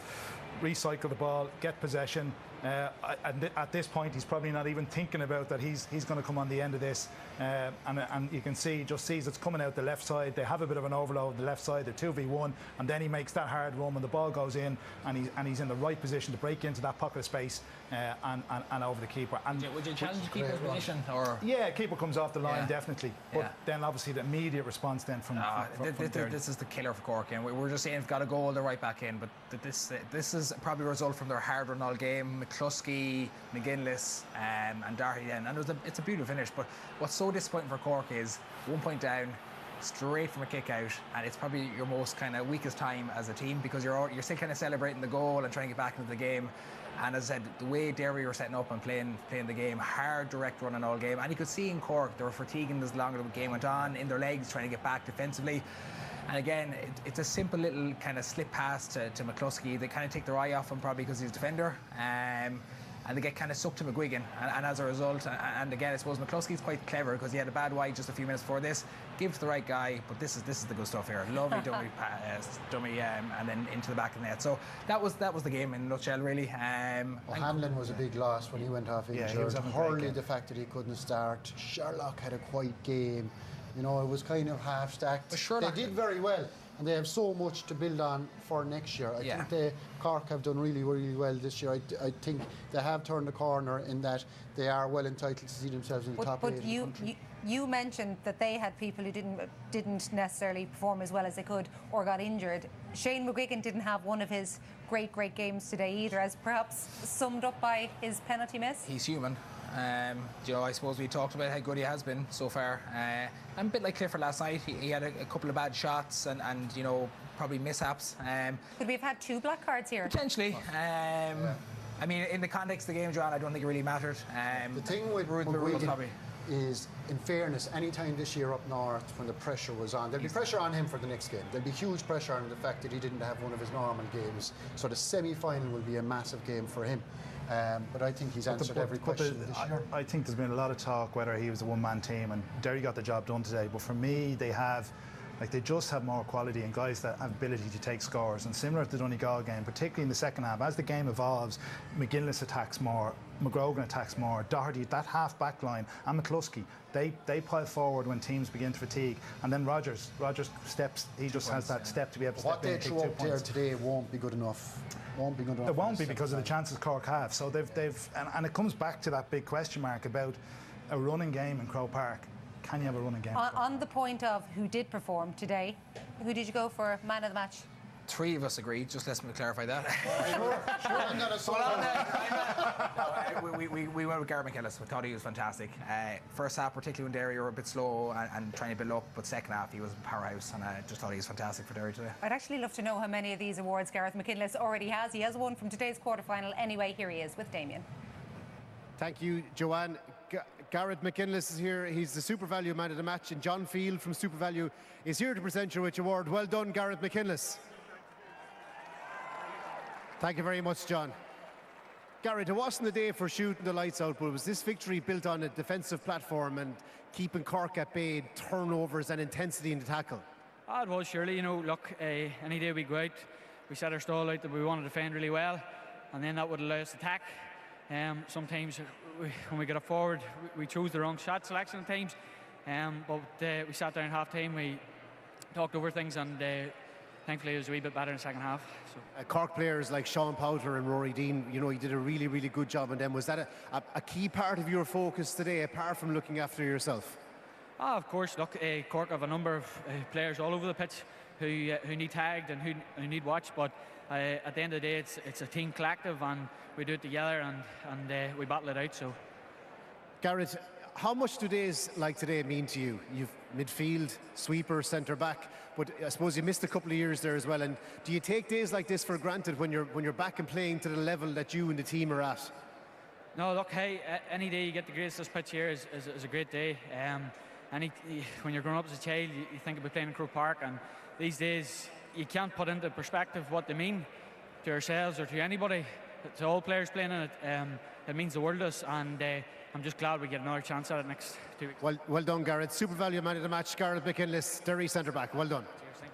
recycle the ball, get possession. At this point, he's probably not even thinking about that he's going to come on the end of this. And you can see, just sees it's coming out the left side. They have a bit of an overload on the left side. They're 2v1, and then he makes that hard run when the ball goes in, and he's in the right position to break into that pocket of space and over the keeper. And would you challenge the keeper's position? Or? Yeah, keeper comes off the line, definitely. But then obviously the immediate response then from this is the killer for Cork. And we're just saying, got a goal, they're right back in. But this is probably a result from their hard run all game. McCluskey, McGinless, and Doherty then. And it's a beautiful finish. But what's so disappointing for Cork is 1 point down, straight from a kick out, and it's probably your most kind of weakest time as a team, because you're still kind of celebrating the goal and trying to get back into the game. And as I said, the way Derry were setting up and playing the game, hard direct running all game, and you could see in Cork they were fatiguing as longer the game went on, in their legs trying to get back defensively. And again, it's a simple little kind of slip pass to McCluskey. They kind of take their eye off him probably because he's a defender. And they get kind of sucked to McGuigan, and as a result, and again, I suppose McCluskey's quite clever because he had a bad wide just a few minutes before this. Give it to the right guy, but this is the good stuff here. Lovely dummy, and then into the back of the net. So that was the game in a nutshell, really. Hanlon was a big loss when he went off injured. Hurley, the fact that he couldn't start. Sherlock had a quiet game. You know, it was kind of half stacked. They did very well, and they have so much to build on for next year. I think Cork have done really, really well this year. I think they have turned the corner in that they are well entitled to see themselves in the top 8 of the country. You mentioned that they had people who didn't necessarily perform as well as they could or got injured. Shane McGuigan didn't have one of his great games today either, as perhaps summed up by his penalty miss. He's human. I suppose we talked about how good he has been so far. And a bit like Clifford last night, he had a couple of bad shots and probably mishaps. Could we have had 2 black cards here? Potentially. I mean, in the context of the game, John, I don't think it really mattered. The thing with McGuigan, is, in fairness, any time this year up north when the pressure was on, there'll be pressure on him for the next game. There'll be huge pressure on the fact that he didn't have one of his normal games. So the semi-final will be a massive game for him. But I think he's answered every question this year. I think there's been a lot of talk whether he was a one-man team, and Derry got the job done today. But for me, they just have more quality and guys that have ability to take scores. And similar to the Donegal game, particularly in the second half, as the game evolves, McGinless attacks more, McGrogan attacks more, Doherty, that half-back line, and McCluskey, they pile forward when teams begin to fatigue. And then Rogers steps, he just has that step to be able to step in and take 2 points. What they throw up there today won't be good enough. It won't be because of the chances Cork have. So and it comes back to that big question mark about a running game in Croke Park. Can you have a running game? On the point of who did perform today, who did you go for man of the match? 3 of us agreed. Just let me clarify that. Sure, I'm not a we went with Gareth McGillis. We thought he was fantastic. First half, particularly when Derry were a bit slow and trying to build up, but second half he was a powerhouse, and I just thought he was fantastic for Derry today. I'd actually love to know how many of these awards Gareth McGinless already has. He has one from today's quarter-final. Anyway, here he is with Damien. Thank you, Joanne. Gareth McGinless is here. He's the Super Value man of the match, and John Field from Super Value is here to present you with your award. Well done, Gareth McGinless. Thank you very much, John. Gareth, it wasn't the day for shooting the lights out, but was this victory built on a defensive platform and keeping Cork at bay, turnovers and intensity in the tackle? It was, surely. You know, look, any day we go out, we set our stall out that we want to defend really well, and then that would allow us to attack. Sometimes when we get up forward, we chose the wrong shot selection at times, but we sat down at half-time, we talked over things, and thankfully it was a wee bit better in the second half. So. Cork players like Sean Powter and Rory Dean, you know, he did a really, really good job on them. Was that a key part of your focus today, apart from looking after yourself? Of course. Look, Cork have a number of players all over the pitch who need tagged and who need watched, but at the end of the day, it's a team collective, and we do it together, and we battle it out. So, Gareth, how much do days like today mean to you? You've midfield, sweeper, centre back, but I suppose you missed a couple of years there as well. And do you take days like this for granted when you're back and playing to the level that you and the team are at? No, look, hey, any day you get the grace of this pitch here is a great day. When you're growing up as a child, you think about playing in Croke Park, and these days you can't put into perspective what they mean to ourselves or to anybody. To all players playing in it, it means the world to us, and I'm just glad we get another chance at it next 2 weeks. Well done, Gareth. Super Value man of the match, Gareth McGinless, Derry centre back. Well done. Cheers, thank you.